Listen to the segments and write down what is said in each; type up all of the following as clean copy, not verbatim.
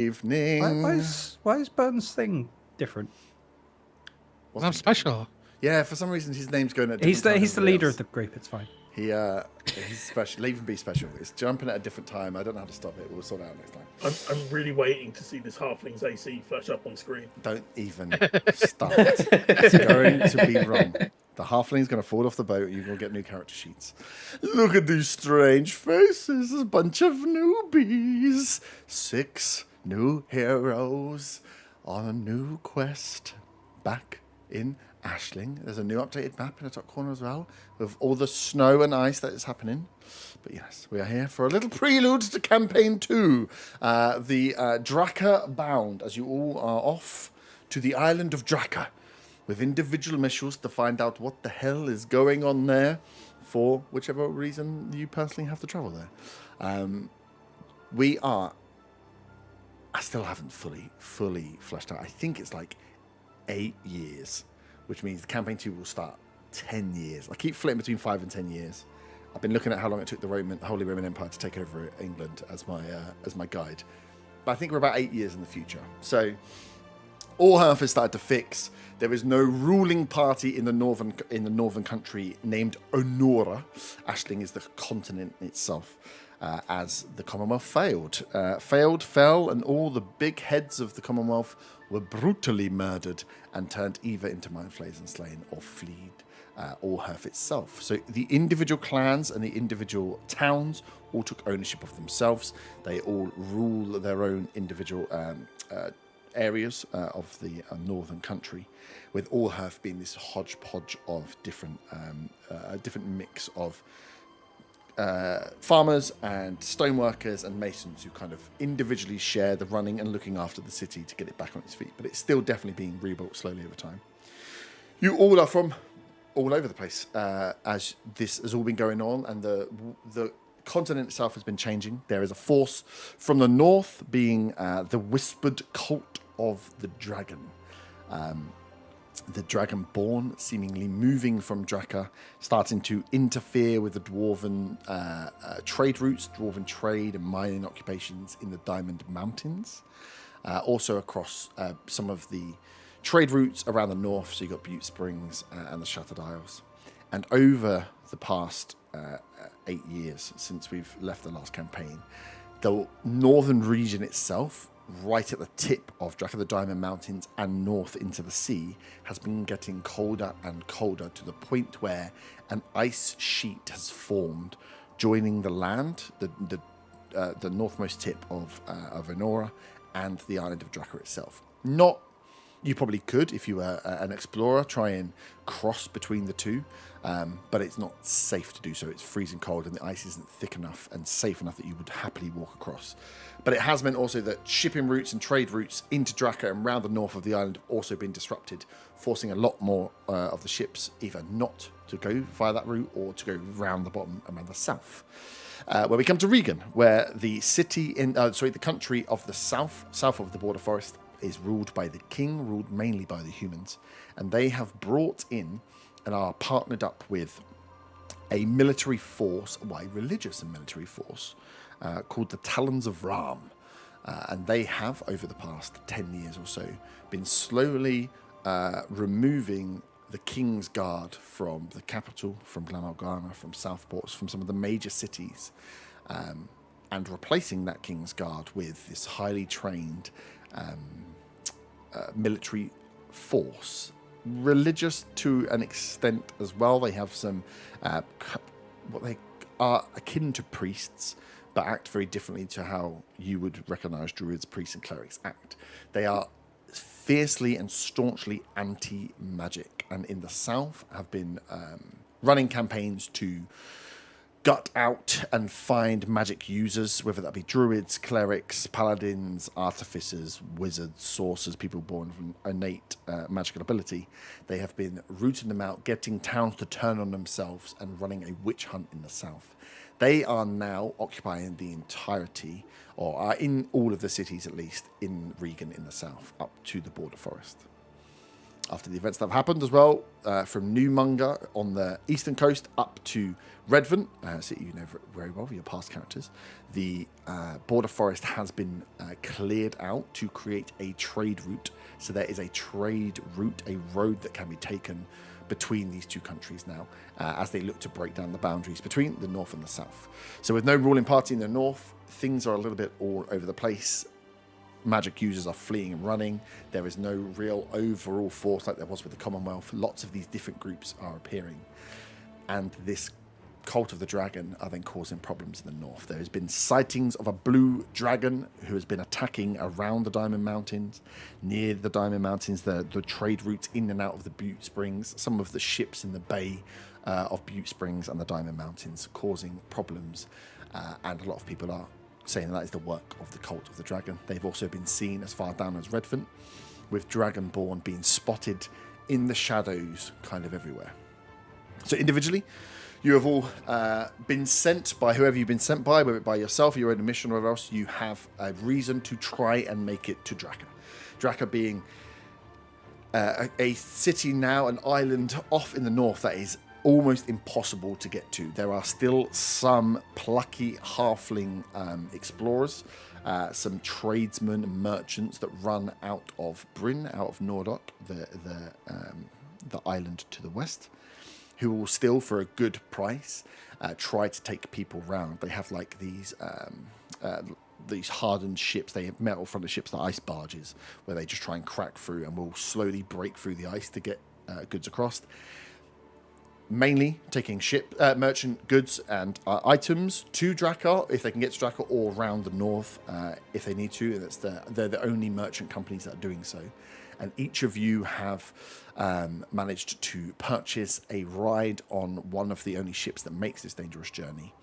Evening. Why is Burns' thing different? I'm special. Yeah, for some reason his name's going at different He's the time. leader of the group. It's fine. He's special. Leave him be special. It's jumping at a different time. I don't know how to stop it. We'll sort it out next time. I'm really waiting to see this halfling's AC flash up on screen. Don't even start. It's going to be wrong. The halfling's going to fall off the boat. You're going to get new character sheets. Look at these strange faces. A bunch of newbies. 6 new heroes on a new quest. Back in Ashling. There's a new updated map in the top corner as well, with all the snow and ice that is happening. But yes, we are here for a little prelude to campaign 2. The Draca bound, as you all are off to the island of Draca, with individual missions to find out what the hell is going on there, for whichever reason you personally have to travel there. I still haven't fully fleshed out. I think it's like 8 years, which means the campaign 2 will start 10 years. I keep flitting between 5 and 10 years. I've been looking at how long it took the Holy Roman Empire to take over England as my guide, but I think we're about 8 years in the future. So all Earth has started to fix. There is no ruling party in the northern country named Onora. Ashling is the continent itself. As the Commonwealth fell, and all the big heads of the Commonwealth were brutally murdered and turned either into mind flayers and slain or fled Orherth itself. So the individual clans and the individual towns all took ownership of themselves. They all rule their own individual areas of the northern country, with Orherth being this hodgepodge of different mix of farmers and stoneworkers and masons who kind of individually share the running and looking after the city to get it back on its feet. But it's still definitely being rebuilt slowly over time. You all are from all over the place as this has all been going on, and the continent itself has been changing. There is a force from the north, being the whispered cult of the dragon. The Dragonborn seemingly moving from Draca, starting to interfere with the dwarven trade routes, dwarven trade and mining occupations in the Diamond Mountains. Also across some of the trade routes around the north, so you've got Butte Springs and the Shattered Isles. And over the past 8 years since we've left the last campaign, the northern region itself, right at the tip of Draca, the Diamond Mountains, and north into the sea, has been getting colder and colder to the point where an ice sheet has formed, joining the land, the northmost tip of Onora, and the island of Draca itself. You probably could, if you were an explorer, try and cross between the two, but it's not safe to do so. It's freezing cold, and the ice isn't thick enough and safe enough that you would happily walk across. But it has meant also that shipping routes and trade routes into Draca and around the north of the island have also been disrupted, forcing a lot more of the ships either not to go via that route or to go round the bottom around the south. Where we come to Regan, where the the country of the south of the border forest, is ruled by the king, ruled mainly by the humans, and they have brought in and are partnered up with a military force, a religious and military force, called the Talons of Ram. And they have, over the past 10 years or so, been slowly removing the King's Guard from the capital, from Glamorgana, from Southport, from some of the major cities, and replacing that King's Guard with this highly trained military force, religious to an extent as well. They have some what they are akin to priests, but act very differently to how you would recognise druids, priests and clerics act. They are fiercely and staunchly anti-magic, and in the south have been running campaigns to gut out and find magic users, whether that be druids, clerics, paladins, artificers, wizards, sorcerers, people born from innate magical ability. They have been rooting them out, getting towns to turn on themselves, and running a witch hunt in the south. They are now occupying the entirety, or are in all of the cities at least, in Regan in the south, up to the border forest. after the events that have happened as well, from Newmonger on the eastern coast up to Redvent, so you know very well with your past characters, the border forest has been cleared out to create a trade route. So there is a trade route, a road that can be taken between these two countries now, as they look to break down the boundaries between the north and the south. So with no ruling party in the north, things are a little bit all over the place. Magic users are fleeing and running. There is no real overall force like there was with the Commonwealth. Lots of these different groups are appearing. And this Cult of the Dragon are then causing problems in the north. There has been sightings of a blue dragon who has been attacking around the Diamond Mountains, near the Diamond Mountains, the trade routes in and out of the Butte Springs, some of the ships in the bay of Butte Springs and the Diamond Mountains, causing problems. And a lot of people are saying that is the work of the Cult of the Dragon. They've also been seen as far down as Redvent, with Dragonborn being spotted in the shadows kind of everywhere. So individually, you have all been sent by whoever you've been sent by, whether it by yourself or your own mission or whatever else. You have a reason to try and make it to Draca. Draca being a city now, an island off in the north that is almost impossible to get to. There are still some plucky halfling explorers, some tradesmen and merchants that run out of Bryn, out of Nordok, the island to the west, who will still, for a good price, try to take people round. They have like these hardened ships. They have metal from the ships, the ice barges, where they just try and crack through and will slowly break through the ice to get goods across. Mainly taking merchant goods and items to Draca, if they can get to Draca, or around the north if they need to. They're the only merchant companies that are doing so. And each of you have managed to purchase a ride on one of the only ships that makes this dangerous journey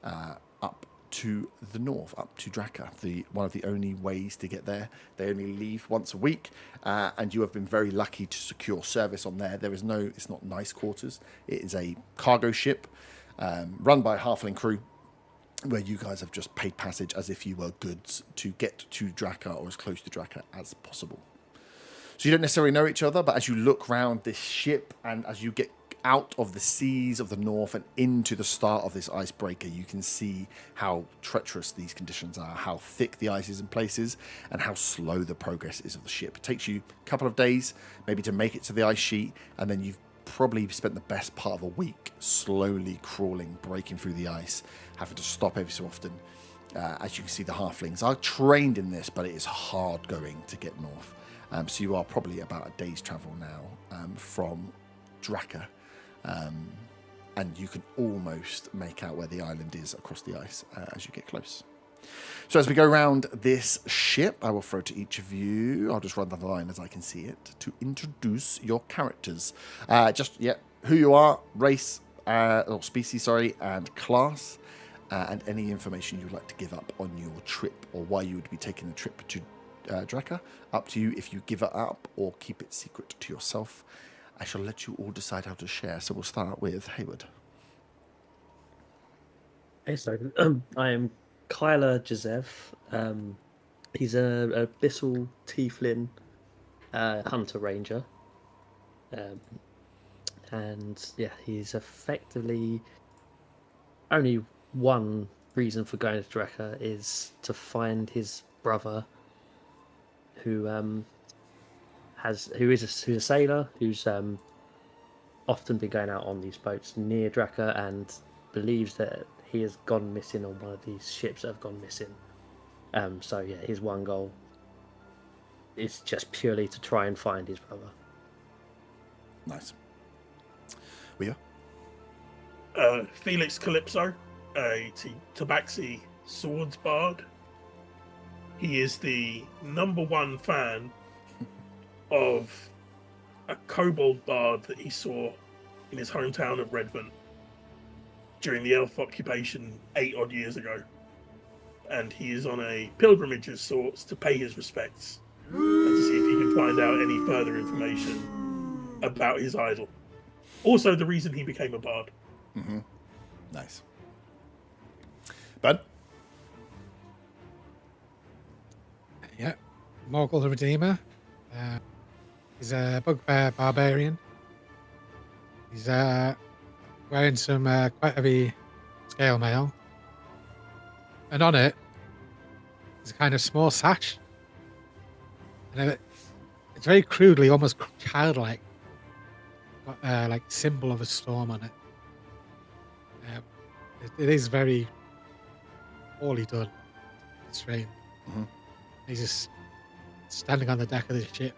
up to the north, up to Draca, one of the only ways to get there. They only leave once a week, and you have been very lucky to secure service on there. It's not nice quarters. It is a cargo ship run by a halfling crew, where you guys have just paid passage as if you were goods to get to Draca or as close to Draca as possible. So you don't necessarily know each other, but as you look round this ship and as you get out of the seas of the north and into the start of this icebreaker, you can see how treacherous these conditions are, how thick the ice is in places, and how slow the progress is of the ship. It takes you a couple of days maybe to make it to the ice sheet, and then you've probably spent the best part of a week slowly crawling, breaking through the ice, having to stop every so often. As you can see, the halflings are trained in this, but it is hard going to get north. So you are probably about a day's travel now from Draca, and you can almost make out where the island is across the ice as you get close. So as we go around this ship, I will throw to each of you. I'll just run down the line as I can see it to introduce your characters. Who you are, race or species, and class, and any information you'd like to give up on your trip or why you would be taking the trip to Draca. Up to you if you give it up or keep it secret to yourself. I shall let you all decide how to share. So we'll start with Hayward. Hey, so I am Kyler Joseph. He's a Bissell Tieflin hunter ranger. And yeah, he's effectively only one reason for going to Draca is to find his brother, who's a sailor who's often been going out on these boats near Draca and believes that he has gone missing on one of these ships that have gone missing. So yeah, his one goal is just purely to try and find his brother. Nice. We Felix Calypso, a Tabaxi swords bard. He is the #1 fan of a kobold bard that he saw in his hometown of Redvent during the elf occupation 8 odd years ago. And he is on a pilgrimage of sorts to pay his respects and to see if he can find out any further information about his idol. Also, the reason he became a bard. Mm-hmm. Nice. Ben? Yeah, Morgul the Redeemer. He's a bugbear barbarian. He's wearing some quite heavy scale mail. And on it is a kind of small sash. And it's very crudely, almost childlike. Got like symbol of a storm on it. It is very poorly done. It's strange. Mhm. He's just standing on the deck of the ship,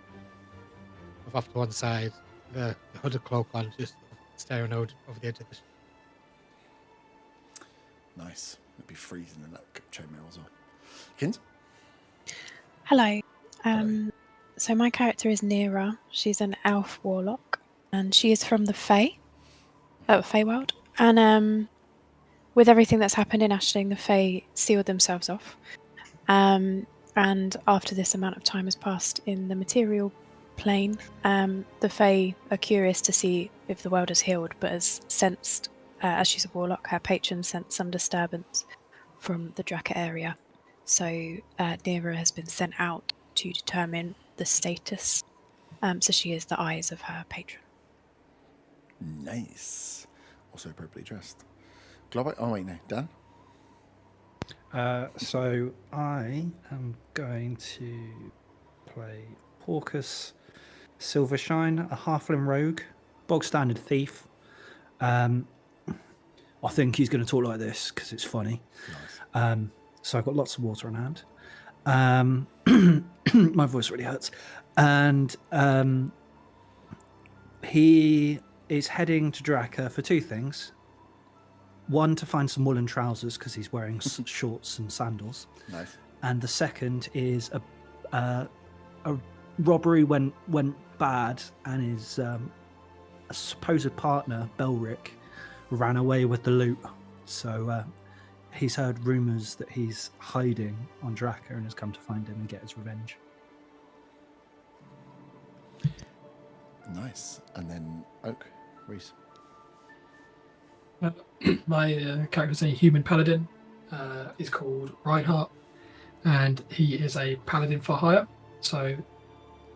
with off to one side, the hooded cloak on, just staring over the edge of the ship. Nice. It'd be freezing in that chainmail as well. Kins? Hello. Hello. So my character is Nera. She's an elf warlock, and she is from the Feywild. And with everything that's happened in Ashling, the Fey sealed themselves off. And after this amount of time has passed in the material plane, the Fey are curious to see if the world has healed, but has sensed, as she's a warlock, her patron sensed some disturbance from the Draca area. So Nera has been sent out to determine the status. So she is the eyes of her patron. Nice. Also appropriately dressed. Globo? Oh, wait, no. Dan? So I am going to play Porcus Silvershine, a halfling rogue, bog standard thief. I think he's going to talk like this because it's funny. Nice. So I've got lots of water on hand. My voice really hurts. And he is heading to Draca for two things. One, to find some woolen trousers because he's wearing shorts and sandals. Nice. And the second is a robbery went bad, and his a supposed partner, Belric, ran away with the loot. So he's heard rumours that he's hiding on Draca and has come to find him and get his revenge. Nice. And then Oak, Reese. My character's a human paladin. Is called Reinhardt, and he is a paladin for hire. So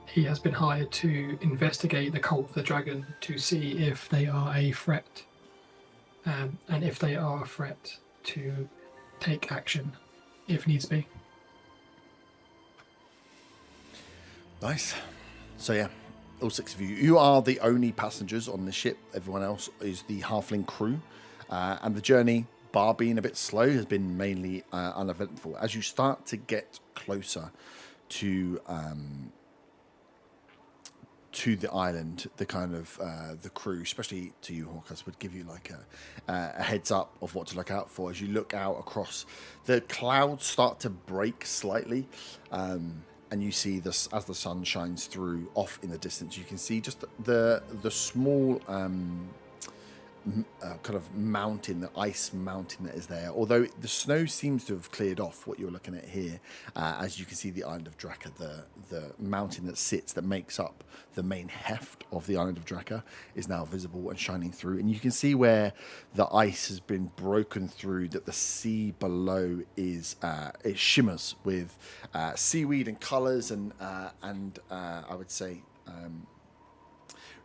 he has been hired to investigate the cult of the dragon to see if they are a threat, and if they are a threat, to take action if needs be. Nice. So yeah, all six of you. You are the only passengers on the ship. Everyone else is the halfling crew. And the journey, bar being a bit slow, has been mainly uneventful. As you start to get closer to the island, the kind of the crew, especially to you, Hawkers, would give you like a heads up of what to look out for. As you look out across, the clouds start to break slightly, and you see this as the sun shines through off in the distance. You can see just the small kind of mountain, the ice mountain that is there. Although the snow seems to have cleared off, what you're looking at here, as you can see the island of Draca, the mountain that makes up the main heft of the island of Draca is now visible and shining through. And you can see where the ice has been broken through, that the sea below is it shimmers with seaweed and colours and I would say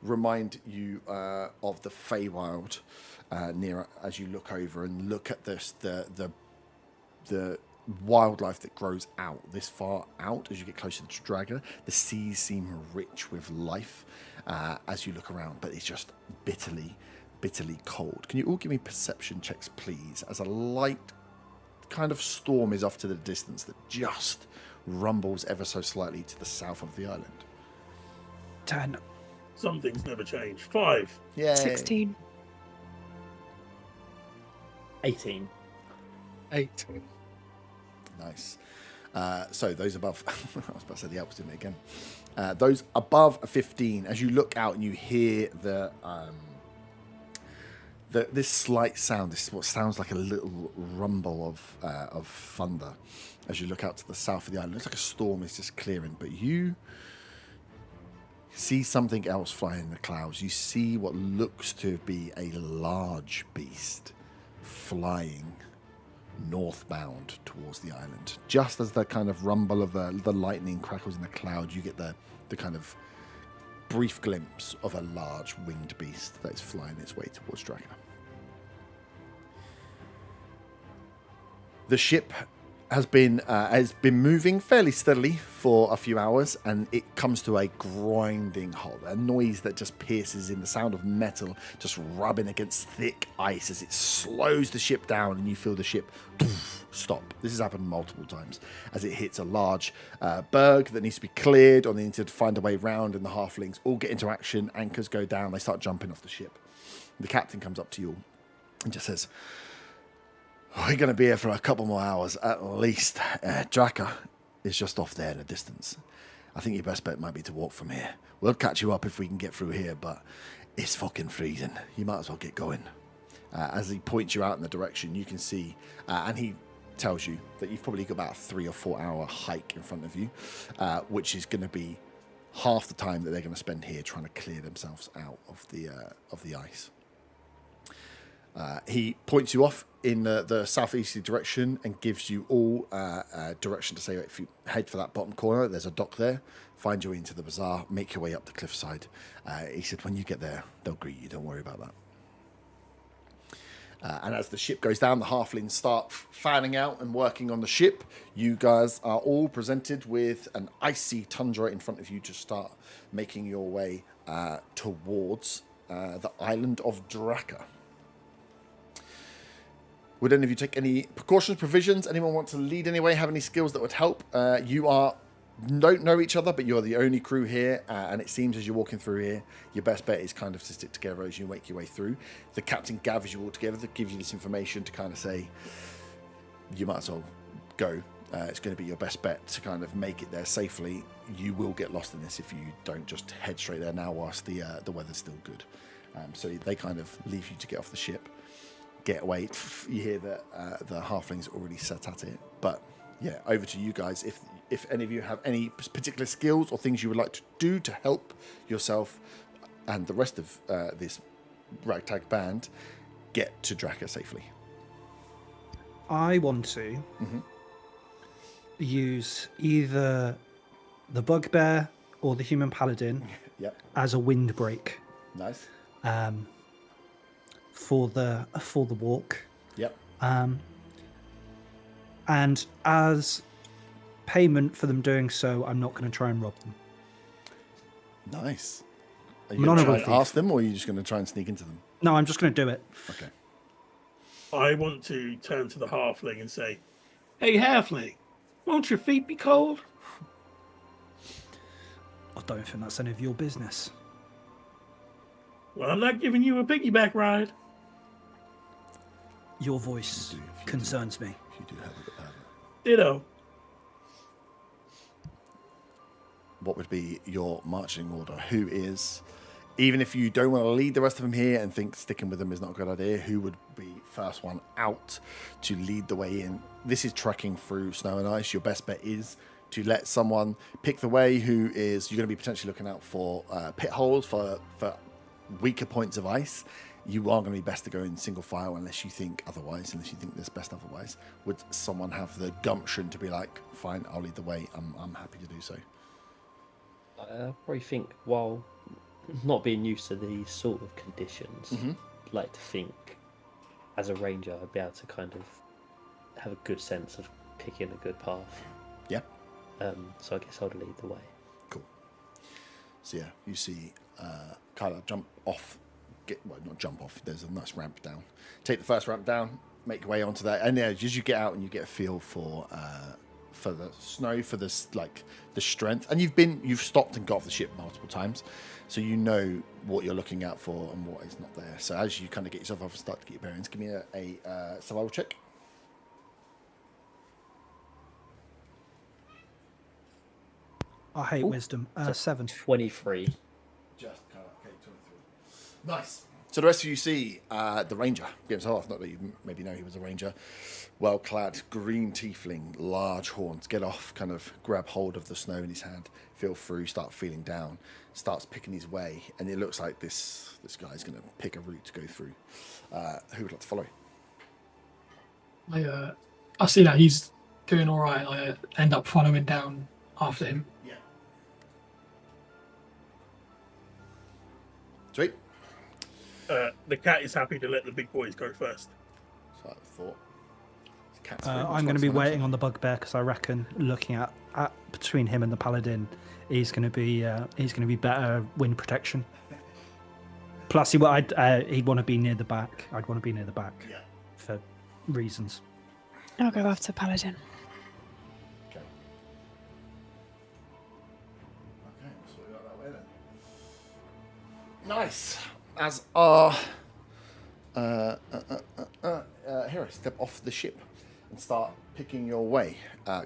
remind you of the Feywild near as you look over and look at this the wildlife that grows out this far out. As you get closer to Draga, the seas seem rich with life as you look around, but it's just bitterly cold. Can you all give me perception checks, please, as a light kind of storm is off to the distance that just rumbles ever so slightly to the south of the island? 10. Some things never change. 5. Yeah. 16. 18. 8. Nice. So those above, I was about to say the opposite again. Those above a 15, as you look out and you hear this slight sound, this what sounds like a little rumble of thunder, as you look out to the south of the island. It looks like a storm is just clearing, but you see something else flying in the clouds. You see what looks to be a large beast flying northbound towards the island. Just as the kind of rumble of the lightning crackles in the cloud, you get the kind of brief glimpse of a large winged beast that is flying its way towards Draca. The ship has been moving fairly steadily for a few hours, and it comes to a grinding halt, a noise that just pierces in, the sound of metal just rubbing against thick ice as it slows the ship down, and you feel the ship stop. This has happened multiple times as it hits a large berg that needs to be cleared, or they need to find a way round, and the halflings all get into action. Anchors go down, they start jumping off the ship. The captain comes up to you all and just says, "We're going to be here for a couple more hours at least. Draca is just off there in the distance. I think your best bet might be to walk from here. We'll catch you up if we can get through here, but it's fucking freezing. You might as well get going." As he points you out in the direction, you can see, and he tells you that you've probably got about a 3 or 4 hour hike in front of you, which is going to be half the time that they're going to spend here trying to clear themselves out of the ice. He points you off in the southeasterly direction and gives you all direction to say, if you head for that bottom corner, there's a dock there. Find your way into the bazaar, make your way up the cliffside. He said, when you get there, they'll greet you. Don't worry about that. And as the ship goes down, the halflings start fanning out and working on the ship. You guys are all presented with an icy tundra in front of you to start making your way towards the island of Draca. Would any of you take any precautions, provisions? Anyone want to lead anyway? Have any skills that would help? You don't know each other, but you're the only crew here, and it seems as you're walking through here, your best bet is kind of to stick together as you make your way through. The captain gathers you all together to give you this information to kind of say, you might as well go. It's going to be your best bet to kind of make it there safely. You will get lost in this if you don't just head straight there now whilst the weather's still good. So they kind of leave you to get off the ship. Get away. You hear that the halflings already set at it. But yeah, over to you guys. If any of you have any particular skills or things you would like to do to help yourself and the rest of this ragtag band get to Draca safely. I want to use either the bugbear or the human paladin as a windbreak. Nice. For the walk. Yep. And as payment for them doing so, I'm not going to try and rob them. Nice. Are you going to try and thief. ask them, or are you just going to try and sneak into them? No, I'm just going to do it. Okay. I want to turn to the halfling and say, "Hey, halfling, won't your feet be cold?" I don't think that's any of your business. Well, I'm not giving you a piggyback ride. Your voice concerns me. If you do have a bit of Ditto. what would be your marching order? Who is, even if you don't want to lead the rest of them here and think sticking with them is not a good idea, who would be first one out to lead the way in? This is trekking through snow and ice. Your best bet is to let someone pick the way who is, you're going to be potentially looking out for pit holes for weaker points of ice. You are going to be best to go in single file unless you think otherwise, unless you think there's best otherwise. Would someone have the gumption to be like, fine, I'll lead the way, I'm happy to do so? I probably think, while not being used to these sort of conditions, I'd like to think as a ranger I'd be able to kind of have a good sense of picking a good path. Yeah. So I guess I'll lead the way. Cool. So yeah, you see Kyla jump off. Not jump off. There's a nice ramp down. Take the first ramp down, make your way onto that, and yeah, as you get out and you get a feel for the snow, for this the strength, and you've stopped and got off the ship multiple times, so you know what you're looking out for and what is not there. So as you kind of get yourself off and start to get your bearings, give me a survival check. I hate wisdom. 7. 23. Just kind of, okay, 23. Nice. So the rest of you see the ranger get himself off. Not that you maybe know he was a ranger. Well-clad, green tiefling, large horns. Get off, kind of grab hold of the snow in his hand, feel through, start feeling down, starts picking his way, and it looks like this guy's going to pick a route to go through. Who would like to follow? I see that he's doing all right. I end up following down after him. Yeah. Sweet. The cat is happy to let the big boys go first. So I thought. Cat's very much I'm going to like be someone waiting else. on the bugbear because I reckon looking at between him and the paladin, he's going to be better wind protection. Plus, he'd want to be near the back. I'd want to be near the back for reasons. I'll go after Paladin. Okay. Okay, so we got that way then. Nice. As our hero step off the ship and start picking your way.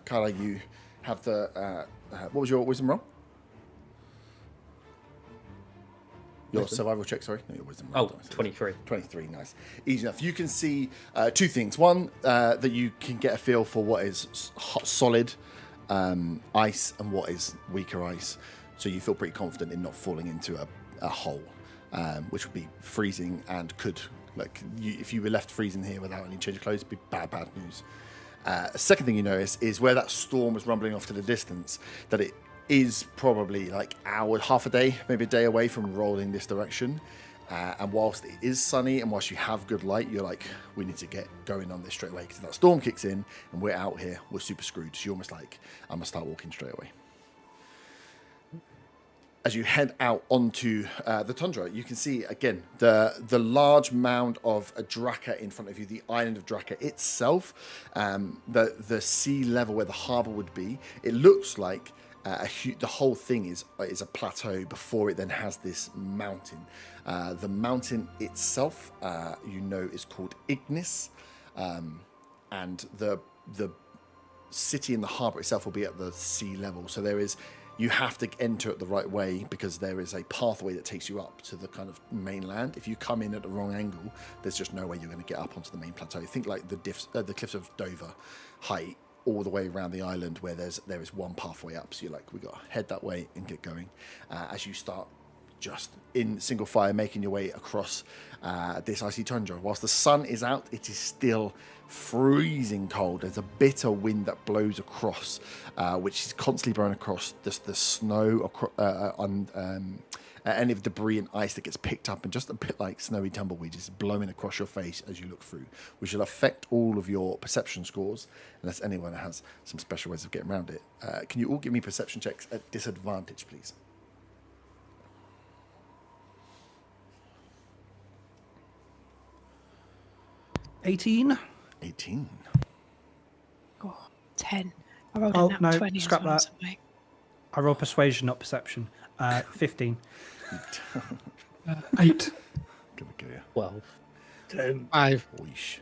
Carla, you have the what was your wisdom roll? Your survival check, sorry. No, your wisdom roll. Oh, 23. 23, nice. Easy enough. You can see two things. One, that you can get a feel for what is hot, solid ice and what is weaker ice. So you feel pretty confident in not falling into a hole, which would be freezing and could, if you were left freezing here without any change of clothes, it'd be bad news. Second thing you notice is where that storm was rumbling off to the distance, that it is probably like half a day, maybe a day away from rolling this direction. And whilst it is sunny and whilst you have good light, you're like, we need to get going on this straight away because if that storm kicks in and we're out here, we're super screwed. So you're almost like, I'm gonna start walking straight away. As you head out onto the tundra, you can see again the large mound of a Draca in front of you, the island of Draca itself, the sea level where the harbour would be. It looks like the whole thing is a plateau before it then has this mountain. The mountain itself, is called Ignis, and the city and the harbour itself will be at the sea level. So you have to enter it the right way because there is a pathway that takes you up to the kind of mainland. If you come in at the wrong angle, there's just no way you're going to get up onto the main plateau. Think like the cliffs of Dover height all the way around the island where there is one pathway up. So you're like, we got to head that way and get going. As you start just in single file making your way across this icy tundra. Whilst the sun is out, it is still freezing cold. There's a bitter wind that blows across, which is constantly blowing across the snow on any of the debris and ice that gets picked up, and just a bit like snowy tumbleweed just blowing across your face as you look through, which will affect all of your perception scores unless anyone has some special ways of getting around it. Can you all give me perception checks at disadvantage, please? $18. 18. Oh, 10. I rolled Oh, a nat no, 20 as scrap well, that. so wait. I roll persuasion, not perception. 15. 8. Good go, yeah. 12. 10. 5. Oish.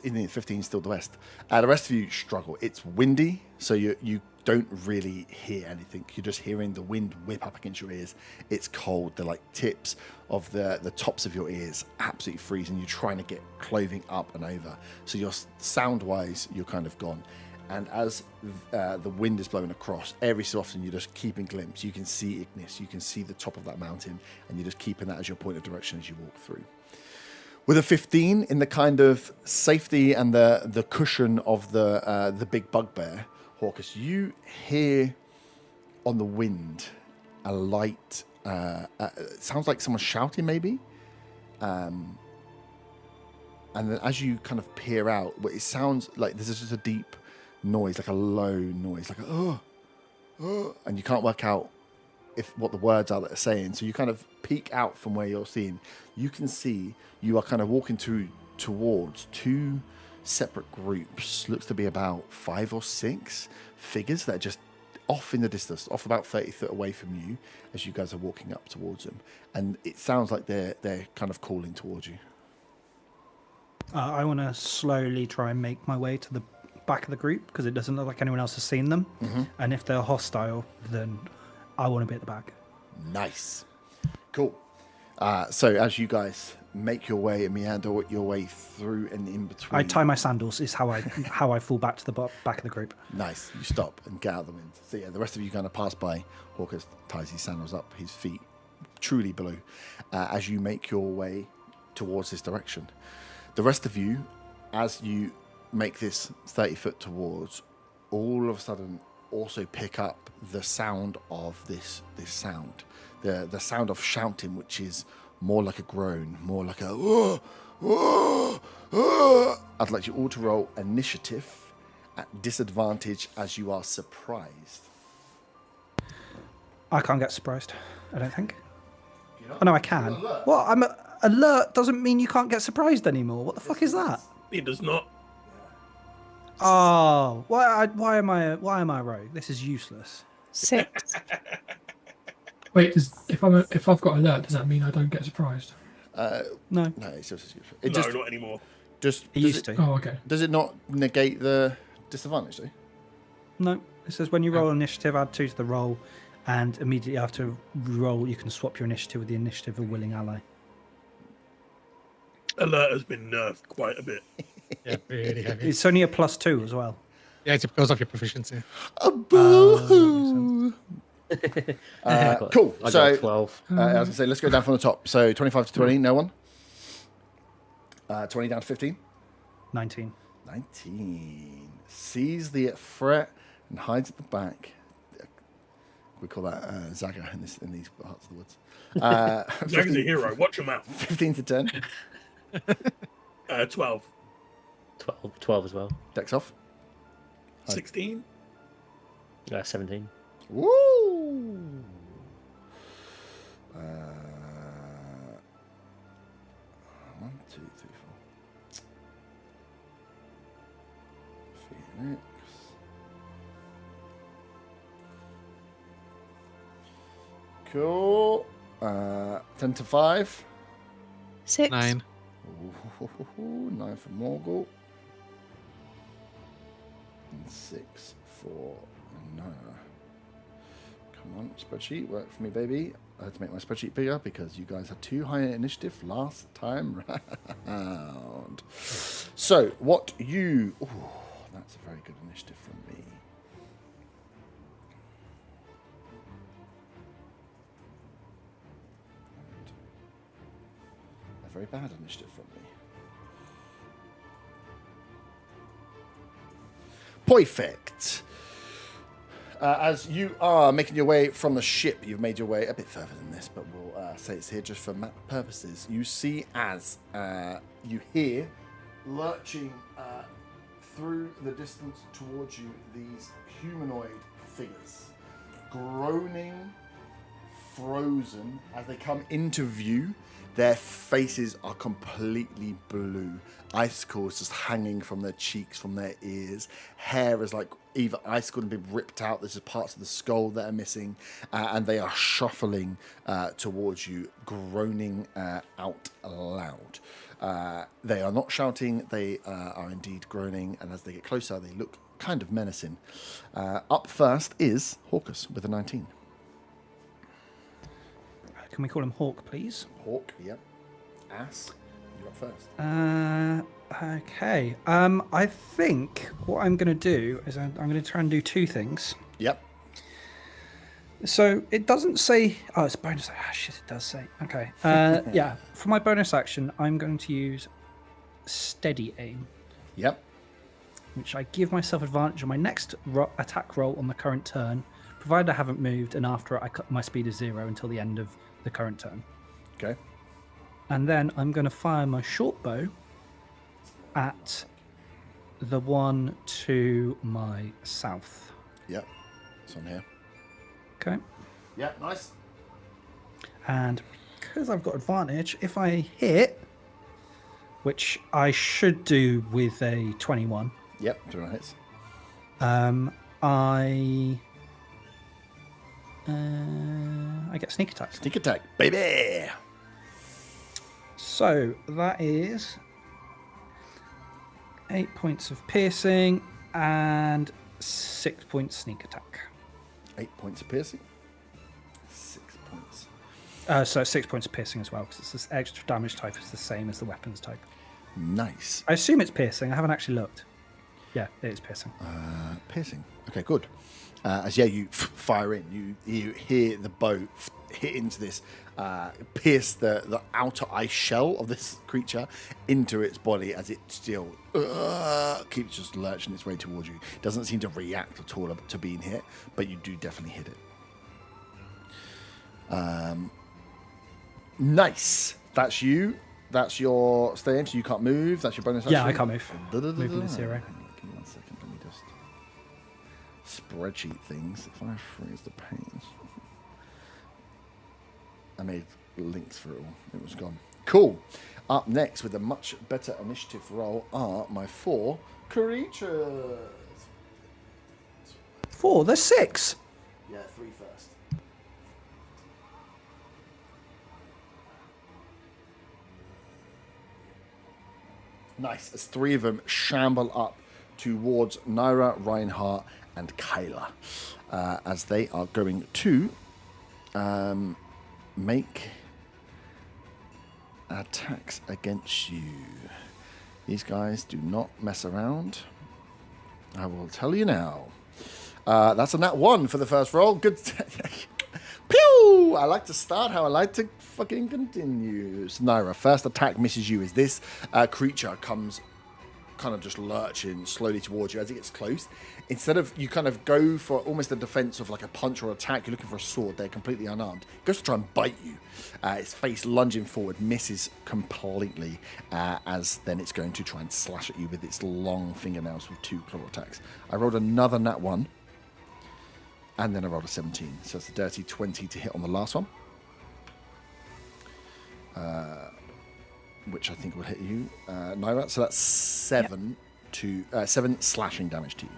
In the 15 still the rest. The rest of you struggle. It's windy, so you don't really hear anything. You're just hearing the wind whip up against your ears. It's cold. The tips of the tops of your ears absolutely freezing. You're trying to get clothing up and over. So you're sound-wise, you're kind of gone. And as the wind is blowing across, every so often you're just keeping glimpse. You can see Ignis. You can see the top of that mountain, and you're just keeping that as your point of direction as you walk through. With a 15 in the kind of safety and the cushion of the big bugbear, Hawkus, you hear on the wind a light. It sounds like someone shouting, maybe. And then as you kind of peer out, it sounds like there's just a deep noise, like a low noise, like oh, and you can't work out what the words are that are saying. So you kind of peek out from where you're seeing. You can see you are kind of walking towards two separate groups. Looks to be about 5 or 6 figures that are just off in the distance, off about 30 foot away from you as you guys are walking up towards them. And it sounds like they're kind of calling towards you. I want to slowly try and make my way to the back of the group because it doesn't look like anyone else has seen them. Mm-hmm. And if they're hostile, then I want to be at the back. Nice. Cool. So as you guys make your way and meander your way through and in between. I tie my sandals is how I fall back to the back of the group. Nice. You stop and get out of the wind. So yeah, the rest of you kind of pass by. Hawkus ties his sandals up, his feet truly blue, as you make your way towards this direction. The rest of you, as you make this 30 foot towards, all of a sudden also pick up the sound of this sound, the sound of shouting, which is more like a groan, more like a. I'd like you all to roll initiative at disadvantage as you are surprised. I can't get surprised. I don't think. Oh no, I can. What? Alert doesn't mean you can't get surprised anymore. What the fuck is that? It does not. Oh, why am I a rogue? This is useless. 6. Wait, if I've got alert, does that mean I don't get surprised? No, No, it's just No, just not anymore. just it used to. Oh, okay. Does it not negate the disadvantage, though? No, it says when you roll initiative, add 2 to the roll, and immediately after roll, you can swap your initiative with the initiative of a willing ally. Alert has been nerfed quite a bit. Yeah, really heavy. It's only a +2 as well. Yeah, it goes off your proficiency. Boo-hoo! Cool. I So got 12. I was going to say, let's go down from the top. So 25 to 20, no one. 20 down to 15. 19. 19. Sees the threat and hides at the back. We call that Zaga in these parts of the woods. Zaga's a hero. Watch your mouth. 15 to 10. 12. 12 as well. Dex off. 16. 17. Woo! 1, 2, 3, 4. Phoenix. Cool. 10 to 5. 6. 9. Ooh, 9 for Morgul. And 6 for Nora. Come on, spreadsheet, work for me, baby. I had to make my spreadsheet bigger because you guys had too high an initiative last time round. So, what you... Ooh, that's a very good initiative from me. A very bad initiative from me. Perfect. As you are making your way from the ship, you've made your way a bit further than this, but we'll say it's here just for map purposes. You see as you hear lurching through the distance towards you these humanoid figures, groaning, frozen as they come into view. Their faces are completely blue. Icicles just hanging from their cheeks, from their ears. Hair is like either icicle and been ripped out. There's just parts of the skull that are missing. And they are shuffling towards you, groaning out loud. They are not shouting. They are indeed groaning. And as they get closer, they look kind of menacing. Up first is Hawkus with a 19. Can we call him Hawk, please? Hawk, yep. Ass, you're up first. Okay. I think what I'm going to do is I'm going to try and do 2 things. Yep. So it doesn't say... Oh, it's a bonus. Ah, shit, it does say. Okay. Yeah. For my bonus action, I'm going to use Steady Aim, Yep. which I give myself advantage on my next attack roll on the current turn, provided I haven't moved, and after I cut my speed is 0 until the end of the current turn. Okay. And then I'm going to fire my short bow at the one to my south. Yep. It's on here. Okay. Yep, nice. And because I've got advantage, if I hit, which I should do with a 21, Yep, 21 hits. I get sneak attack. Sneak attack, baby! So that is 8 points of piercing and 6 points sneak attack. 8 points of piercing. 6 points. So 6 points of piercing as well, because it's this extra damage type is the same as the weapons type. Nice. I assume it's piercing. I haven't actually looked. Yeah, it is piercing. Piercing. Okay, good. As you fire in, you hear the bow hit into this pierce the outer ice shell of this creature into its body as it still keeps just lurching its way towards you. It doesn't seem to react at all to being hit, but you do definitely hit it. Nice. That's you. That's your stay in, so you can't move. That's your bonus action. Yeah, I can't move. Movement is 0. Give me 1 second. Let me just spreadsheet things. If I freeze the panes. I made links for it all. It was gone. Cool. Up next with a much better initiative roll are my 4 creatures. 4, there's 6. Yeah, 3 first. Nice. As 3 of them shamble up towards Naira, Reinhardt, and Kyla, as they are going to make attacks against you. These guys do not mess around. I will tell you now. That's a nat 1 for the first roll. Good. Pew! I like to start how I like to fucking continue. So, Naira, first attack misses you as this creature comes kind of just lurching slowly towards you as it gets close. Instead of you kind of go for almost a defense of like a punch or attack, you're looking for a sword. They're completely unarmed. It goes to try and bite you. Its face lunging forward misses completely, as then it's going to try and slash at you with its long fingernails with 2 claw attacks. I rolled another nat 1. And then I rolled a 17. So it's a dirty 20 to hit on the last one. Which I think will hit you, Naira. So that's 7 7 slashing damage to you.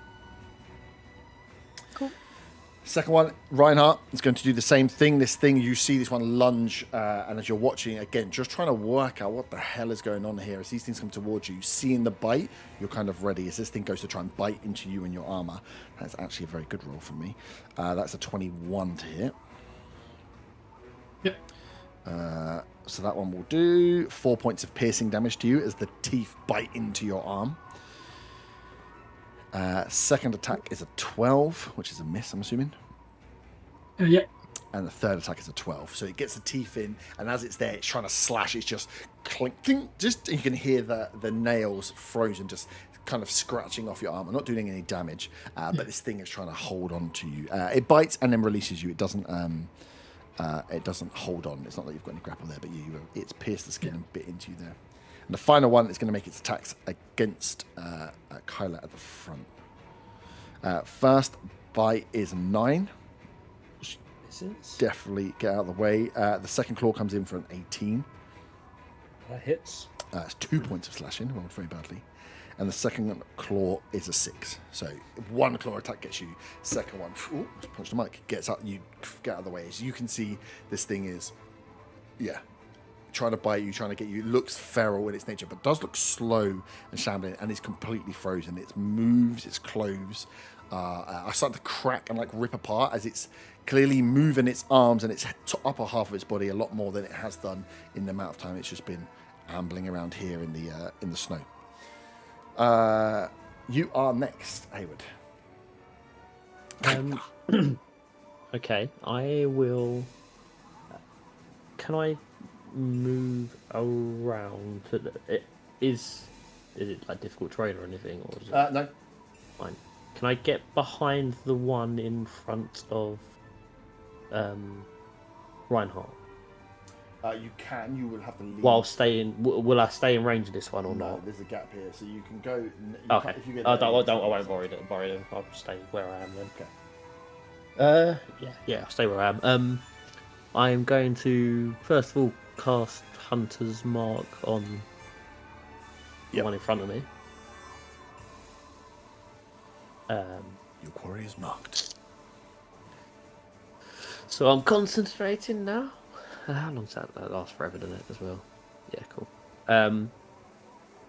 Cool. Second one, Reinhardt is going to do the same thing. This thing, you see this one lunge, and as you're watching, again, just trying to work out what the hell is going on here. As these things come towards you, seeing the bite, you're kind of ready. As this thing goes to try and bite into you and your armor, that's actually a very good roll for me. That's a 21 to hit. Yep. So that one will do 4 points of piercing damage to you as the teeth bite into your arm. Second attack is a 12, which is a miss, I'm assuming. Yep. And the third attack is a 12. So it gets the teeth in, and as it's there, it's trying to slash. It's just clink, clink, just you can hear the nails frozen, just kind of scratching off your armor, not doing any damage. But this thing is trying to hold on to you. It bites and then releases you. It doesn't hold on. It's not like you've got any grapple there, but it's pierced the skin and bit into you there. And the final one is going to make its attacks against Kyla at the front. First bite is 9. Definitely get out of the way. The second claw comes in for an 18. That hits. It's 2 points of slashing, rolled very badly. And the second claw is a 6. So 1 claw attack gets you. Second one, just punch the mic, gets up, you get out of the way. As you can see, this thing is, trying to bite you, trying to get you. It looks feral in its nature, but does look slow and shambling, and it's completely frozen. It moves, its clothes are starting to crack and like rip apart as it's clearly moving its arms and its upper half of its body a lot more than it has done in the amount of time it's just been ambling around here in the snow. You are next, Hayward. Okay, I will. Can I move around? Is it like difficult terrain or anything, or is it... No. Fine. Can I get behind the one in front of Reinhardt? You can. You will have to leave. While staying, will I stay in range of this one or No, not? there's a gap here, so you can go. Okay. If you get I there, won't worry them. I'll stay where I am then. Okay. Yeah, I'll stay where I am. I am going to first of all cast Hunter's Mark on the one in front of me. Your quarry is marked. So I'm concentrating now. How long's that? That lasts forever, doesn't it, as well? Yeah, cool.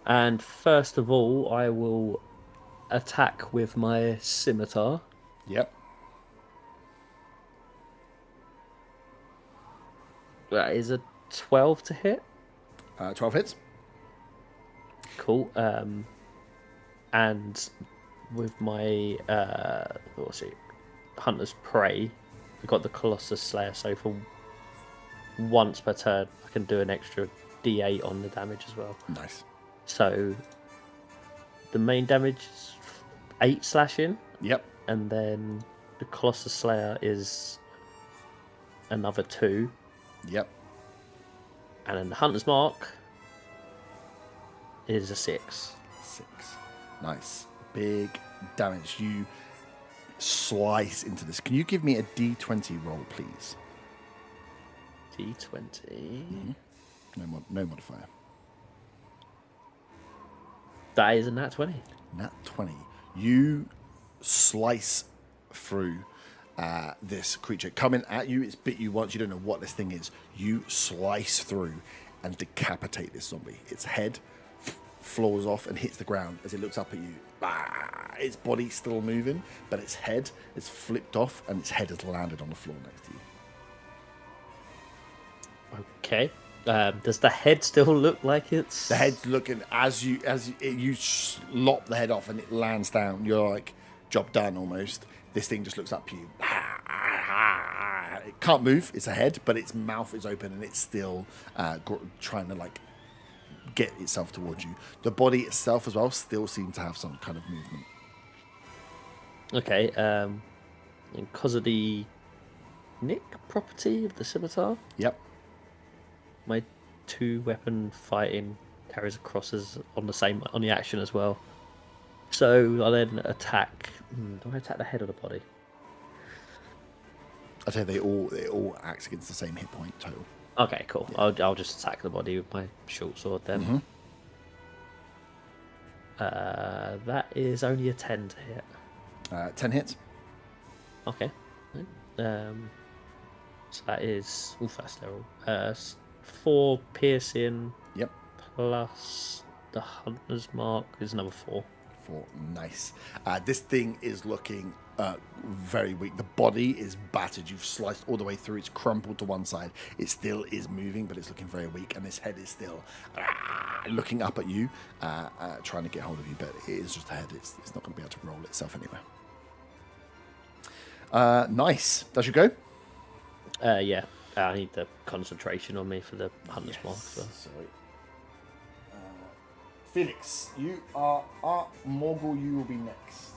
And first of all, I will attack with my scimitar. Yep. That is a 12 to hit. 12 hits. Cool. And with my Hunter's Prey, we've got the Colossus Slayer. So for once per turn, I can do an extra D8 on the damage as well. Nice. So the main damage is 8 slashing, Yep. and then the Colossus Slayer is another 2, Yep. and then the Hunter's Mark is a 6. 6. Nice. Big damage. You slice into this. Can you give me a D20 roll, please? D20. No modifier. That is a nat 20. Nat 20. You slice through this creature coming at you. It's bit you once. You don't know what this thing is. You slice through and decapitate this zombie. Its head floors off and hits the ground as it looks up at you. Its body's still moving, but its head is flipped off and its head has landed on the floor next to you. Okay. Does the head still look like it's... The head's looking as you lop the head off and it lands down. You're like, job done almost. This thing just looks up at you. It can't move. It's a head, but its mouth is open and it's still trying to like get itself towards you. The body itself as well still seems to have some kind of movement. Okay. And because of the nick property of the scimitar, Yep. my 2-weapon fighting carries across as on the action as well. So I then attack. Do I attack the head or the body? I'd say they all act against the same hit point total. Okay, cool. I'll just attack the body with my short sword then. That is only a 10 to hit. 10 hits. Okay. So that is first level. 4 piercing. Yep. Plus the Hunter's Mark is another 4. 4. Nice. This thing is looking very weak. The body is battered. You've sliced all the way through. It's crumpled to one side. It still is moving, but it's looking very weak. And this head is still looking up at you, trying to get hold of you. But it is just a head. It's not going to be able to roll itself anywhere. Nice. Does you go? Yeah. I need the concentration on me for the Hunter's Mark. So. Sorry. Felix, you are up. Morgul, you will be next.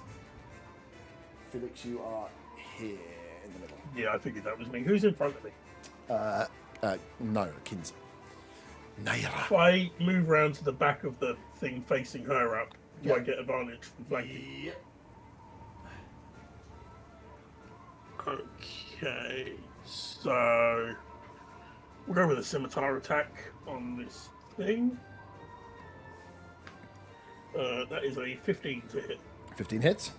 Felix, you are here in the middle. Yeah, I figured that was me. Who's in front of me? No, Kins. Naira. If I move around to the back of the thing facing her up, do Yeah. I get advantage from flanking? Yep. Okay, so we'll go with a scimitar attack on this thing. That is a 15 to hit. 15 hits.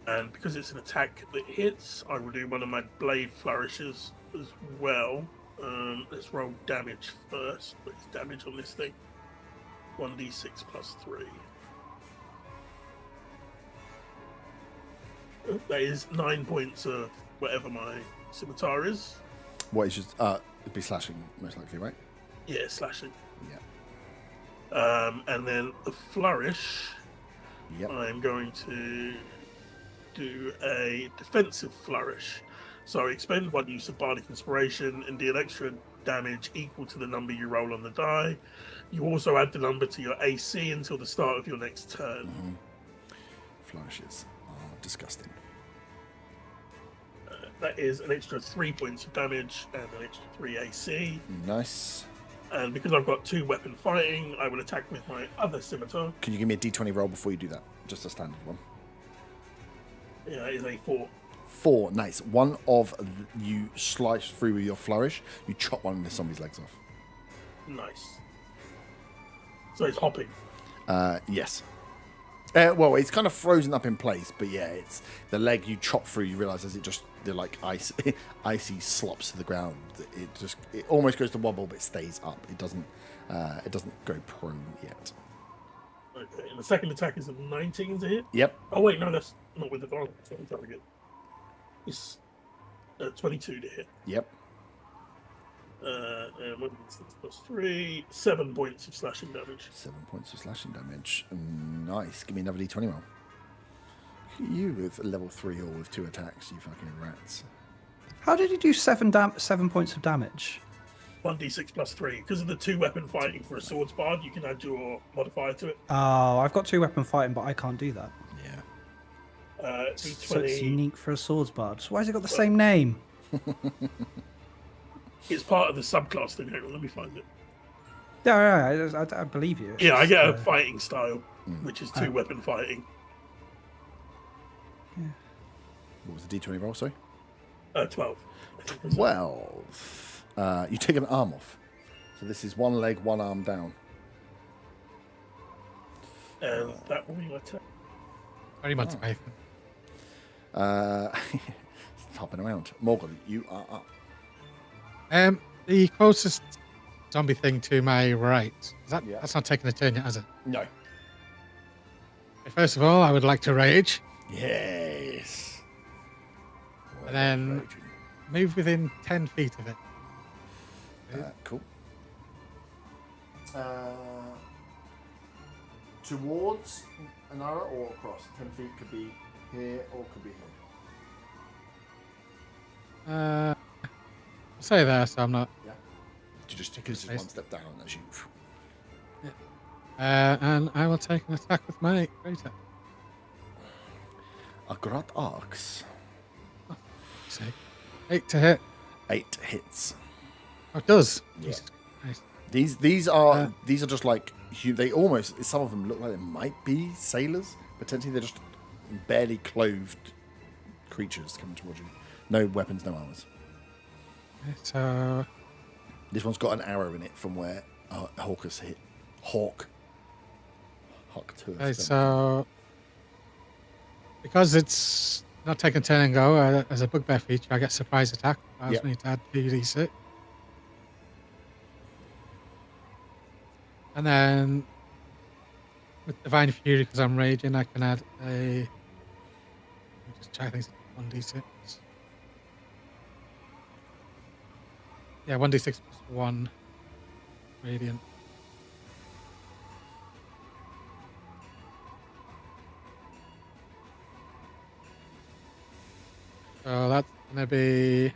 And because it's an attack that hits, I will do one of my blade flourishes as well. Let's roll damage first. What's damage on this thing? 1d6 plus 3. That is 9 points of whatever my scimitar is. What is just it'd be slashing most likely, right? Yeah, slashing. Yeah. And then the flourish, Yep. I'm going to do a defensive flourish. So expend 1 use of Bardic Inspiration and deal extra damage equal to the number you roll on the die. You also add the number to your AC until the start of your next turn. Flourishes are disgusting. That is an extra 3 points of damage and an extra 3 AC. Nice. And because I've got 2 weapon fighting, I will attack with my other scimitar. Can you give me a D20 roll before you do that? Just a standard one. Yeah, that is a 4. 4. Nice. One of you slice through with your flourish. You chop one of the zombie's legs off. Nice. So it's hopping. Yes. Well, it's kind of frozen up in place, but yeah, it's the leg you chop through. You realise as it just the like icy slops to the ground. It almost goes to wobble, but it stays up. It doesn't go prone yet. Okay, and the second attack is a 19 to hit. Yep. Oh wait, no, that's not with advantage. It's 22 to hit. Yep. And 1d6 plus 3, 7 points of slashing damage. 7 points of slashing damage. Nice. Give me another D20 roll. You with a level 3 or with 2 attacks, you fucking rats. How did he do 7 points of damage? 1d6 plus 3. Because of the 2-weapon fighting for a swords bard, you can add your modifier to it. Oh, I've got 2-weapon fighting, but I can't do that. Yeah. D20. So it's unique for a swords bard. So why has it got the same name? It's part of the subclass thing. Hang on, let me find it. Yeah, I believe you. It's Yeah, I just, get a fighting style, which is Oh. 2-weapon fighting. What was the D20 roll, sorry? 12. I think it was. 12. You take an arm off. So this is one leg, one arm down. And that will be my turn. Very much Nathan. It's hopping around. Morgan, you are up. The closest zombie thing to my right. Yeah. That's not taking a turn yet, has it? No. First of all, I would like to rage. Yes. And then move within 10 feet of it. Cool. Towards an arrow or across? 10 feet could be here or could be here. I'll say there, so I'm not. Yeah. You just take this one step down as you. And I will take an attack with my greater. A Grat Arcs. So, 8 to hit. 8 hits. Oh, it does. Yeah. Jesus Christ. These are just like they almost. Some of them look like they might be sailors. Potentially, they're just barely clothed creatures coming towards you. No weapons, no armors. So This one's got an arrow in it from where Hawkus hit. Hawk to okay, us. so because it's not taking turn and go as a bugbear feature, I get surprise attack. I also need to add 2d6. And then with Divine Fury, because I'm raging, I can add a. Let me just check. I think it's 1d6. Yeah, 1d6 plus 1 radiant. So that's going to be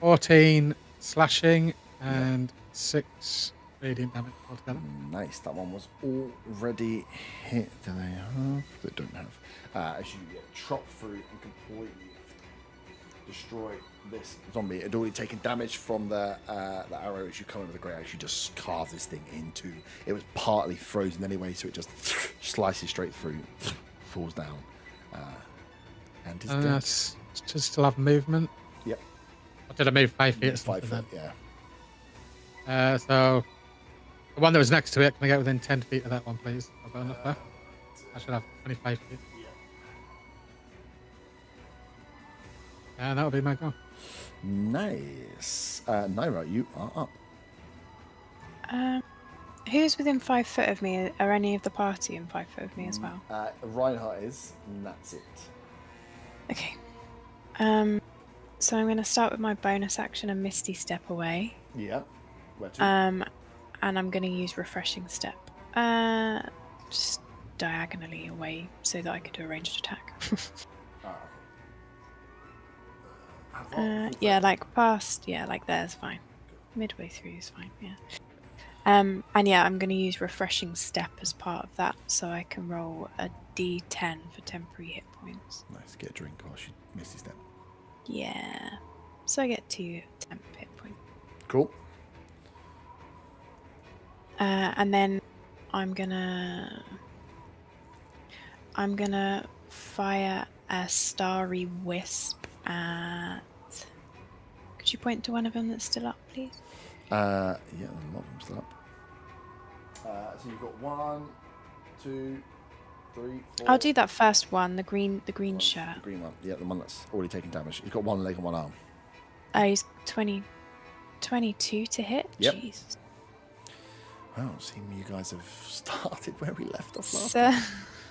14 slashing and 6 radiant damage altogether. Nice. That one was already hit. Do they have? They don't have. As you chop through and completely destroy this zombie. It had already taken damage from the arrow as you come over the great axe. You just carve this thing into. It was partly frozen anyway, so it just slices straight through, falls down, and is dead. That's just still have movement. Yep. Or did I move 5 feet? Yeah, or 5 something foot. then? Yeah. So the one that was next to it, can I get within 10 feet of that one, please? I've got enough left. I should have 25 feet. And that'll be my go. Nice. Naira, you are up. Who's within 5 foot of me? Are any of the party in 5 foot of me as well? Reinhardt is, and that's it. Okay. So I'm going to start with my bonus action and Misty Step away. Yeah. Where to? And I'm going to use Refreshing Step. Just diagonally away so that I could do a ranged attack. Yeah, like past, like there's fine. Midway through is fine, yeah. And yeah, I'm going to use Refreshing Step as part of that, so I can roll a D10 for temporary hit points. Nice. Get a drink while she misses them. Yeah. So I get 2 temp hit points. Cool. And then I'm gonna fire a starry wisp at. Could you point to one of them that's still up, please? Yeah, there's a lot of them still up. So you've got 1, 2, 3, 4. I'll do that first one, the green shirt. The green one. Yeah, the one that's already taken damage. He's got 1 leg and 1 arm. He's 22 to hit. Yep. Jeez. Wow, seeing you guys have started where we left off last So, time.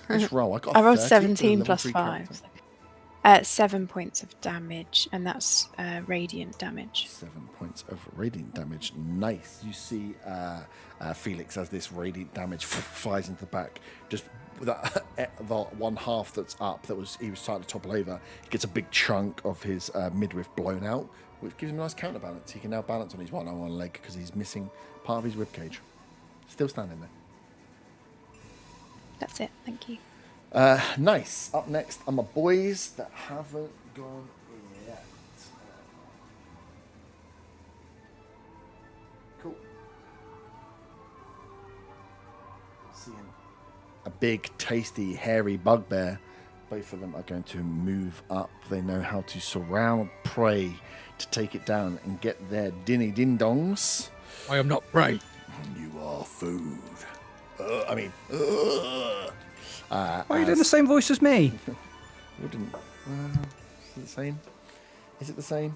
Let's roll. I got I rolled 30 for a 17 level plus 3 5. character. 7 points of damage, and that's radiant damage. 7 points of radiant damage. Nice. You see Felix as this radiant damage flies into the back, just the one half that's up he was trying to topple over. He gets a big chunk of his midriff blown out, which gives him a nice counterbalance. He can now balance on his one leg because he's missing part of his rib cage. Still standing there. That's it. Thank you. Nice. Up next are my boys that haven't gone yet. Cool. Seeing a big, tasty, hairy bugbear. Both of them are going to move up. They know how to surround prey to take it down and get their dinny ding dongs. I am not prey. You are food. Why are you doing the same voice as me? Wouldn't. Is it the same? Is it the same?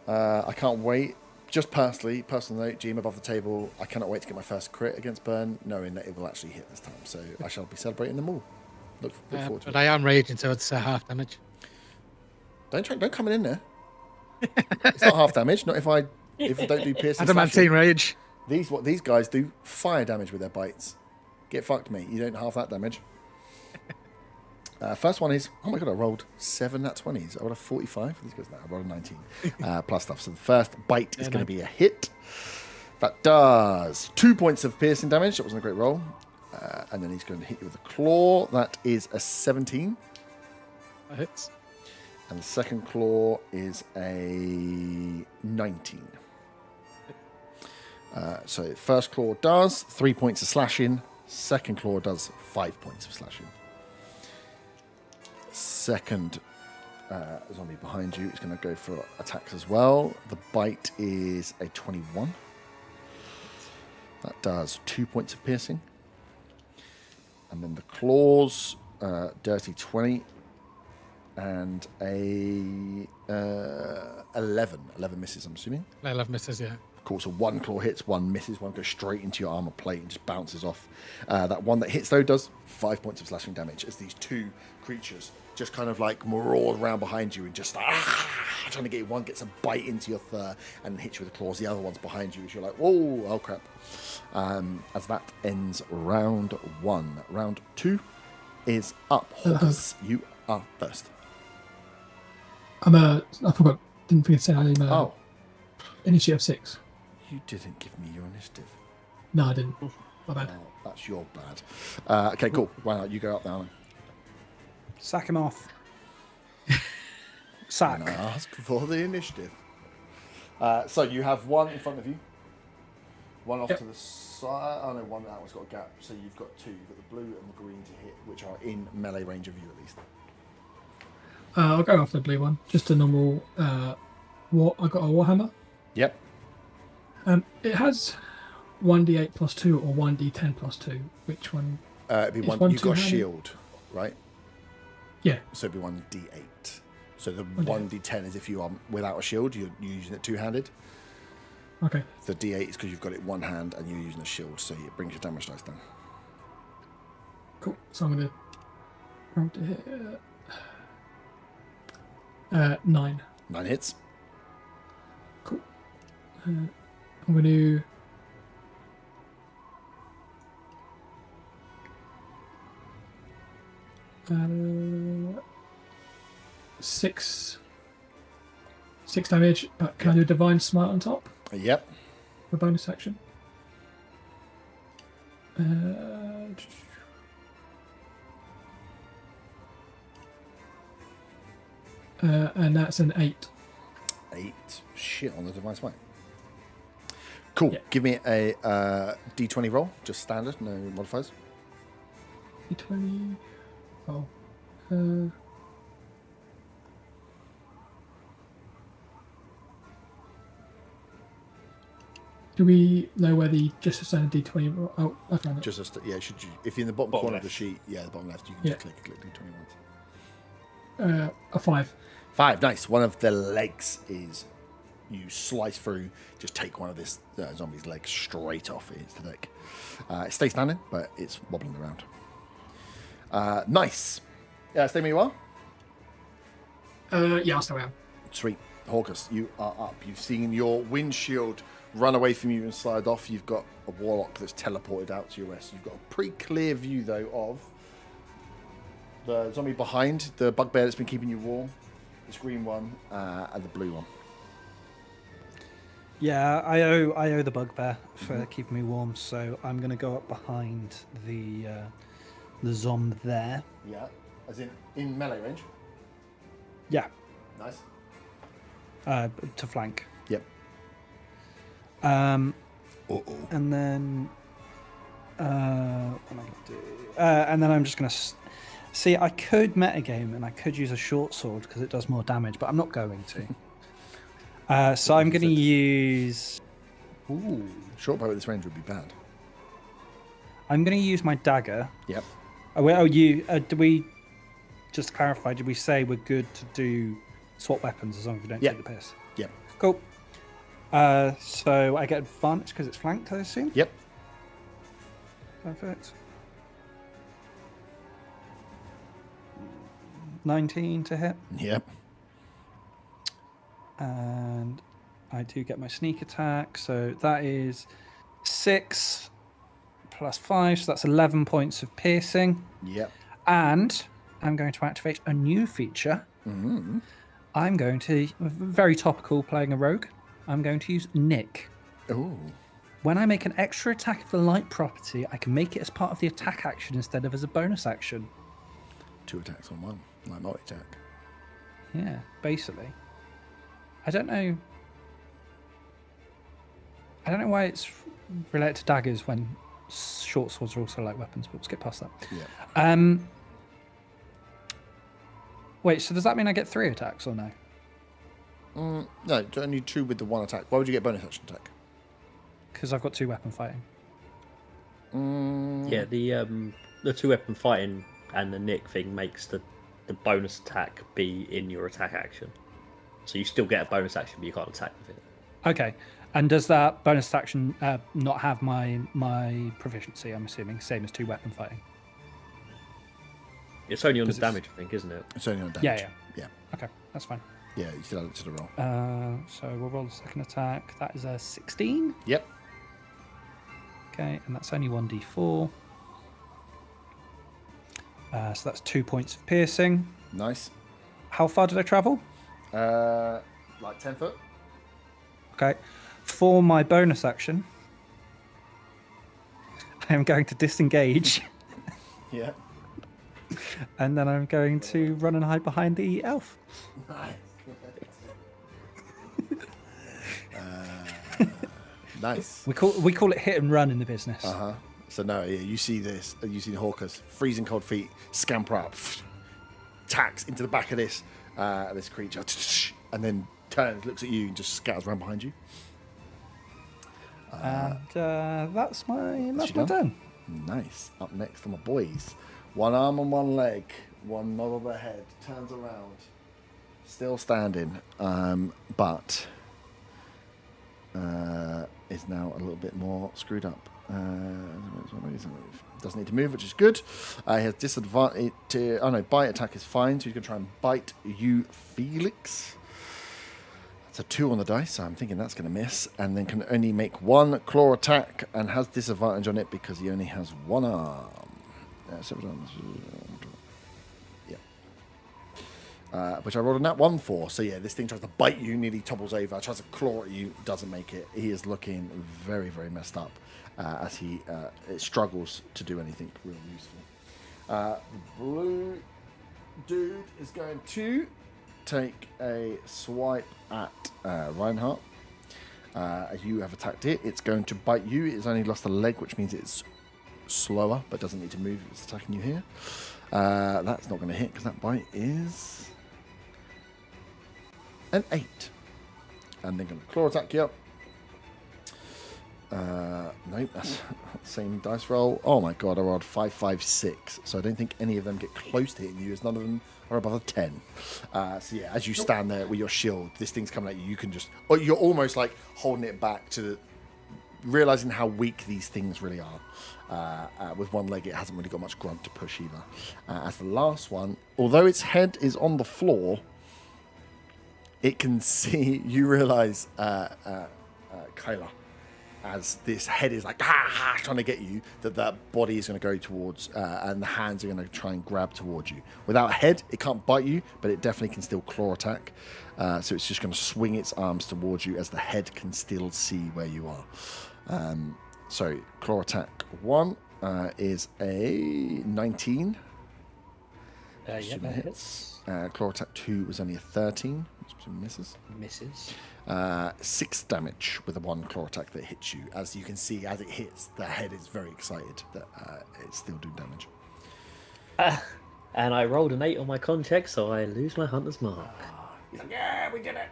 I can't wait. Just personal note, GM above the table. I cannot wait to get my first crit against Burn, knowing that it will actually hit this time. So I shall be celebrating them all. Look forward to it. But I am raging, so it's half damage. Don't come in there. It's not half damage. Not if I don't do piercing. Adamantine rage. What these guys do fire damage with their bites. Get fucked, mate. You don't half that damage. First one is, oh my god, I rolled 7 nat 20s. I rolled a 45. These guys, I rolled a 19 plus stuff. So the first bite is going to be a hit. That does 2 points of piercing damage. That wasn't a great roll. And then he's going to hit you with a claw. That is a 17. That hits. And the second claw is a 19. So first claw does 3 points of slashing. Second claw does 5 points of slashing. Second zombie behind you is going to go for attacks as well. The bite is a 21. That does 2 points of piercing. And then the claws, dirty 20. And a 11. 11 misses, I'm assuming. 11 misses, yeah. Of course, so one claw hits, one misses, one goes straight into your armor plate and just bounces off. That one that hits, though, does 5 points of slashing damage as these two creatures just kind of like maraud around behind you and just trying to get you. One gets a bite into your fur and hits you with the claws. The other one's behind you as you're like, whoa, oh crap. As that ends round 1. Round 2 is up. Horse, you are first. I forgot, didn't forget to say I'm initiative 6. You didn't give me your initiative. No, I didn't. My bad. Oh, that's your bad. Okay, cool. Why not? You go up now. Sack him off. Sack. And I ask for the initiative. So you have one in front of you, one off to the side. Oh no, one that one's got a gap. So you've got two. You've got the blue and the green to hit, which are in melee range of you at least. I'll go after the blue one. Just a normal. I got a warhammer. Yep. It has 1d8 plus 2 or 1d10 plus 2. Which one? It'd be one. You've got a shield, right? Yeah. So it'd be 1d8. So the 1d10 is if you are without a shield, you're using it two-handed. Okay. The d8 is because you've got it one hand and you're using a shield, so it brings your damage dice down. Cool. So I'm gonna roll to hit. 9. 9 hits. Cool. I'm going to... Six damage, but can I do a Divine Smite on top? Yep. For bonus action. And that's an 8. 8. Shit on the Divine Smite. Cool. Yeah. Give me a d20 roll, just standard, no modifiers. D20. Oh. Do we know where the just a standard D20? Oh, I found it. Just should you? If you're in the bottom corner of the sheet, the bottom left, you can just click D20 once. A 5. 5, nice. One of the legs is you slice through, just take one of this zombie's legs straight off. It hits the deck. It stays standing, but it's wobbling around. Nice. Stay where you are. Yeah, I'll stay around. Sweet. Hawkus, you are up. You've seen your windshield run away from you and slide off. You've got a warlock that's teleported out to your west. You've got a pretty clear view, though, of The zombie behind the bugbear that's been keeping you warm. This green one and the blue one. Yeah, I owe the bugbear for keeping me warm, so I'm gonna go up behind the zomb there. Yeah. As in melee range? Yeah, Nice. to flank. Yep. And then what am I gonna do? And then I'm just gonna see. I could metagame and I could use a short sword because it does more damage, but I'm not going to. So I'm going to use. Ooh, short bow at this range would be bad. I'm going to use my dagger. Yep. Do we just to clarify? Did we say we're good to do swap weapons as long as we don't take the piss? Yep. Cool. So I get advantage because it's flanked, I assume. Yep. Perfect. 19 to hit. Yep. And I do get my sneak attack, so that is 6 plus 5, so that's 11 points of piercing. Yep. And I'm going to activate a new feature. Mm-hmm. I'm going to, very topical playing a rogue, I'm going to use Nick. Ooh. When I make an extra attack of the light property, I can make it as part of the attack action instead of as a bonus action. 2 attacks on 1, like multi-attack. Yeah, basically. I don't know why it's related to daggers when short swords are also light weapons, but we'll skip past that. Yeah. Wait, so does that mean I get 3 attacks or no? No, only 2 with the 1 attack. Why would you get bonus action attack? Because I've got 2 weapon fighting. Yeah, the 2 weapon fighting and the nick thing makes the bonus attack be in your attack action. So you still get a bonus action, but you can't attack with it. Okay. And does that bonus action not have my proficiency, I'm assuming, same as 2 weapon fighting? It's only on the damage, I think, isn't it? It's only on damage. Yeah. Okay, that's fine. Yeah, you still add it to the roll. So we'll roll the second attack. That is a 16. Yep. Okay, and that's only 1d4. So that's 2 points of piercing. Nice. How far did I travel? Like 10 foot. Okay. For my bonus action, I am going to disengage, Yeah. and then I'm going to run and hide behind the elf. Nice. Nice. We call it hit and run in the business. Uh-huh. So no, yeah, you see this. You see the hawkers, freezing cold feet, scamper up, tacks into the back of this creature, and then turns, looks at you, and just scatters around behind you. And that's my done? turn. Nice. Up next are my boys. 1 arm and 1 leg. 1 nod of the head. Turns around. Still standing. But is now a little bit more screwed up. Doesn't need to move, which is good. He has disadvantage. Bite attack is fine, so he's going to try and bite you, Felix. That's a 2 on the dice, so I'm thinking that's going to miss. And then can only make 1 claw attack and has disadvantage on it because he only has 1 arm. 7 arms. Yeah. Which I rolled a nat 1 for. So yeah, this thing tries to bite you, nearly topples over, tries to claw at you, doesn't make it. He is looking very, very messed up as he struggles to do anything real useful. The blue dude is going to take a swipe at Reinhardt. As you have attacked it, it's going to bite you. It's only lost a leg, which means it's slower, but doesn't need to move. It's attacking you here. That's not going to hit because that bite is an 8. And they're going to claw attack you up. Nope, that's the same dice roll. Oh my god, I rolled 5, 5, 6. So I don't think any of them get close to hitting you, as none of them are above a 10. So yeah, as you stand there with your shield, this thing's coming at you, you can just... Or you're almost like holding it back to realizing how weak these things really are. With 1 leg, it hasn't really got much grunt to push either. As the last one, although its head is on the floor, it can see... You realize, Kyla, as this head is like trying to get you, that body is going to go towards, and the hands are going to try and grab towards you. Without a head, it can't bite you, but it definitely can still claw attack. So it's just going to swing its arms towards you as the head can still see where you are. So claw attack 1 is a 19. Yeah, Assuming that hits. hits. Claw attack 2 was only a 13, which misses. Misses. 6 damage with a 1 claw attack that hits you. As you can see, as it hits, the head is very excited that it's still doing damage. And I rolled an 8 on my con check, so I lose my hunter's mark. He's like, yeah, we did it.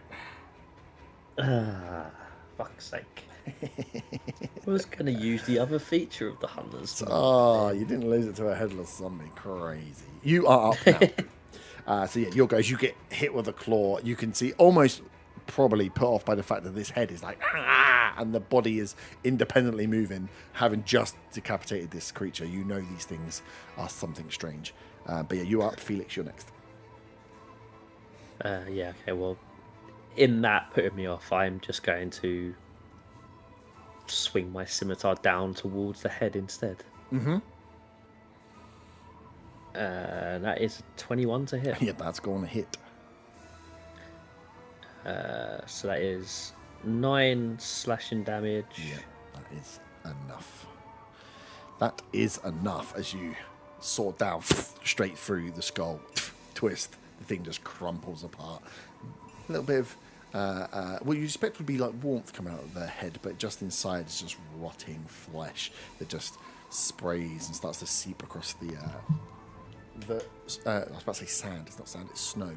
Fuck's sake. I was going to use the other feature of the hunter's mark. Oh, you didn't lose it to a headless zombie. Crazy. You are up now. So yeah, your guys, you get hit with a claw. You can see almost probably put off by the fact that this head is like, and the body is independently moving, having just decapitated this creature. You know these things are something strange. But yeah, you are up, Felix. You're next. Yeah, okay, well, in that putting me off, I'm just going to swing my scimitar down towards the head instead. Mm-hmm. That is 21 to hit. Yeah, that's going to hit. So that is 9 slashing damage. Yeah, that is enough. That is enough as you sword down straight through the skull. Twist. The thing just crumples apart. A little bit of what you expect would be like warmth coming out of the head, but just inside is just rotting flesh that just sprays and starts to seep across the I was about to say sand. It's not sand, it's snow.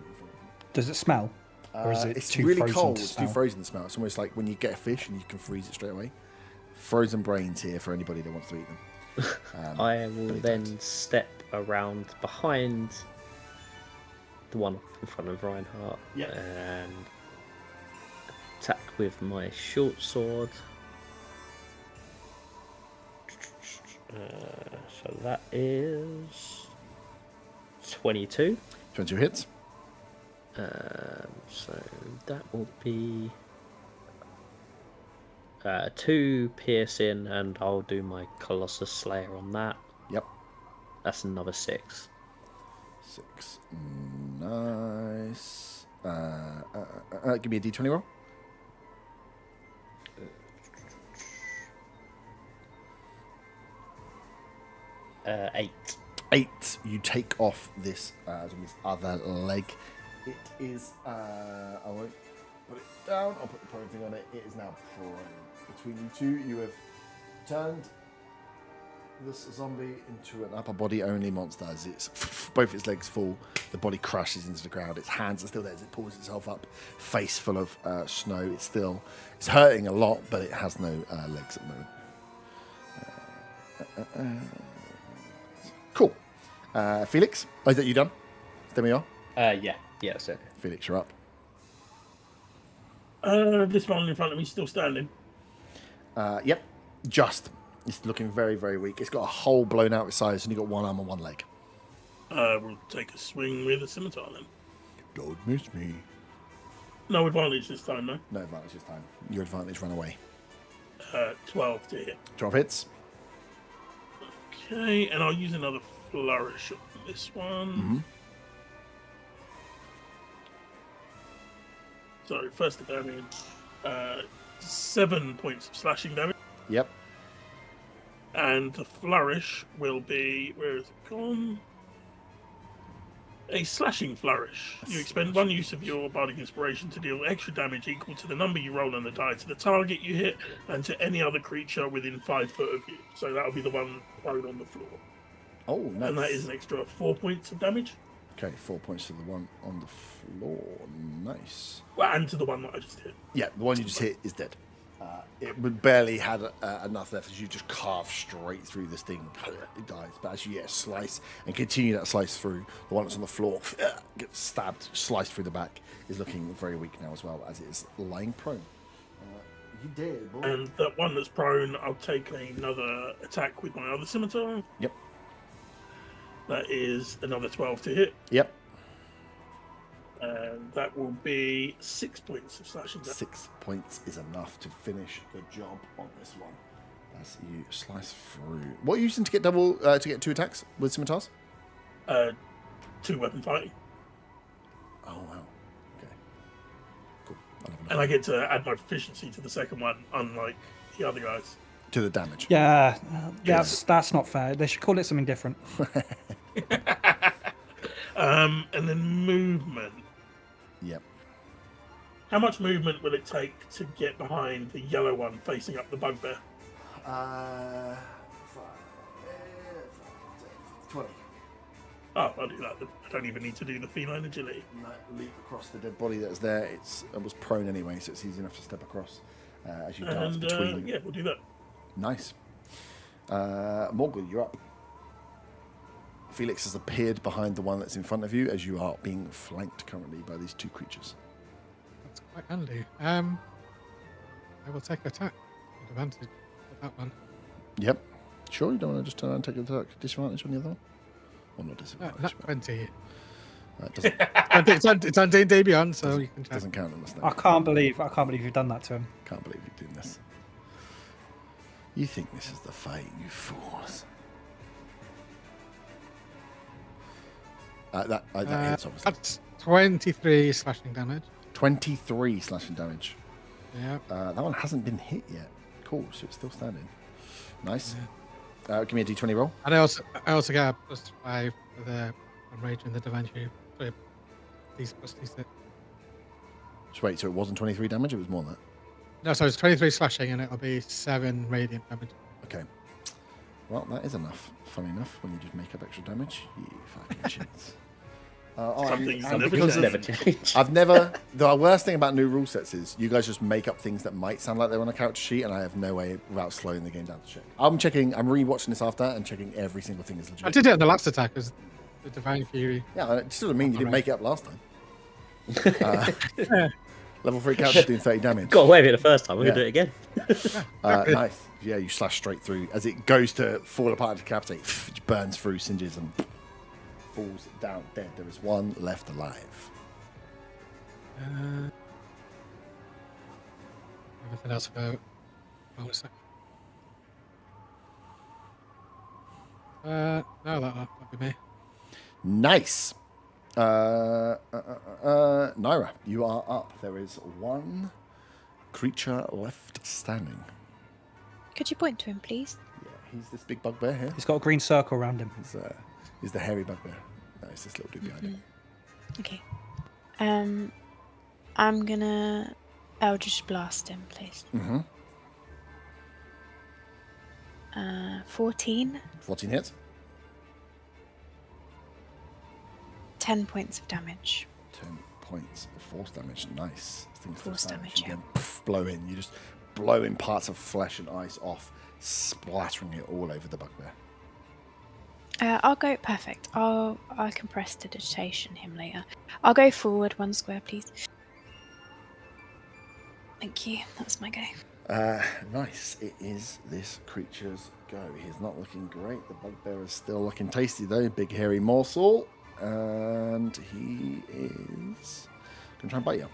Does it smell? Or is it it's too really frozen cold. to It's too smell? frozen to smell. It's almost like when you get a fish and you can freeze it straight away. Frozen brains here for anybody that wants to eat them. I will but it then don't. step around behind the one in front of Reinhardt and attack with my short sword. So that is 22. 22 hits. So that will be 2 piercing, and I'll do my Colossus Slayer on that. Yep. That's another 6. 6. Nice. Give me a d20 roll. Uh, 8. 8. You take off this zombie's other leg. It is. I won't put it down. I'll put the prone thing on it. It is now prone. Between you two, you have turned this zombie into an upper body only monster. As it's both its legs fall, the body crashes into the ground. Its hands are still there as it pulls itself up, face full of snow. It's hurting a lot, but it has no legs at the moment. Cool. Felix, is that you done? There we are. Yeah, that's it. Felix, you're up. This one in front of me still standing. Yep, just. It's looking very, very weak. It's got a hole blown out its side, and you've got one arm and one leg. We'll take a swing with a scimitar then. Don't miss me. No advantage this time, no. No advantage this time. Your advantage run away. 12 to hit. 12 hits. Okay, and I'll use another flourish on this one. Mm-hmm. So, first the damage. 7 points of slashing damage. Yep. And the flourish will be... Where is it gone? A slashing flourish. You expend 1 use of your bardic inspiration to deal extra damage equal to the number you roll on the die to the target you hit and to any other creature within 5 foot of you. So that'll be the one prone on the floor. Oh, nice. And that is an extra 4 points of damage. Okay, 4 points to the one on the floor. Nice. Well, and to the one that I just hit. Yeah, the one you just hit is dead. It would barely had enough left as you just carve straight through this thing. It dies. But as you slice and continue that slice through, the one that's on the floor gets stabbed, sliced through the back, is looking very weak now as well as it is lying prone. You did, boy. And that one that's prone, I'll take another attack with my other scimitar. Yep. That is another 12 to hit. Yep. And that will be 6 points of slashing damage. 6 points is enough to finish the job on this one. As you slice through. What are you using to get to get 2 attacks with scimitars? 2 weapon fighting. Oh wow. Okay. Cool. And I get to add my proficiency to the second one, unlike the other guys. To the damage. Yeah, that's not fair. They should call it something different. And then movement. Yep. How much movement will it take to get behind the yellow one facing up the bugbear? 20. Oh, I'll do that. I don't even need to do the feline agility. Leap across the dead body that was there. It was prone anyway, so it's easy enough to step across as you dance between. Yeah, we'll do that. Nice. Morgul, you're up. Felix has appeared behind the one that's in front of you as you are being flanked currently by these 2 creatures. That's quite handy. I will take an attack. With advantage with that one. Yep. Sure, you don't want to just turn around and take an attack disadvantage on the other one? Or not Not disadvantage? 20. It It's on D&D Beyond, so you can check. doesn't count on this I now. can't believe you've done that to him. Can't believe you're doing this. You think this is the fight, you fools. That hits, obviously. That's 23 slashing damage. 23 slashing damage. Yeah. That one hasn't been hit yet. Cool, so it's still standing. Nice. Give me a d20 roll. And I also get a +5 for the rage and the Devanshi. So these plus these. So wait, so it wasn't 23 damage, it was more than that? No, so it's 23 slashing and it'll be 7 radiant damage. Okay. Well, that is enough. Funny enough, when you just make up extra damage, you fucking shits. Something's and never because changed. of- Never change. I've never. The worst thing about new rule sets is you guys just make up things that might sound like they're on a character sheet, and I have no way without slowing the game down to check. I'm rewatching this after and checking every single thing is legit. I did it on the last attack as the Divine Fury. Yeah, it still doesn't mean you didn't Alright. make it up last time. Level 3 characters doing 30 damage. Got away with it the first time. We're Yeah. gonna do it again. Nice. Yeah, you slash straight through. As it goes to fall apart and decapitate, it burns through, singes, and falls down dead. There is one left alive. Everything else about. Hold a sec. No, that'll be me. Nice. Naira, you are up. There is one creature left standing. Could you point to him, please? Yeah, he's this big bugbear here. He's got a green circle around him. He's the hairy bugbear. No, it's this little dude behind him. Okay. I'm gonna Eldritch Blast him, please. Mm-hmm. 14. 14 hits. 10 points of damage. 10 points of force damage. Nice. Things still Force standing. damage, You again, blow in. You just blow in parts of flesh and ice off, splattering it all over the bugbear. I'll go perfect. I can press to digitation him later. I'll go forward 1 square, please. Thank you. That's my go. Nice. It is this creature's go. He's not looking great. The bugbear is still looking tasty though. Big hairy morsel. And he is going to try and bite you.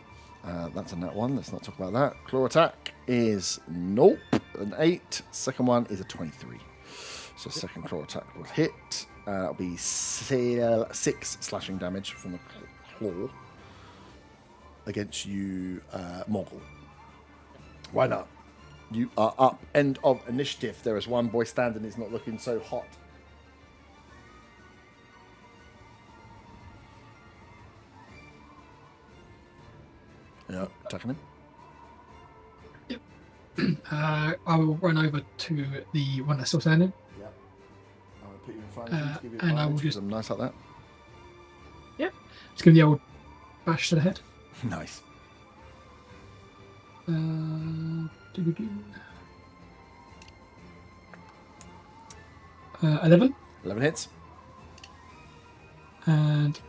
That's a nat 1. Let's not talk about that. Claw attack is nope. An 8. Second one is a 23. So second claw attack will hit. That'll be 6 slashing damage from the claw against you, Morgul. Why not? You are up. End of initiative. There is one boy standing. He's not looking so hot. Yeah, attacking him. I will run over to the one that's still standing. Yeah. I'm going to put you in front of you, give you and I will advantage, 'cause just- I'm nice like that. Just give the old bash to the head. Nice. Doo-doo-doo. 11 11 hits. and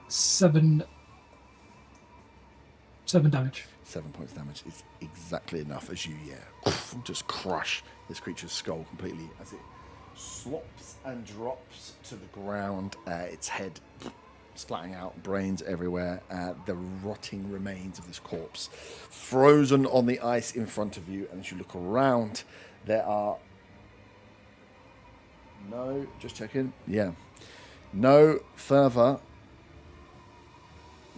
7 damage. 7 points damage is exactly enough as you, just crush this creature's skull completely as it slops and drops to the ground, its head splatting out, brains everywhere, the rotting remains of this corpse frozen on the ice in front of you. And as you look around, there are no further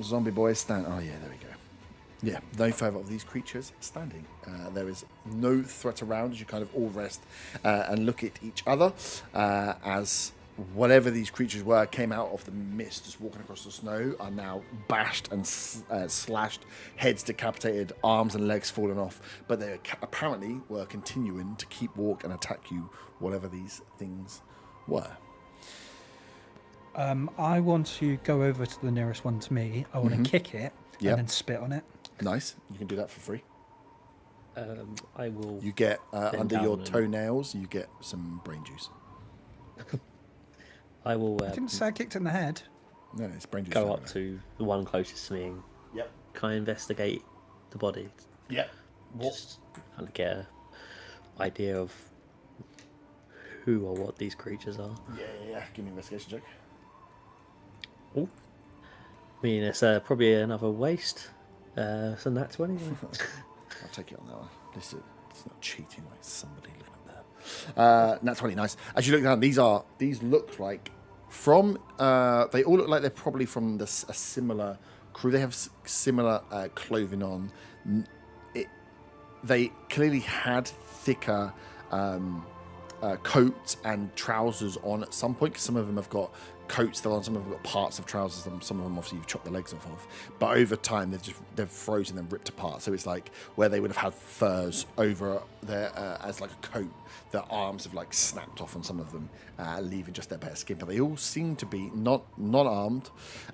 zombie boys stand. Oh yeah, there we go. Yeah, no further of these creatures standing. There is no threat around as you kind of all rest and look at each other as whatever these creatures were came out of the mist, just walking across the snow, are now bashed and slashed, heads decapitated, arms and legs fallen off. But they apparently were continuing to keep walk and attack you, whatever these things were. I want to go over to the nearest one to me. I want to kick it Yep. and then spit on it. Nice. You can do that for free. I will. You get under down your and- toenails, you get some brain juice. I will I didn't say I kicked it in the head. No, it's brain juice. go everywhere. up to the one closest to me and Yep. can I investigate the body? Yep. Just kind of get an idea of who or what these creatures are. Yeah. Give me an investigation check. I mean, it's probably another waste. So that's 20. I'll take it on that one. It's not cheating like somebody looking up there. Nat 20, nice. As you look down, these look like from. They all look like they're probably from a similar crew. They have similar clothing on. They clearly had thicker coats and trousers on at some point, because some of them have got coats still on, some of them have got parts of trousers on, some of them obviously you've chopped the legs off of, but over time they've frozen and ripped apart. So it's like where they would have had furs over there as like a coat, their arms have like snapped off on some of them, leaving just their bare skin. But they all seem to be not armed,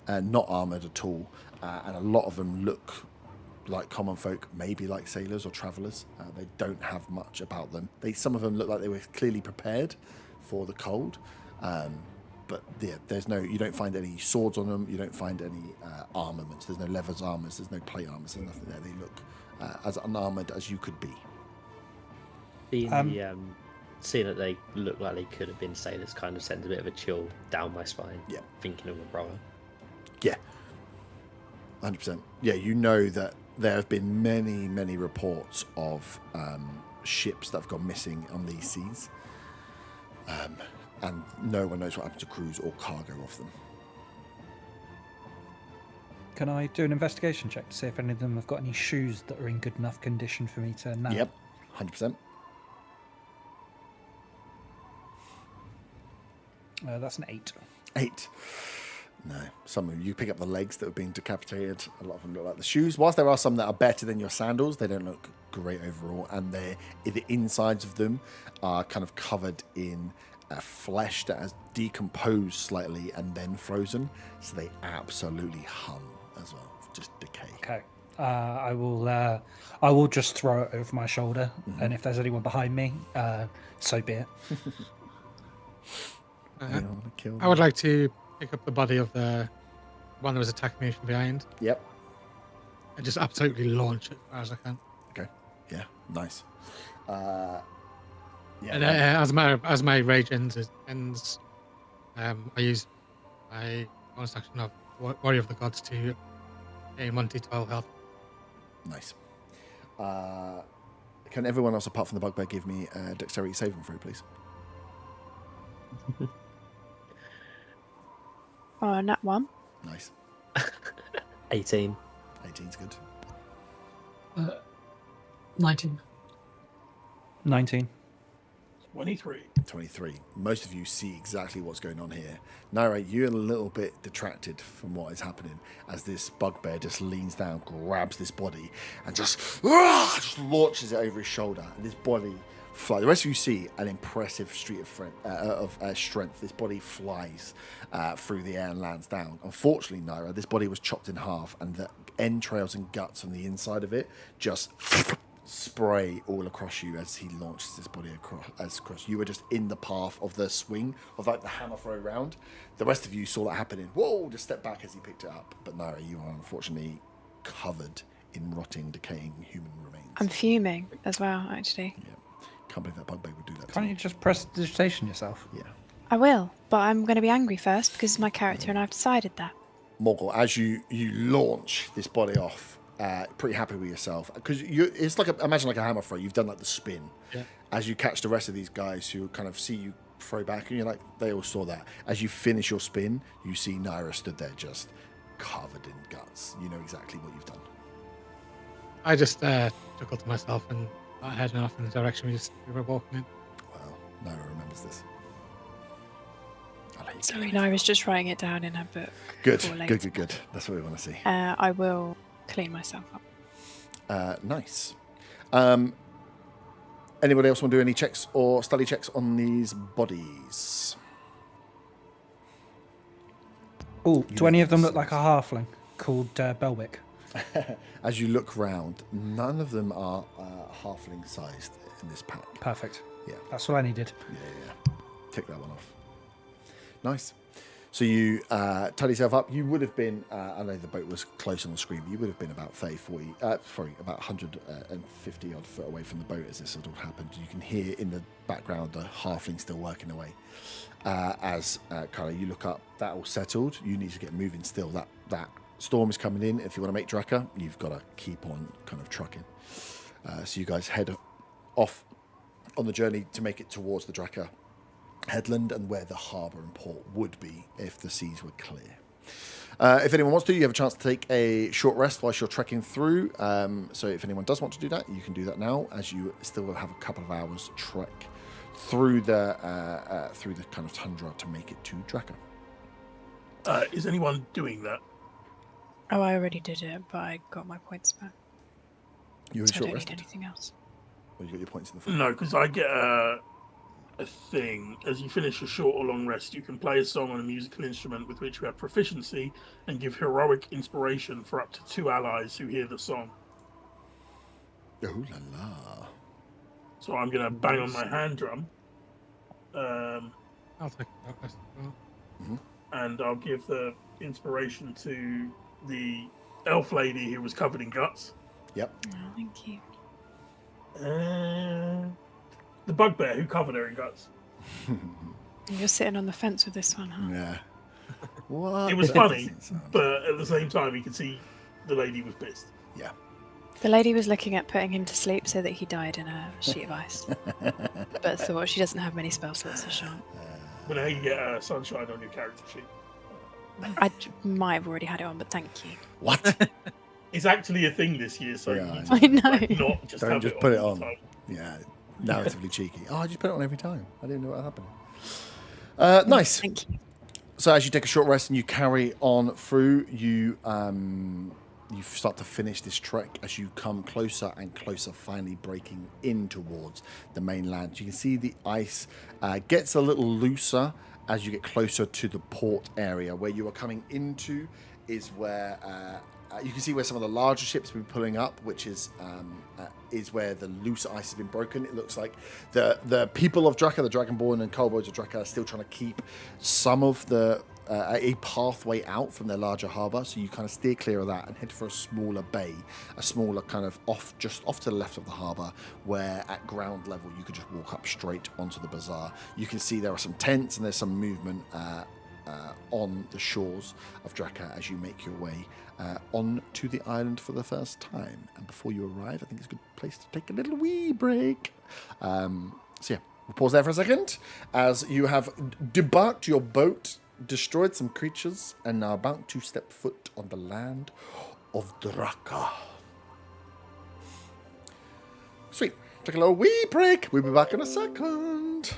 not armored at all, and a lot of them look like common folk, maybe like sailors or travelers. They don't have much about them. Some of them look like they were clearly prepared for the cold, but yeah, you don't find any swords on them. You don't find any armaments. There's no leathers armors. There's no plate armors. There's nothing there. They look as unarmored as you could be. Seeing that they look like they could have been sailors kind of sends a bit of a chill down my spine. Yeah. Thinking of a brother. Yeah, 100%. Yeah, you know that there have been many, many reports of ships that have gone missing on these seas, and no one knows what happened to crews or cargo of them. Can I do an investigation check to see if any of them have got any shoes that are in good enough condition for me to nab? Yep, 100%. That's an 8. 8. No, some of them, you pick up the legs that have been decapitated. A lot of them look like the shoes. Whilst there are some that are better than your sandals, they don't look great overall. And the insides of them are kind of covered in flesh that has decomposed slightly and then frozen. So they absolutely hum as well, just decay. Okay. I will just throw it over my shoulder, and if there's anyone behind me, so be it. I would like to pick up the body of the one that was attacking me from behind Yep. and just absolutely launch it as far as I can. Okay. Yeah. Nice. Yeah. And as my rage ends, I use my bonus action of Warrior of the Gods to gain 1d12 health. Nice. Can everyone else apart from the bugbear give me a dexterity saving throw, please? Oh, nat 1. Nice. 18. 18's good. 19. 19. 23. 23. Most of you see exactly what's going on here. Naira, you're a little bit detracted from what is happening as this bugbear just leans down, grabs this body, and just launches it over his shoulder. And this body flies. The rest of you see an impressive streak of strength. This body flies through the air and lands down. Unfortunately, Naira, this body was chopped in half, and the entrails and guts on the inside of it just spray all across you as he launches this body across. You were just in the path of the swing of like the hammer throw round. The rest of you saw that happening. Whoa! Just step back as he picked it up. But Naira, you are unfortunately covered in rotting, decaying human remains. I'm fuming as well, actually. Yeah. Can't believe that bugbear would do that. Can't you just prestidigitation yourself? Yeah. I will, but I'm going to be angry first because it's my character and I've decided that. Morgul, as you launch this body off, pretty happy with yourself because it's like imagine like a hammer throw. You've done like the spin. Yeah. As you catch the rest of these guys who kind of see you throw back, and you're like, they all saw that. As you finish your spin, you see Naira stood there just covered in guts. You know exactly what you've done. I just chuckled to myself and started heading off in the direction we were walking in. Wow, Naira remembers this. I'll let you Sorry, go. Naira's just writing it down in her book. Good, for later. good. That's what we want to see. I will clean myself up. Nice. Anybody else want to do any checks or study checks on these bodies? Oh, do any of them look like a halfling called Belwick? As you look round, none of them are halfling sized in this pack. Perfect. Yeah. That's what I needed. Yeah. Tick that one off. Nice. So you tidy yourself up. You would have been, I know the boat was close on the screen, but you would have been about 150 odd foot away from the boat as this had all happened. You can hear in the background the halfling still working away. As Kyla, you look up, that all settled. You need to get moving still. That storm is coming in. If you want to make Draca, you've got to keep on kind of trucking. So you guys head off on the journey to make it towards the Draca headland and where the harbour and port would be if the seas were clear. If anyone wants to, you have a chance to take a short rest whilst you're trekking through. So if anyone does want to do that, you can do that now, as you still have a couple of hours trek through the kind of tundra to make it to Draca. Is anyone doing that? Oh, I already did it, but I got my points back. You're So I short don't rested? need anything else. Or you got your points in the front? No, because I get a thing. As you finish a short or long rest, you can play a song on a musical instrument with which you have proficiency and give heroic inspiration for up to 2 allies who hear the song. Oh la la. So I'm going to bang on my hand drum. I'll take that rest as well. And I'll give the inspiration to the elf lady who was covered in guts. Yep. Oh, thank you. The bugbear who covered her in guts. You're sitting on the fence with this one, huh? Yeah. What? It was That funny, doesn't sound- but at the same time, you could see the lady was pissed. Yeah. The lady was looking at putting him to sleep so that he died in a sheet of ice. But thought she doesn't have many spell slots, so shan't. But now you get sunshine on your character sheet. Might have already had it on, but thank you. What? It's actually a thing this year, so Yeah, you I need to, know. like, not just Don't have just it put it all on. the time. Yeah. Narratively cheeky. Oh, I just put it on every time. I didn't know what happened. Nice. Thank you. So as you take a short rest and you carry on through, you start to finish this trek as you come closer and closer, finally breaking in towards the mainland. You can see the ice gets a little looser as you get closer to the port area. Where you are coming into is where you can see where some of the larger ships have been pulling up, which is where the loose ice has been broken. It looks like the people of Draca, the Dragonborn and Kobolds of Draca, are still trying to keep some of the a pathway out from their larger harbour. So you kind of steer clear of that and head for a smaller bay, a smaller kind of just off to the left of the harbour, where at ground level you could just walk up straight onto the bazaar. You can see there are some tents and there's some movement on the shores of Draca as you make your way on to the island for the first time. And before you arrive, I think it's a good place to take a little wee break. So yeah, we'll pause there for a second as you have debarked your boat, destroyed some creatures, and are about to step foot on the land of Draca. Sweet. Take a little wee break. We'll be back in a second.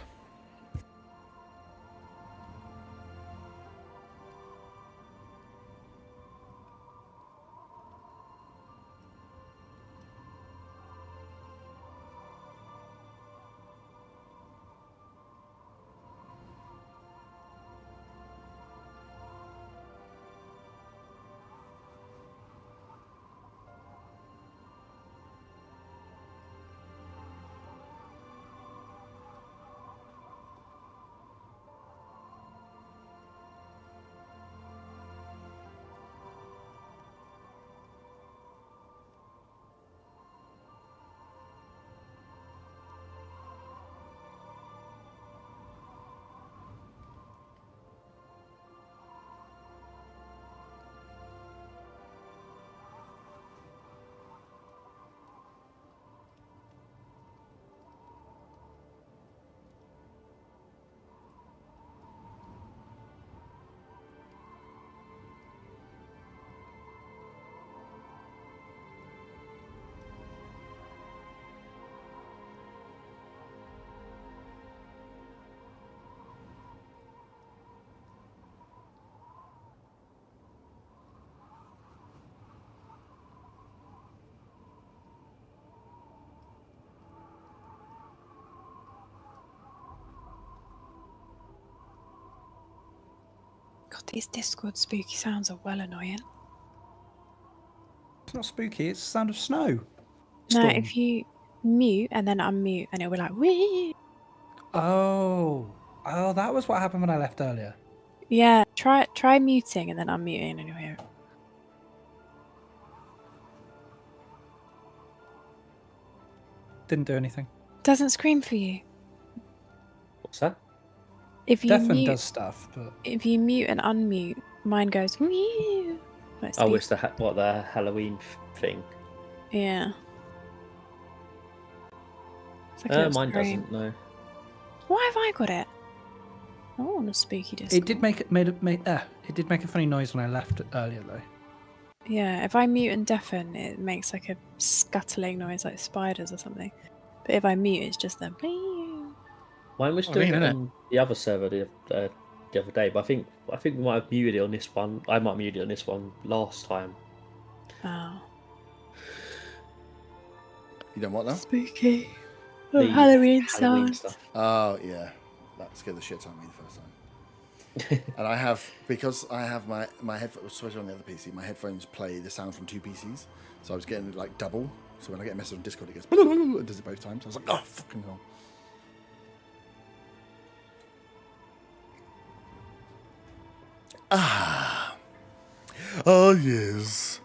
These Discord spooky sounds are well annoying. It's not spooky. It's the sound of snow. No, Storm. if you mute and then unmute, and it'll be like, wee. Oh, that was what happened when I left earlier. Yeah, try muting and then unmuting, and you'll hear it. Didn't do anything. Doesn't scream for you. What's that? If you Deafened mute, does stuff, but if you mute and unmute, mine goes meow. Like Oh, speak. it's the Halloween thing. Yeah. It's like a little Mine scream. doesn't. No. Why have I got it? I want a spooky disc. it did make a funny noise when I left earlier though. Yeah, if I mute and deafen, it makes like a scuttling noise like spiders or something. But if I mute, it's just the meow. Mine was Oh, doing really, it innit? on the other server the other day, but I think we might have muted it on this one. I might have muted it on this one last time. Oh, You don't want that? spooky. The Halloween Halloween sounds. stuff. Oh yeah, that scared the shit out of me the first time. And I have, because I have my headphones, especially on the other PC, my headphones play the sound from two PCs, so I was getting like double. So when I get a message on Discord, it goes and does it both times. I was like, oh fucking hell. Oh yes.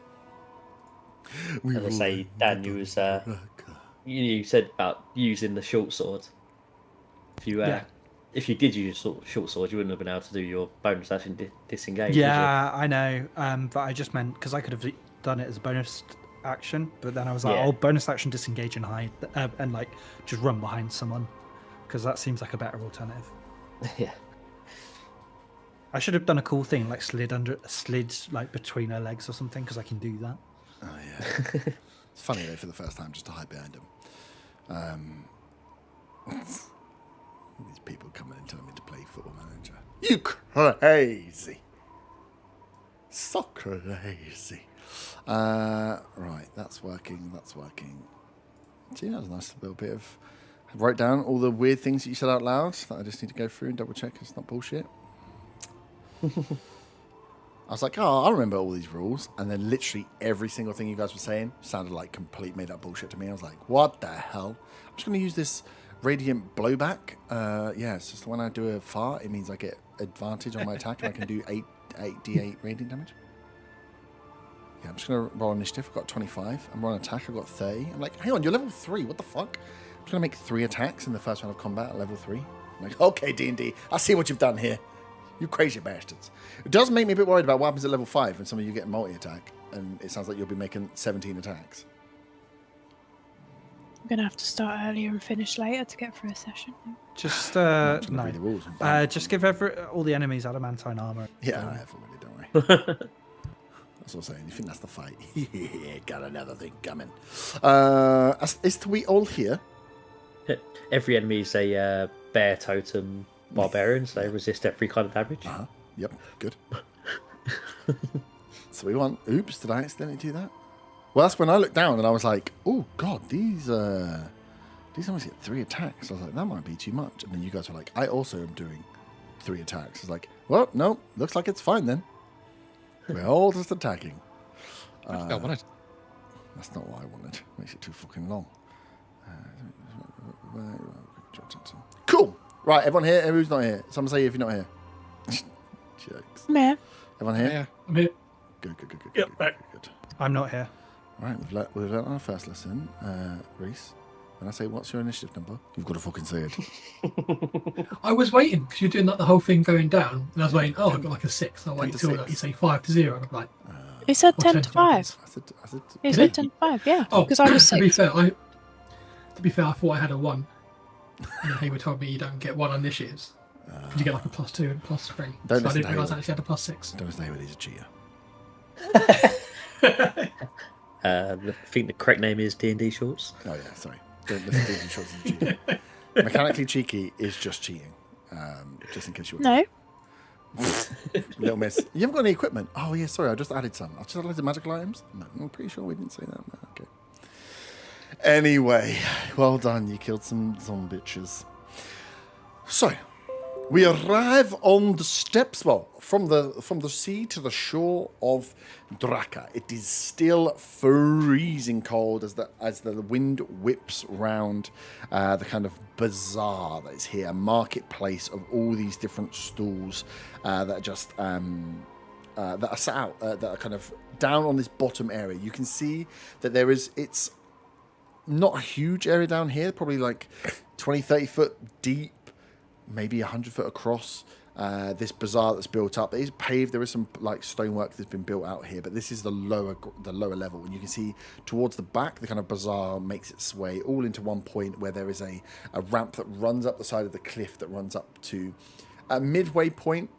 We As I will say, Dan, you was you said about using the short sword. If you did use short sword, you wouldn't have been able to do your bonus action disengage. would you? Yeah, I know. But I just meant because I could have done it as a bonus action, but then I was like, Yeah. oh, bonus action, disengage and hide, and like just run behind someone, because that seems like a better alternative. Yeah. I should have done a cool thing like slid like between her legs or something, because I can do that. Oh yeah. It's funny though for the first time just to hide behind him. These people coming and telling me to play Football Manager. You crazy. So crazy. Right, that's working. See, that was a nice little bit of... I wrote down all the weird things that you said out loud that I just need to go through and double check it's not bullshit. I was like, oh, I remember all these rules. And then literally every single thing you guys were saying sounded like complete made up bullshit to me. I was like, what the hell? I'm just going to use this radiant blowback. Yeah, it's just when I do a fart, it means I get advantage on my attack and I can do 8d8 radiant damage. Yeah, I'm just going to roll initiative. I've got 25. I'm rolling attack. I've got 30. I'm like, hang on, you're level 3. What the fuck? I'm just going to make 3 attacks in the first round of combat at level 3. I'm like, okay, D&D, I see what you've done here. You crazy bastards. It does make me a bit worried about what happens at level 5 when some of you get multi-attack and it sounds like you'll be making 17 attacks. I'm gonna have to start earlier and finish later to get through a session. Just I'm just gonna read the rules and just give all the enemies adamantine armor. yeah, I have already, don't worry. That's what I'm saying. You think that's the fight? Yeah, got another thing coming. Is we all here? Every enemy is a bear totem barbarian, so they resist every kind of damage. Yep, good. So we want... Oops, did I accidentally do that? Well, that's when I looked down and I was like, oh, God, these almost get 3 attacks. I was like, that might be too much. And then you guys were like, I also am doing 3 attacks. I was like, well, no, looks like it's fine then. We're all just attacking. I just don't want it. That's not what I wanted. Makes it too fucking long. Cool. Right, everyone here? Who's not here? Someone say if you're not here. Jokes. I'm here. Everyone here? Yeah. I'm here. Good. Yep, good, back. good. I'm not here. Right, we've learned our first lesson. Reese, when I say what's your initiative number, you've got to fucking say it. I was waiting because you're doing like the whole thing going down, and I was waiting. Oh, I've got like a 6. I'll 10 wait to till 6. like, you say 5 to 0, and I'm like, He said or 10 to 5. I said He Did said he? 10 to 5, yeah. oh, Because I was to be 6. fair, I thought I had a 1, and then Hayward told me you don't get 1 on initiatives. You get like a +2 and +3. Don't So I listen didn't to realise I Hayward. actually had a +6. Don't say he's a cheater. I think the correct name is D&D Shorts. Oh yeah, sorry. Don't listen to his shorts as cheating. Mechanically cheeky is just cheating. Just in case you were No. little miss. You haven't got any equipment. Oh yeah, sorry. I just added some. I just added the magical items. No, I'm pretty sure we didn't say that. No, okay. Anyway, well done. You killed some zombie bitches. So, We arrive on the steps, well, from the sea to the shore of Draca. It is still freezing cold as the wind whips round the kind of bazaar that is here, a marketplace of all these different stalls that are just that are set out, that are kind of down on this bottom area. You can see that it's not a huge area down here, probably like 20, 30 foot deep, maybe 100 foot across. This bazaar that's built up, it is paved. There is some like stonework that's been built out here, but this is the lower level, and you can see towards the back the kind of bazaar makes its way all into one point where there is a ramp that runs up the side of the cliff that runs up to a midway point.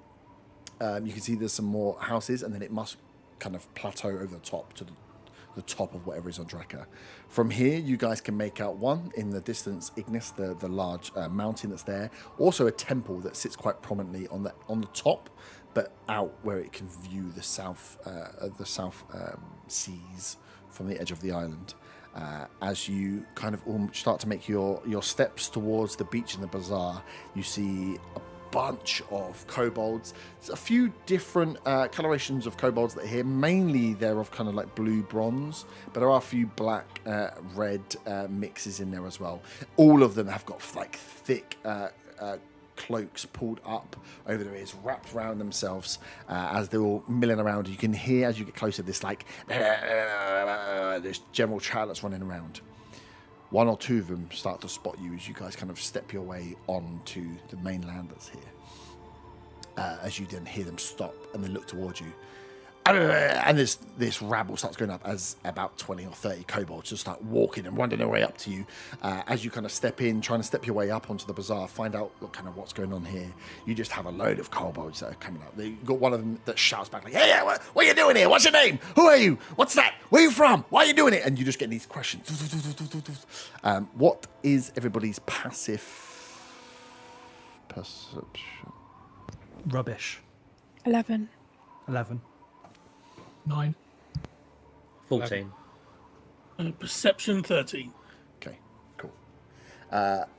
You can see there's some more houses, and then it must kind of plateau over the top to the top of whatever is on Draca. From here, you guys can make out one in the distance, Ignis, the large mountain that's there. Also a temple that sits quite prominently on the top, but out where it can view the south seas from the edge of the island. As you kind of start to make your steps towards the beach and the bazaar, you see a bunch of kobolds. There's a few different colorations of kobolds that are here. Mainly they're of kind of like blue bronze, but there are a few black red mixes in there as well. All of them have got like thick cloaks pulled up over their ears, wrapped around themselves as they're all milling around. You can hear as you get closer this like this general chat that's running around. One or two of them start to spot you as you guys kind of step your way onto the mainland that's here. As you then hear them stop and then look towards you. And this rabble starts going up as about 20 or 30 kobolds just start walking and wandering their way up to you. As you kind of step in, trying to step your way up onto the bazaar, find out what's going on here. You just have a load of kobolds that are coming up. You've got one of them that shouts back like, hey, what are you doing here? What's your name? Who are you? What's that? Where are you from? Why are you doing it? And you just get these questions. What is everybody's passive perception? Rubbish. 11. 11. 9. 14. Perception 13. Okay, cool.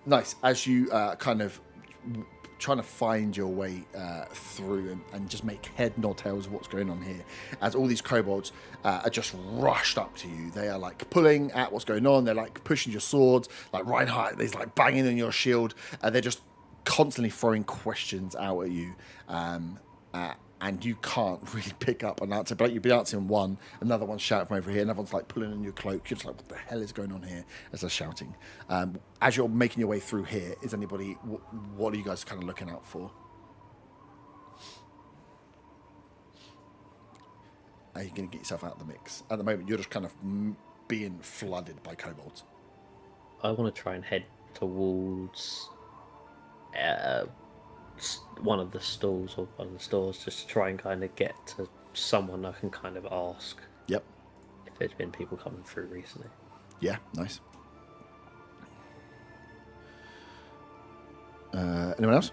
Nice. As you kind of trying to find your way through and just make head nor tails of what's going on here, as all these kobolds are just rushed up to you. They are like pulling at what's going on. They're like pushing your swords. Like Reinhardt, there's like banging on your shield. They're just constantly throwing questions out at you. And you can't really pick up an answer, but you'll be answering one, another one's shouting from over here, another one's like pulling on your cloak. You're just like, what the hell is going on here? As they're shouting. As you're making your way through here, is anybody, what are you guys kind of looking out for? Are you going to get yourself out of the mix? At the moment, you're just kind of being flooded by kobolds. I want to try and head towards one of the stalls or one of the stores, just to try and kind of get to someone I can kind of ask. Yep. If there's been people coming through recently. Yeah, nice. Anyone else?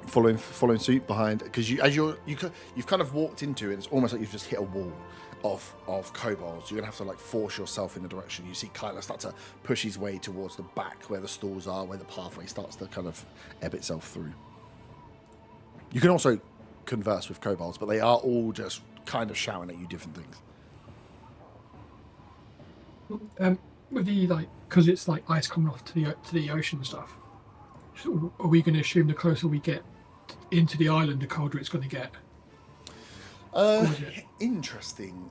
Following suit behind, because you've kind of walked into it. It's almost like you've just hit a wall of kobolds. You're gonna have to like force yourself in the direction. You see Kyler start to push his way towards the back where the stalls are, where the pathway starts to kind of ebb itself through. You can also converse with kobolds, but they are all just kind of shouting at you different things. With the because it's like ice coming off to the ocean and stuff. Are we going to assume the closer we get into the island, the colder it's going to get? Interesting.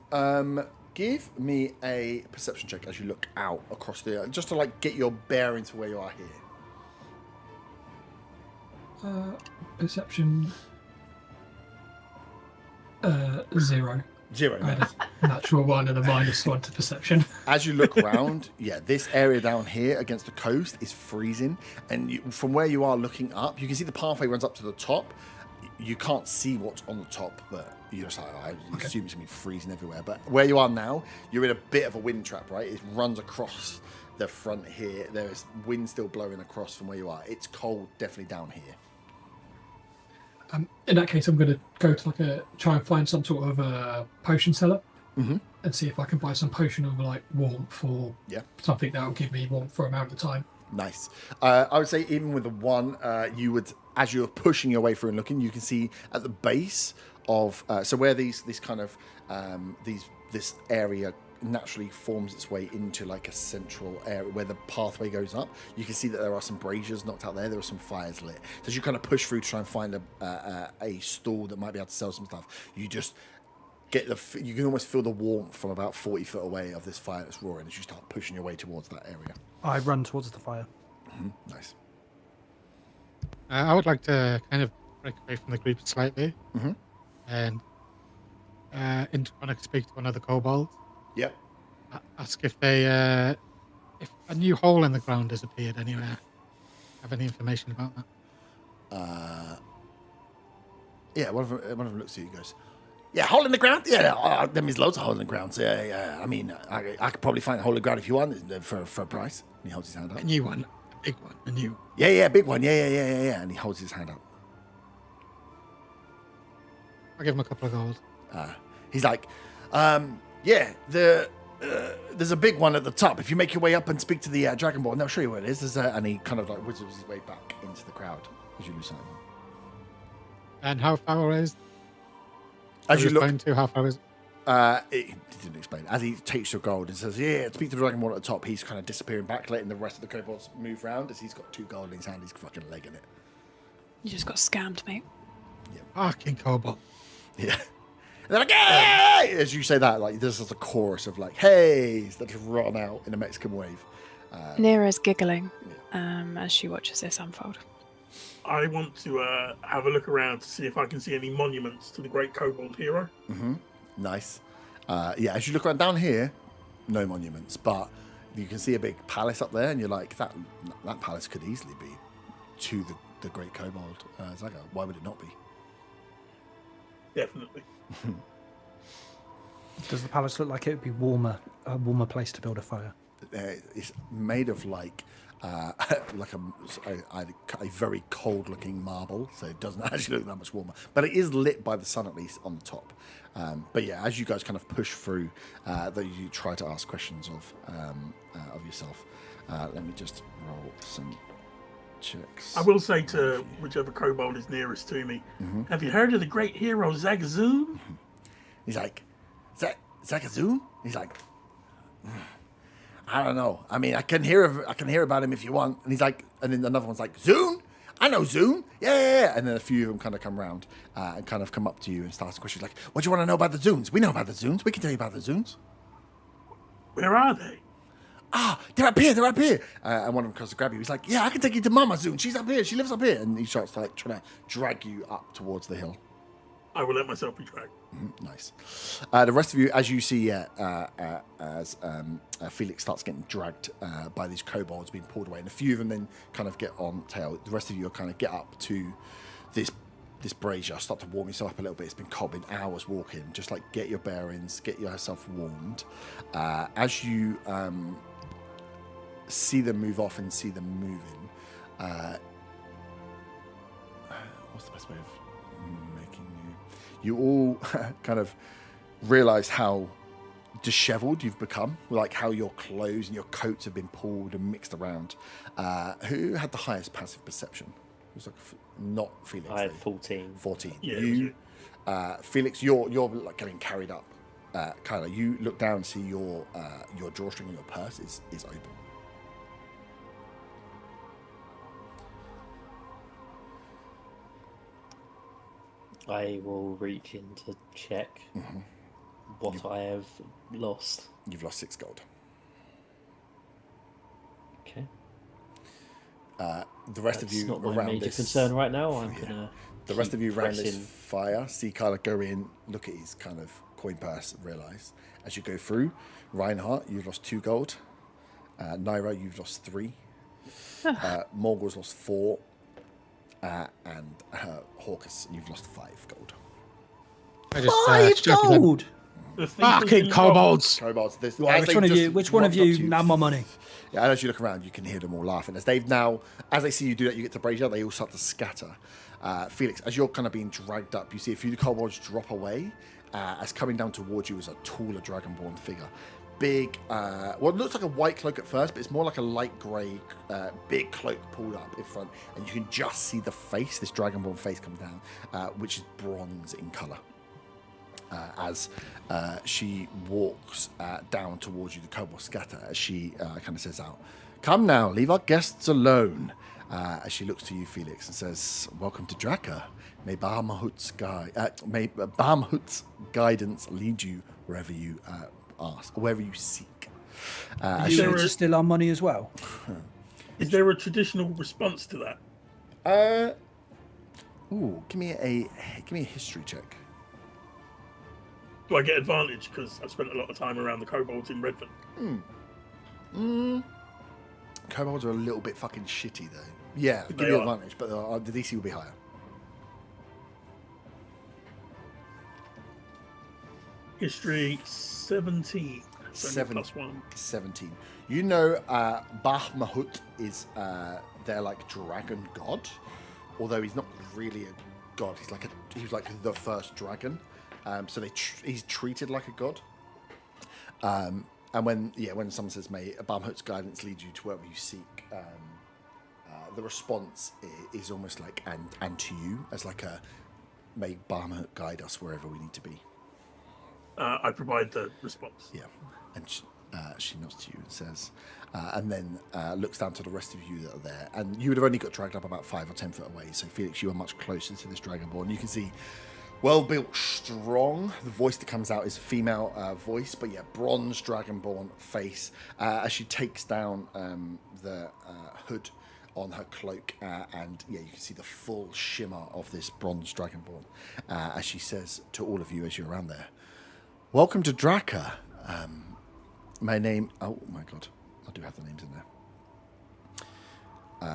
Give me a perception check as you look out across the just to like get your bearings for where you are here. Perception 0. 0. I had a natural 1 and a -1 to perception. As you look around, this area down here against the coast is freezing, and from where you are looking up, you can see the pathway runs up to the top. You can't see what's on the top, but you're just like, I assume it's going to be freezing everywhere. But where you are now, you're in a bit of a wind trap, right? It runs across the front here. There is wind still blowing across from where you are. It's cold, definitely down here. In that case, I'm going to go to try and find some sort of a potion seller and see if I can buy some potion of like warmth or something that will give me warmth for an amount of time. Nice. I would say even with the 1, you would as you're pushing your way through and looking, you can see at the base of so where this kind of this area naturally forms its way into like a central area where the pathway goes up. You can see that there are some braziers knocked out there. There are some fires lit. So as you kind of push through to try and find a stall that might be able to sell some stuff, you just get you can almost feel the warmth from about 40 foot away of this fire that's roaring as you start pushing your way towards that area. I run towards the fire. Nice. I would like to kind of break away from the group slightly and want to speak to another kobold. Yep. Ask if they, if a new hole in the ground has appeared anywhere. Have any information about that? Yeah, one of them looks at you and goes, yeah, hole in the ground? Yeah, there is loads of holes in the ground. So, yeah. I mean, I could probably find a hole in the ground if you want for a price. And he holds his hand up. A new one. A big one. A new one. Yeah, big one. Yeah. And he holds his hand up. I'll give him a couple of gold. He's like, there's a big one at the top. If you make your way up and speak to the Dragon Ball, and they'll show you where it is. And he kind of like whizzes his way back into the crowd as you lose sight of him. And how far away is? As you look, to how far is? he didn't explain. As he takes your gold and says, "Yeah, speak to the Dragon Ball at the top." He's kind of disappearing back, letting the rest of the kobolds move round. As he's got 2 gold in his hand, he's fucking legging it. You just got scammed, mate. Fucking kobold. Yeah. And they're like, "Hey!" As you say that, like there's just a chorus of like, "Hey!" that just run out in a Mexican wave. Nira's giggling as she watches this unfold. I want to have a look around to see if I can see any monuments to the great kobold hero. Nice. As you look around down here, no monuments, but you can see a big palace up there, and you're like, that palace could easily be to the great kobold. Zaga. Why would it not be? Definitely. Does the palace look like it would be a warmer place to build a fire? It's made of like a very cold-looking marble, so it doesn't actually look that much warmer. But it is lit by the sun, at least on the top. But yeah, as you guys kind of push through, that you try to ask questions of yourself. Let me just roll some checks. I will say to whichever kobold is nearest to me, have you heard of the great hero Zagazoon? He's like, Zagazoon? He's like, I don't know. I mean, I can hear about him if you want. And he's like, and then another one's like, Zoon? I know Zoon. Yeah. And then a few of them kind of come around and kind of come up to you and start asking questions like, what do you want to know about the Zoons? We know about the Zoons. We can tell you about the Zoons. Where are they? They're up here. And one of them comes to grab you. He's like, yeah, I can take you to Mama Zoon. She's up here. She lives up here. And he starts like trying to drag you up towards the hill. I will let myself be dragged. Nice. The rest of you, as you see, as Felix starts getting dragged by these kobolds being pulled away, and a few of them then kind of get on tail. The rest of you are kind of get up to this brazier, start to warm yourself up a little bit. It's been cold, been hours walking. Just like get your bearings, get yourself warmed. As you see them move off and see them moving, what's the best way of making you all kind of realize how disheveled you've become, like how your clothes and your coats have been pulled and mixed around. Who had the highest passive perception? It was like not Felix. I had 14. 14. Yeah, you, Felix, you're like getting carried up. Kyla, you look down and see your drawstring on your purse is open. I will reach in to check what I have lost. You've lost 6 gold. Okay. The rest That's of you not my around major this concern right now. I'm gonna. The rest of you around this pressing. fire see Kyla go in, look at his kind of coin purse, realise as you go through. Reinhardt, you've lost 2 gold. Naira, you've lost 3. Morgul's lost 4. And Hawkus, you've lost 5 gold. I just, 5 gold. The thief is Fucking in kobolds! Kobolds. Right, which one of you? Now my money. Yeah, and as you look around, you can hear them all laughing. As they see you do that, you get to brazier, they all start to scatter. Felix, as you're kind of being dragged up, you see a few kobolds drop away. As coming down towards you is a taller dragonborn figure. big, what looks like a white cloak at first, but it's more like a light grey, big cloak pulled up in front, and you can just see the face, this dragonborn face come down, which is bronze in colour. As she walks down towards you, the kobold scatter, as she kind of says out, "Come now, leave our guests alone." As she looks to you, Felix, and says, "Welcome to Draca. May Bahamut's guidance lead you wherever you ask, or wherever you seek." Are you here to steal our money as well? Is there a traditional response to that? Give me a history check. Do I get advantage because I've spent a lot of time around the kobolds in Redfern? Kobolds are a little bit fucking shitty, though. Yeah, give you advantage, but the DC will be higher. History 17. Plus 1. 17. You know, Bahamut is their like dragon god, although he's not really a god. He was like the first dragon. So he's treated like a god. And when someone says, "May Bahamut's guidance lead you to wherever you seek," the response is almost like and to you, as like a "May Bahamut guide us wherever we need to be." I provide the response. Yeah, and she nods to you and says, and then looks down to the rest of you that are there. And you would have only got dragged up about 5 or 10 foot away. So Felix, you are much closer to this dragonborn. You can see, well built, strong. The voice that comes out is a female voice, but yeah, bronze dragonborn face. As she takes down the hood on her cloak, and yeah, you can see the full shimmer of this bronze dragonborn. As she says to all of you as you're around there, "Welcome to Draca. My name..." Oh my god, I do have the names in there.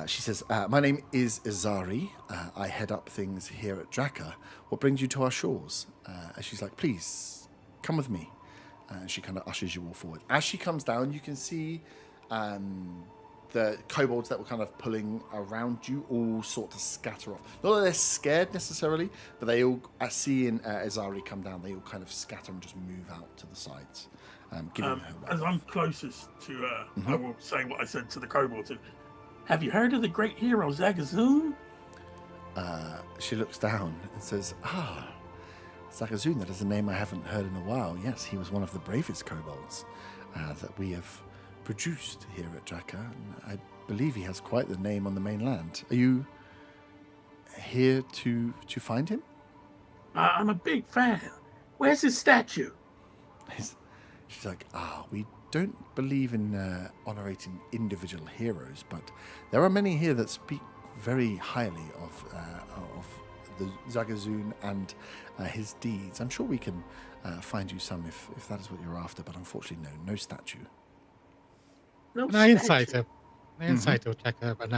She says, "My name is Izari. I head up things here at Draca. What brings you to our shores?" And she's like, "Please, come with me." And she kind of ushers you all forward. As she comes down, you can see the kobolds that were kind of pulling around you all sort of scatter off. Not that they're scared necessarily, but they all, seeing Izari come down, they all kind of scatter and just move out to the sides. Giving her as I'm closest to her, I will say what I said to the kobolds. "Have you heard of the great hero Zagazun?" She looks down and says, Zagazun, that is a name I haven't heard in a while. Yes, he was one of the bravest kobolds that we have produced here at Draca, and I believe he has quite the name on the mainland. Are you here to find him? I'm a big fan. Where's his statue? She's like, we don't believe in honorating individual heroes, but there are many here that speak very highly of the Zagazun and his deeds. I'm sure we can find you some if that is what you're after, but unfortunately, no statue. No Can I insight her? Can I insight her, check her, but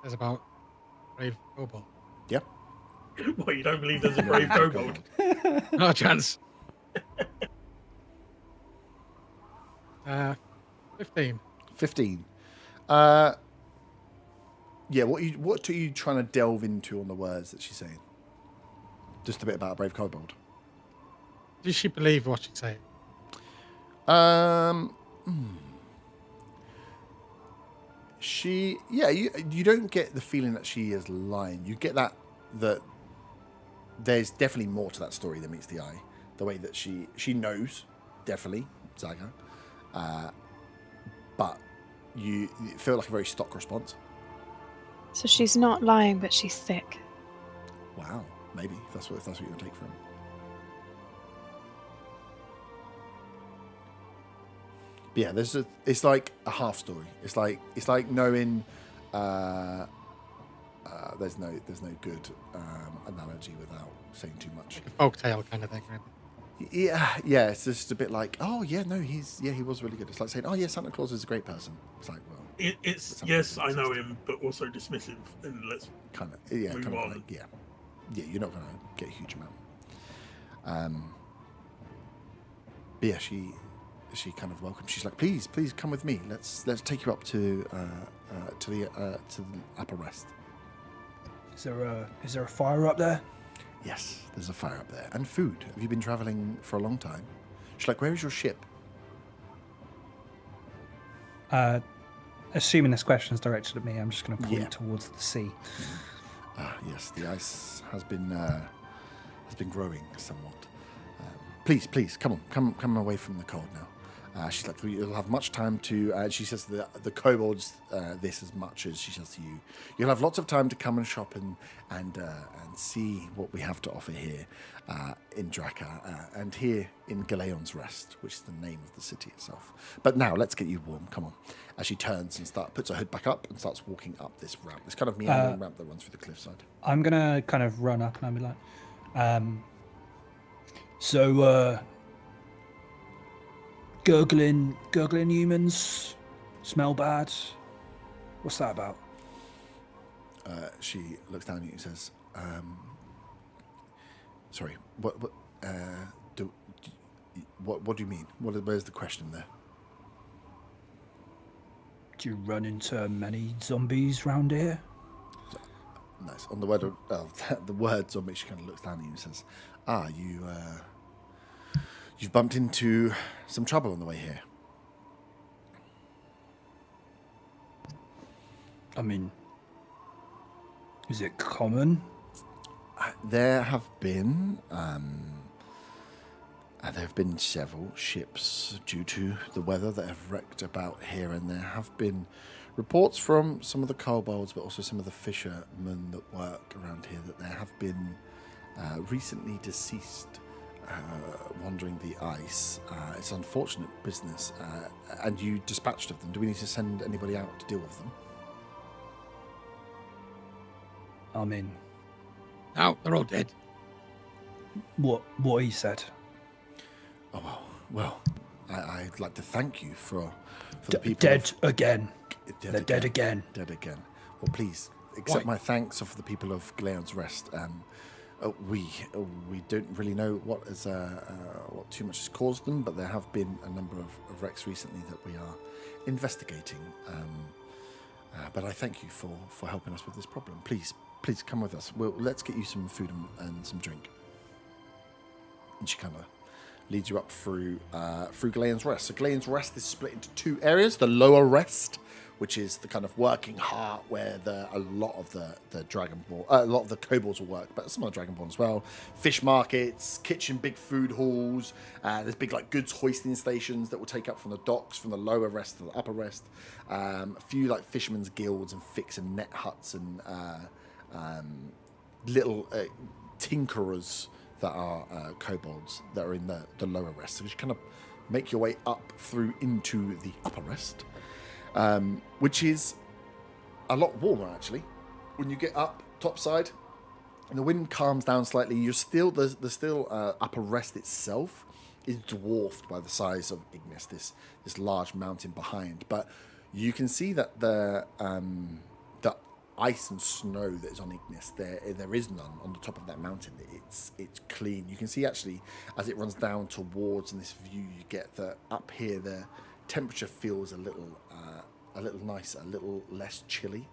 says about brave kobold? Yep. Well, you don't believe there's a brave kobold? Not a chance. 15. 15. Yeah, what are you trying to delve into on the words that she's saying? Just a bit about a brave kobold. Does she believe what she's saying? You don't get the feeling that she is lying. You get that there's definitely more to that story than meets the eye. The way that she knows, definitely, Zaga. But you feel like a very stock response. So she's not lying, but she's thick. Wow, maybe if that's what you take from. But yeah, it's like a half story. It's like knowing there's no good analogy without saying too much. Like a folk tale kind of thing, right? Yeah, it's just a bit like, he was really good. It's like saying, Santa Claus is a great person. It's like, well, it's yes, I know him, but also dismissive, and let's kind of move kind of on. like, you're not going to get a huge amount. But yeah, she kind of welcomes. She's like, please come with me. Let's take you up to the upper rest. Is there a fire up there? Yes, there's a fire up there. And food. Have you been travelling for a long time? She's like, where is your ship? Assuming this question is directed at me, I'm just going to point Yeah. towards the sea. Yes, the ice has been growing somewhat. Please, come on, come away from the cold now. She's like, you'll have much time to. She says to the kobolds this as much as she says to you. You'll have lots of time to come and shop and see what we have to offer here in Draca and here in Galeon's Rest, which is the name of the city itself. But now let's get you warm. Come on. As she turns and puts her hood back up and starts walking up this ramp, this kind of meandering ramp that runs through the cliffside. I'm gonna kind of run up and I'll be like, gurgling humans smell bad. What's that about? She looks down at you and says, sorry, what do you mean? Where's the question there? Do you run into many zombies round here? Nice. On the word the word zombie, she kind of looks down at you and says, you've bumped into some trouble on the way here. I mean, is it common? There have been several ships due to the weather that have wrecked about here, and there have been reports from some of the kobolds, but also some of the fishermen that work around here, that there have been recently deceased wandering the ice. It's unfortunate business, and you dispatched of them. Do we need to send anybody out to deal with them? I mean, No, they're all dead. what he said. Oh well, I'd like to thank you for the people Dead again. They're Dead again. Dead again. Well, please accept my thanks for the people of Galeon's Rest. We don't really know what too much has caused them, but there have been a number of wrecks recently that we are investigating. But I thank you for helping us with this problem. Please come with us. Let's get you some food and some drink. And she kind of leads you up through Galeon's Rest. So Galeon's Rest is split into two areas. The lower rest, which is the kind of working heart where a lot of the Dragonborn, a lot of the kobolds will work, but some of the Dragonborn as well. Fish markets, kitchen, big food halls. There's big goods hoisting stations that will take up from the docks, from the lower rest to the upper rest. A few fishermen's guilds and fix and net huts and little tinkerers that are kobolds that are in the lower rest. So you kind of make your way up through into the upper rest. Which is a lot warmer actually. When you get up topside and the wind calms down slightly, the upper rest itself is dwarfed by the size of Ignis, this large mountain behind. But you can see that the ice and snow that is on Ignis, there is none on the top of that mountain. It's clean. You can see actually as it runs down towards in this view, you get that up here the temperature feels a little nicer, a little less chilly.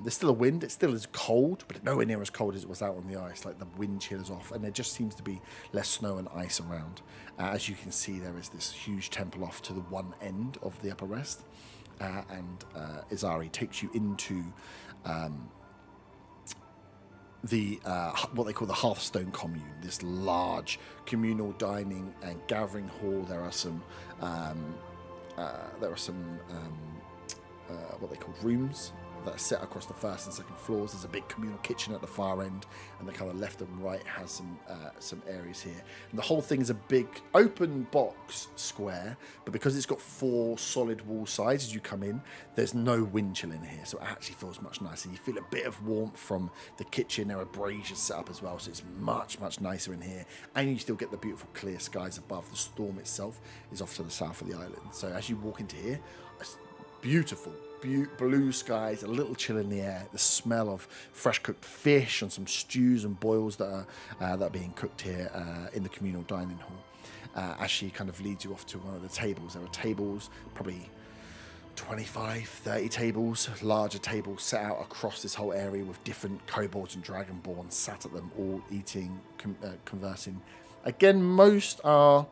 There's still a wind. It still is cold, but nowhere near as cold as it was out on the ice. The wind chills off, and there just seems to be less snow and ice around. As you can see, there is this huge temple off to the one end of the upper rest, and Izari takes you into the what they call the Hearthstone Commune, this large communal dining and gathering hall. There are some what they call rooms that are set across the first and second floors. There's a big communal kitchen at the far end, and the kind of left and right has some areas here. And the whole thing is a big open box square, but because it's got 4 solid wall sides as you come in, there's no wind chill in here, so it actually feels much nicer. You feel a bit of warmth from the kitchen. There are braziers set up as well, so it's much nicer in here, and you still get the beautiful clear skies above. The storm itself is off to the south of the island, so as you walk into here, it's beautiful blue skies, a little chill in the air, the smell of fresh cooked fish and some stews and boils that are being cooked here in the communal dining hall. As she kind of leads you off to one of the tables, there are tables, probably 25, 30 tables, larger tables set out across this whole area with different kobolds and dragonborn sat at them, all eating, conversing. Again, most are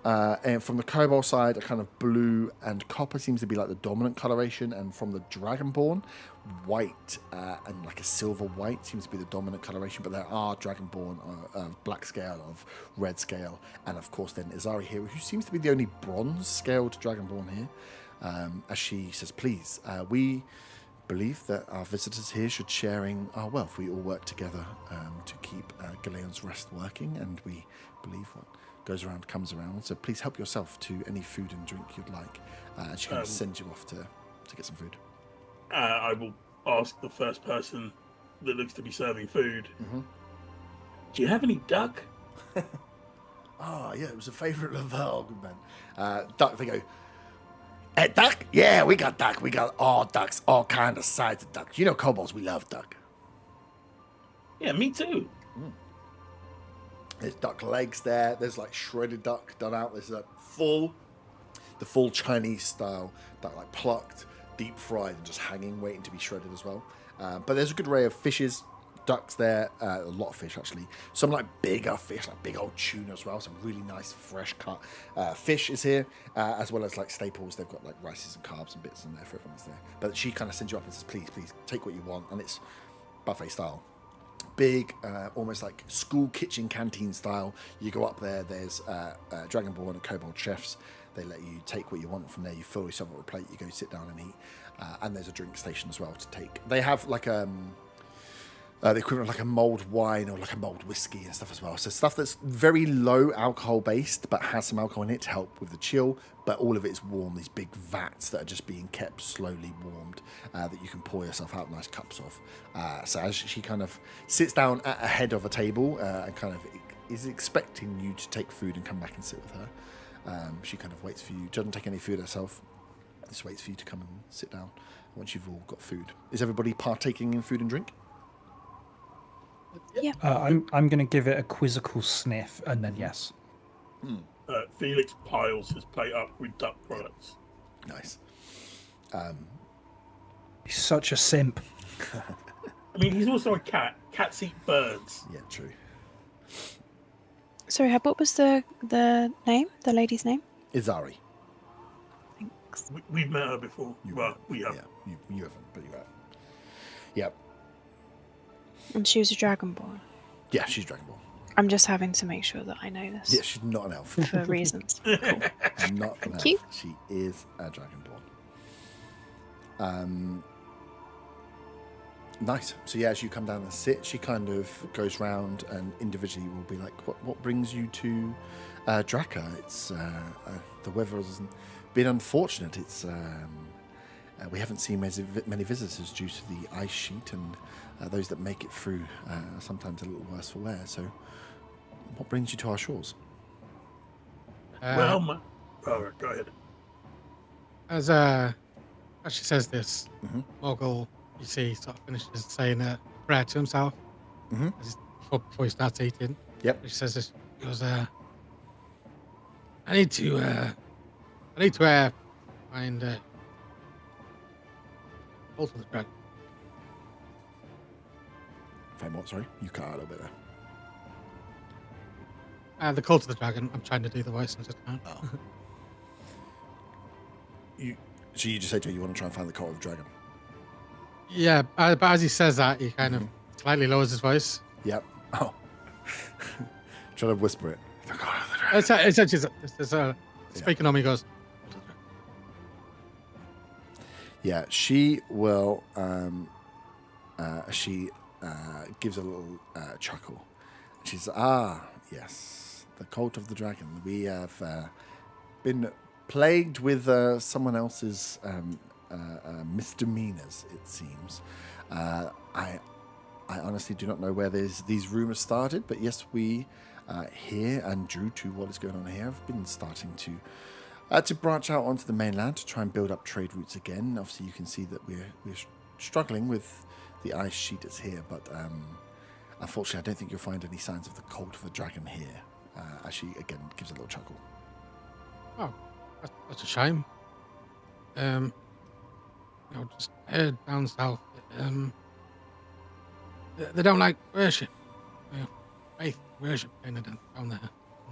And from the kobold side, a kind of blue and copper seems to be like the dominant coloration, and from the dragonborn, white and like a silver white seems to be the dominant coloration. But there are dragonborn of black scale, of red scale, and of course then Izari here, who seems to be the only bronze scaled dragonborn here. As she says, please, we believe that our visitors here should sharing our wealth. We all work together to keep Galeon's Rest working, and we believe what goes around comes around. So please help yourself to any food and drink you'd like. And she kind of sends you off to get some food. I will ask the first person that looks to be serving food. Mm-hmm. Do you have any duck? Oh, yeah, it was a favourite of our good man. Duck, they go, duck? Yeah, we got duck. We got all ducks, all kind of sides of duck. You know, kobolds, we love duck. Yeah, me too. There's duck legs there. There's like shredded duck done out. There's the full Chinese style duck, like plucked, deep fried, and just hanging, waiting to be shredded as well. But there's a good array of fishes, ducks there. A lot of fish actually. Some like bigger fish, like big old tuna as well. Some really nice fresh cut fish is here, as well as like staples. They've got like rices and carbs and bits in there for everyone that's there. But she kind of sends you up and says, please, take what you want, and it's buffet style. Big, almost like school kitchen canteen style. You go up there, there's Dragonborn and Kobold chefs. They let you take what you want from there. You fill yourself up a plate, you go sit down and eat. And there's a drink station as well to take. They have like the equivalent of like a mulled wine or like a mulled whiskey and stuff as well. So stuff that's very low alcohol based, but has some alcohol in it to help with the chill. But all of it is warm, these big vats that are just being kept slowly warmed that you can pour yourself out nice cups of. So as she kind of sits down at a head of a table and kind of is expecting you to take food and come back and sit with her, she kind of waits for you. Doesn't take any food herself. Just waits for you to come and sit down once you've all got food. Is everybody partaking in food and drink? Yeah. I'm going to give it a quizzical sniff, and then yes. Felix piles his plate up with duck products. Nice. He's such a simp. I mean, he's also a cat. Cats eat birds. Yeah, true. Sorry, what was the name? The lady's name? Izari. Thanks. We've met her before. Well, we have. Yeah, you haven't, but you have. Yep. And she was a dragonborn. Yeah, she's Dragonborn. I'm just having to make sure that I know this Yeah, she's not an elf. for reasons. Cool. Not an elf. Thank you. She is a Dragonborn. Nice. So yeah, as you come down and sit, she kind of goes round and individually will be like, "What brings you to Draca? It's the weather has been unfortunate. It's we haven't seen many visitors due to the ice sheet, and those that make it through are sometimes a little worse for wear. So, what brings you to our shores?" Well, go ahead. As she says this, Mogul, you see, sort of finishes saying a prayer to himself before he starts eating. Yep. She says this. He goes, I need to find Cult of the Dragon. Find what? Sorry, you cut out a little bit there. The Cult of the Dragon. I'm trying to do the voice and just can't. Oh. So you just say to her you want to try and find the cult of the dragon? Yeah, but as he says that, he kind of slightly lowers his voice. Yep. Oh. Try to whisper it. The cult of the dragon. Essentially, speaking on me, he goes, Yeah, she will. She gives a little chuckle. She's yes, the cult of the dragon. We have been plagued with someone else's misdemeanors. It seems. I honestly do not know where these rumors started, but yes, we here and due to what is going on here, have been starting to branch out onto the mainland to try and build up trade routes again. Obviously, you can see that we're struggling with the ice sheet that's here, but unfortunately, I don't think you'll find any signs of the cult of the dragon here. As she again gives a little chuckle. "Oh, that's a shame. Just head down south. They don't like worship. Faith worship kind of down there.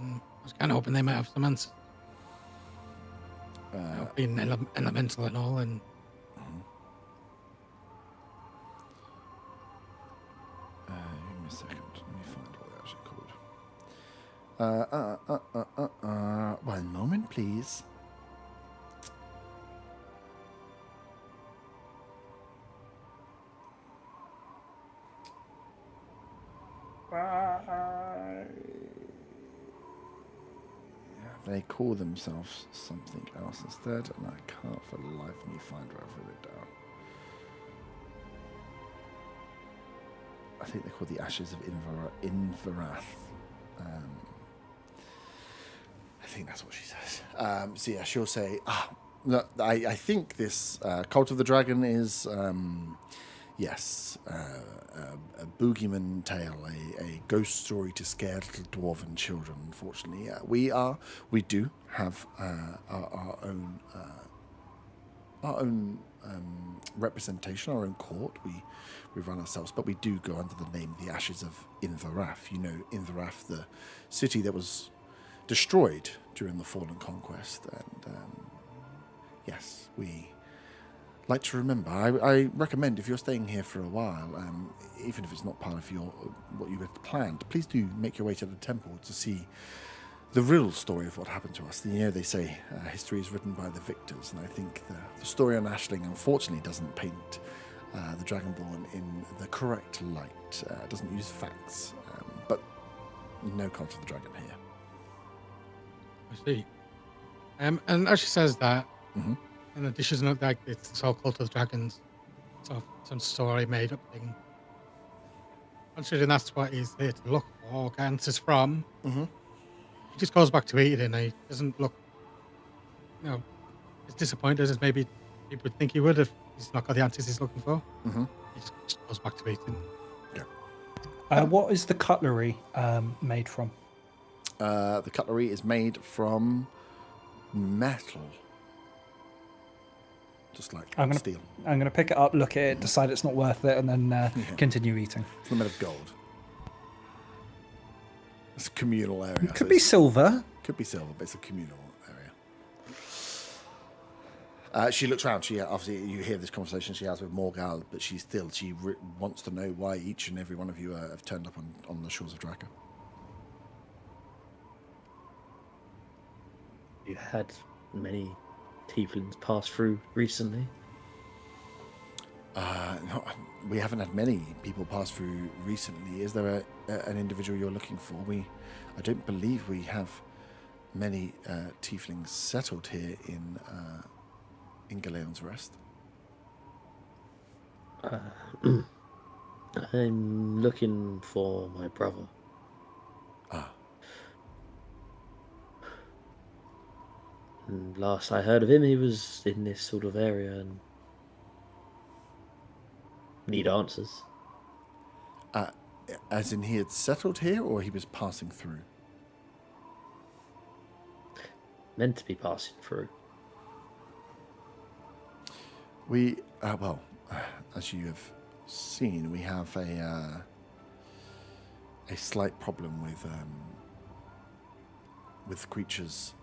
I was kind of hoping they might have some answers. being elemental and all, and give me a second. Let me find what they're actually called. One moment, please. They call themselves something else instead, and I can't for the life of me find where I've written it down. I think they're called the Ashes of Inverath. I think that's what she says. So yeah, she'll say, no, I think this Cult of the Dragon is, yes, a boogeyman tale, a ghost story to scare little dwarven children. Unfortunately, we do have our own representation, our own court. We run ourselves, but we do go under the name the Ashes of Inverath. You know, Inverath, the city that was destroyed during the Fallen Conquest, and yes, we like to remember. I recommend, if you're staying here for a while, even if it's not part of what you had planned, please do make your way to the temple to see the real story of what happened to us. You know, they say history is written by the victors, and I think the story on Ashling unfortunately doesn't paint the Dragonborn in the correct light. It doesn't use facts, but no Cult of the Dragon here. I see. And as she says that, Mm-hmm. and the dish is not like it's this whole Cult of Dragons, sort of some story made up thing. Considering that's what he's here to look for, get answers from. Mm-hmm. He just goes back to eating, and he doesn't look, as disappointed as maybe people would think he would if he's not got the answers he's looking for. Mm-hmm. He just goes back to eating. What is the cutlery made from? The cutlery is made from metal. Just like steel. I'm going to pick it up, look at it, decide it's not worth it, and then continue eating. It's made of gold. It's a communal area. It could be silver. Could be silver, but it's a communal area. She looks around. She obviously, you hear this conversation she has with Morgal, but she wants to know why each and every one of you have turned up on the shores of Draca. You had many tieflings pass through recently? No, we haven't had many people pass through recently. Is there an individual you're looking for? I don't believe we have many tieflings settled here in Galeon's Rest. I'm looking for my brother. And last I heard of him, he was in this sort of area and need answers. As in he had settled here, or he was passing through? Meant to be passing through. We, as you have seen, we have a slight problem with creatures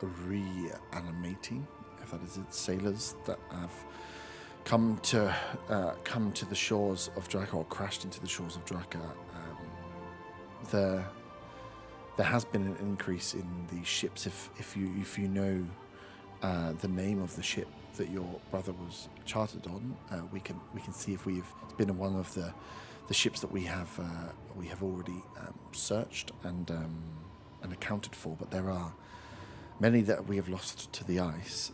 reanimating, if that is it, sailors that have come to the shores of Draca, or crashed into the shores of Draca. There has been an increase in these ships. If you know the name of the ship that your brother was chartered on, we can see if it's been one of the ships that we have already searched and accounted for. But there are many that we have lost to the ice.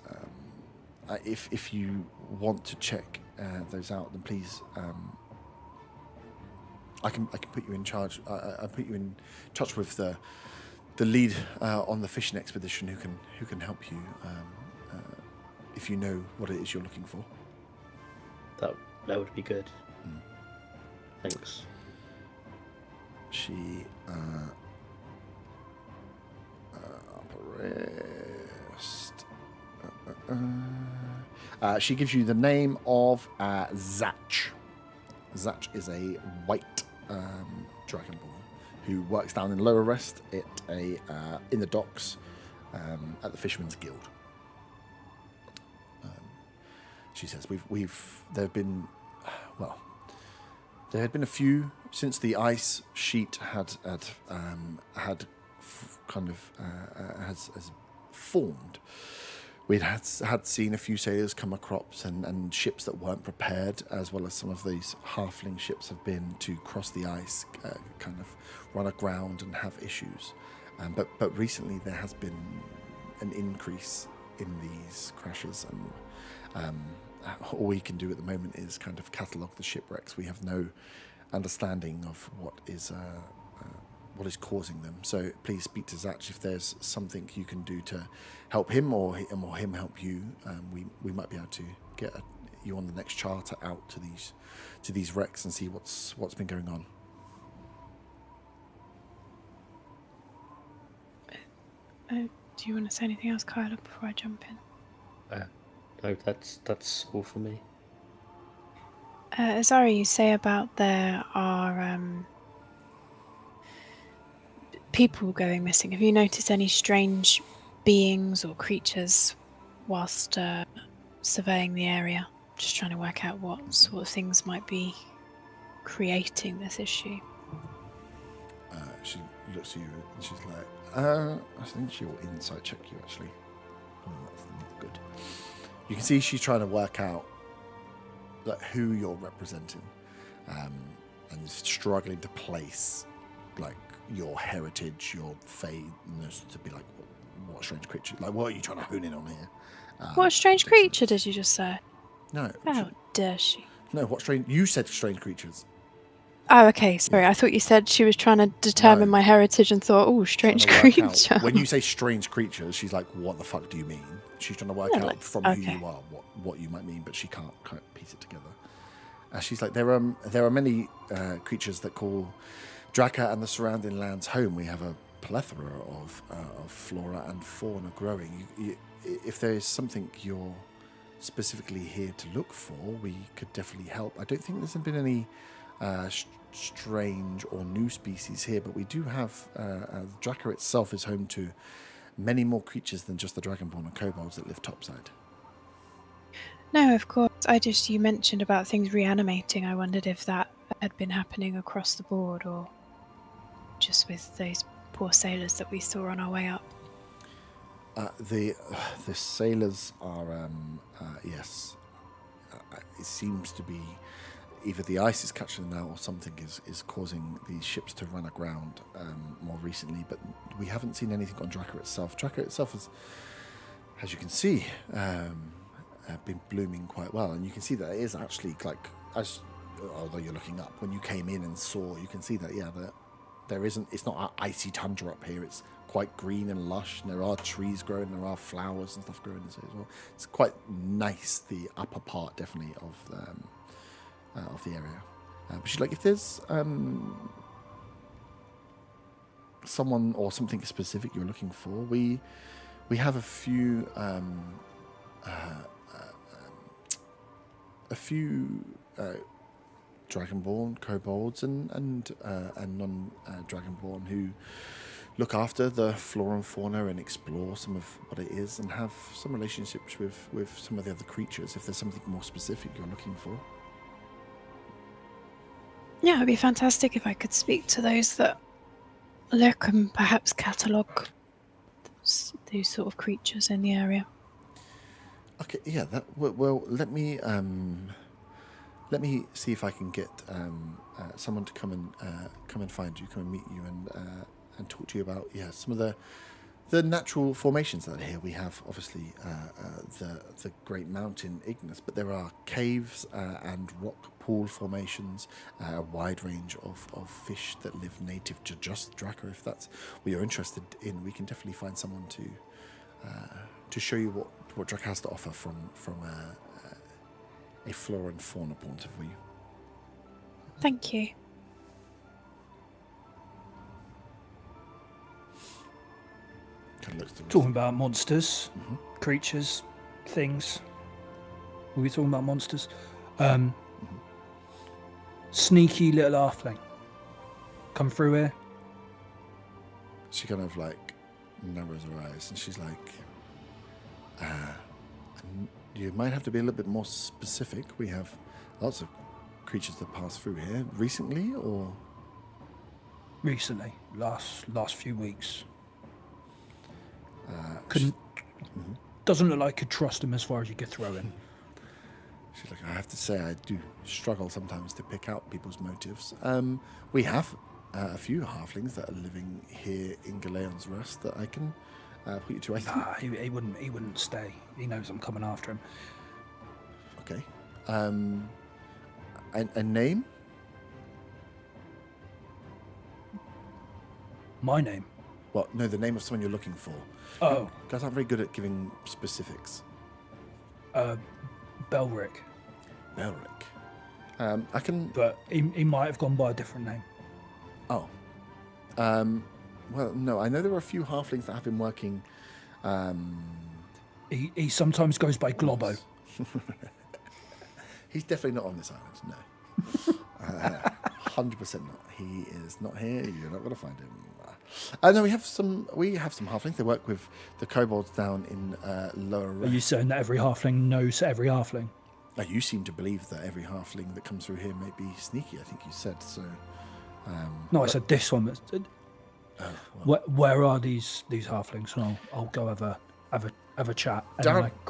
If you want to check those out, then please, I can put you in charge. I put you in touch with the lead on the fishing expedition who can help you if you know what it is you're looking for. That would be good. Thanks. She she gives you the name of Zach. Zach is a white dragonborn who works down in Lower Rest in the docks at the Fisherman's Guild. she says, there had been a few since the ice sheet has formed. We'd had seen a few sailors come across and ships that weren't prepared, as well as some of these halfling ships have been to cross the ice, kind of run aground and have issues. But recently there has been an increase in these crashes, and all we can do at the moment is kind of catalogue the shipwrecks. We have no understanding of what is causing them. So please speak to Zach if there's something you can do to help him or him help you. We might be able to get you on the next charter out to these wrecks and see what's been going on. Do you want to say anything else, Kyla, before I jump in? No, that's all for me. Azari, you say about there are people going missing. Have you noticed any strange beings or creatures whilst surveying the area? Just trying to work out what sort of things might be creating this issue. She looks at you and she's like, I think she will insight check you, actually. Oh, that's not good. You can see she's trying to work out who you're representing, and struggling to place your heritage, your faithness, to be what strange creature, what are you trying to hone in on here? What strange creature did you just say? No. How dare she? No, what strange? You said strange creatures. Oh, okay. Sorry, I thought you said she was trying to determine my heritage and thought, oh, strange creature. When you say strange creatures, she's like, what the fuck do you mean? She's trying to work out from who you are what you might mean, but she can't piece it together. She's like, there are many creatures that call Draca and the surrounding lands home. We have a plethora of flora and fauna growing. If there is something you're specifically here to look for, we could definitely help. I don't think there's been any strange or new species here, but we do have Draca itself is home to many more creatures than just the dragonborn and kobolds that live topside. No, of course. You mentioned about things reanimating. I wondered if that had been happening across the board or just with those poor sailors that we saw on our way up. The sailors are yes. It seems to be either the ice is catching them out or something is causing these ships to run aground more recently, but we haven't seen anything on Draca itself. Draca itself is, as you can see, been blooming quite well, and you can see that it is actually although you're looking up, when you came in and saw, you can see that it's not an icy tundra up here. It's quite green and lush, and there are trees growing, there are flowers and stuff growing as well. It's quite nice, the upper part definitely of the area. But she's like, if there's someone or something specific you're looking for, we have a few dragonborn, kobolds, and non-dragonborn who look after the flora and fauna and explore some of what it is, and have some relationships with some of the other creatures. If there's something more specific you're looking for. Yeah, it'd be fantastic if I could speak to those that look and perhaps catalogue these sort of creatures in the area. Okay, yeah. Well, let me see if I can get someone to come and find you, come and meet you, and talk to you about some of the natural formations that are here. We have obviously the Great Mountain Ignis, but there are caves and rock pool formations, a wide range of fish that live native to just Draca. If that's what you're interested in, we can definitely find someone to show you what Draca has to offer from a flora and fauna point of view. Thank you. Talking about monsters, creatures, things. Were we talking about monsters? Sneaky little halfling. Come through here. She kind of narrows her eyes and she's like, You might have to be a little bit more specific. We have lots of creatures that pass through here. Recently, or...? Recently, last few weeks. Doesn't look like I could trust him as far as you could throw him. She's like, I have to say, I do struggle sometimes to pick out people's motives. We have a few halflings that are living here in Galeon's Rest that I can put you to. I think. He wouldn't stay. He knows I'm coming after him. Okay. A name? My name? Well, no, the name of someone you're looking for. Oh. Guys aren't very good at giving specifics. Belric. Belric. I can... But he might have gone by a different name. Oh. Well, no, I know there are a few halflings that have been working... He sometimes goes by Globo. He's definitely not on this island, no. 100% not. He is not here. You're not going to find him. No, we have some halflings. They work with the kobolds down in Lower Are you saying that every halfling knows every halfling? You seem to believe that every halfling that comes through here may be sneaky, I think you said. So. No, I said this one. Where are these halflings? And I'll go have a chat. And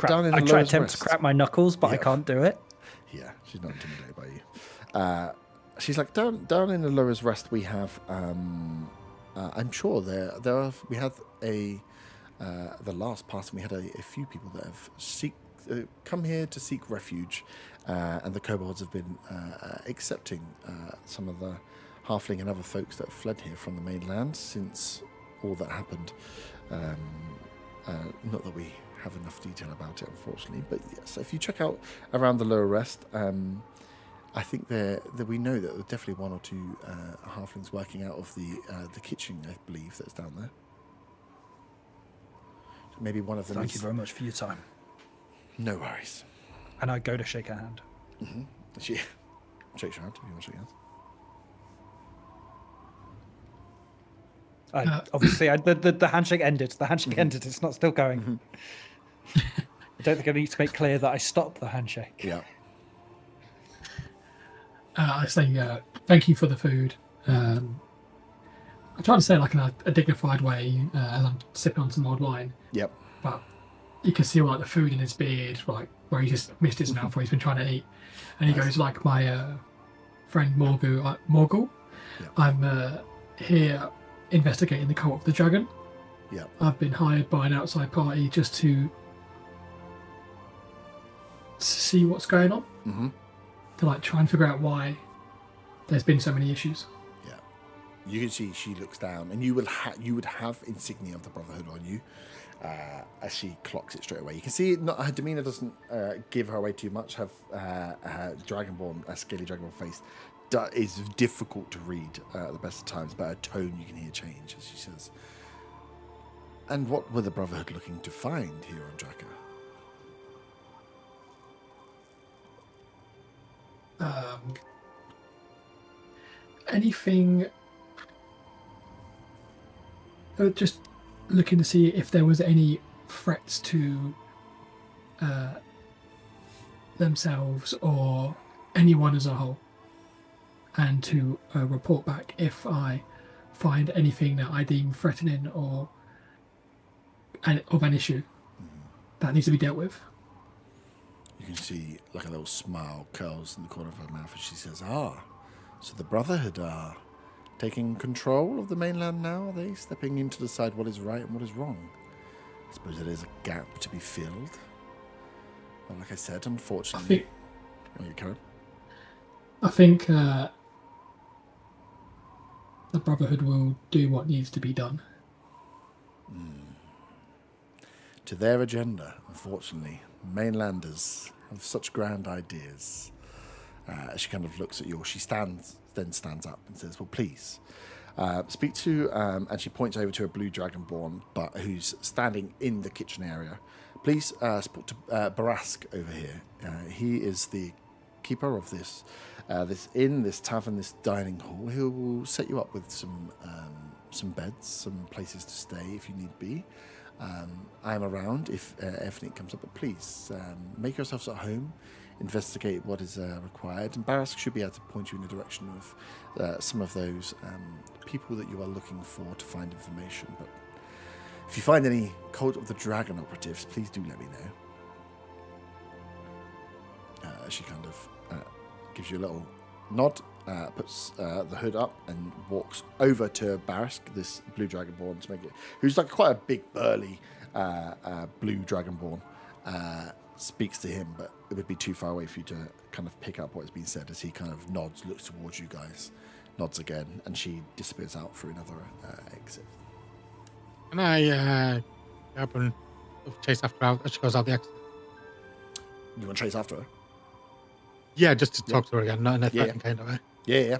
down in I the try Lower's attempt to Rest. crack my knuckles, but I can't do it. Yeah, she's not intimidated by you. She's like, down in the Lower's Rest we have... I'm sure there are. We had the last passing. We had a few people that have come here to seek refuge, and the kobolds have been accepting some of the halfling and other folks that have fled here from the mainland since all that happened. Not that we have enough detail about it, unfortunately, but yes, if you check out around the Lower Rest. I think that we know that there are definitely one or two halflings working out of the kitchen, I believe, that's down there. So maybe one of them. Thank you very much for your time. No worries. And I go to shake her hand. Mm-hmm. She shakes your hand if you want to shake hands. Obviously, the handshake ended. The handshake ended. It's not still going. I don't think I need to make clear that I stopped the handshake. Yeah. I say thank you for the food. I try to say it like in a dignified way as I'm sipping on some old wine. Yep. But you can see like the food in his beard, like where he just missed his mouth where he's been trying to eat. And he goes like my friend Morgul. Yep. I'm here investigating the cult of the dragon. Yep. I've been hired by an outside party just to see what's going on. Mm-hmm. To like try and figure out why there's been so many issues. Yeah, you can see she looks down, and you would have insignia of the Brotherhood on you as she clocks it straight away. You can see her demeanor doesn't give her away too much. Her dragonborn, scaly dragonborn face is difficult to read at the best of times, but her tone you can hear change as she says. And what were the Brotherhood looking to find here on Draca? Anything just looking to see if there was any threats to themselves or anyone as a whole, and to report back if I find anything that I deem threatening or of an issue that needs to be dealt with. You can see like a little smile curls in the corner of her mouth as she says, so the Brotherhood are taking control of the mainland now, are they? Stepping in to decide what is right and what is wrong. I suppose there is a gap to be filled. Well, like I said, unfortunately... I think the Brotherhood will do what needs to be done. To their agenda, unfortunately. Mainlanders have such grand ideas. As she kind of looks at you, she stands up and says, well, please, speak to, and she points over to a blue dragonborn, but who's standing in the kitchen area. Please speak to Barask over here. He is the keeper of this inn, this tavern, this dining hall. He will set you up with some beds, some places to stay if you need be. I am around if anything comes up, but please make yourselves at home, investigate what is required, and Barask should be able to point you in the direction of some of those people that you are looking for to find information. But if you find any Cult of the Dragon operatives, please do let me know. She kind of gives you a little nod, puts the hood up and walks over to Barask, this blue dragonborn, to make it, who's like quite a big, burly blue dragonborn. Speaks to him, but it would be too far away for you to kind of pick up what has been said as he kind of nods, looks towards you guys, nods again, and she disappears out through another exit. Can I go up and chase after her as she goes out the exit? You want to chase after her? Yeah, just to talk to her again, not in a threatening kind of way. Yeah.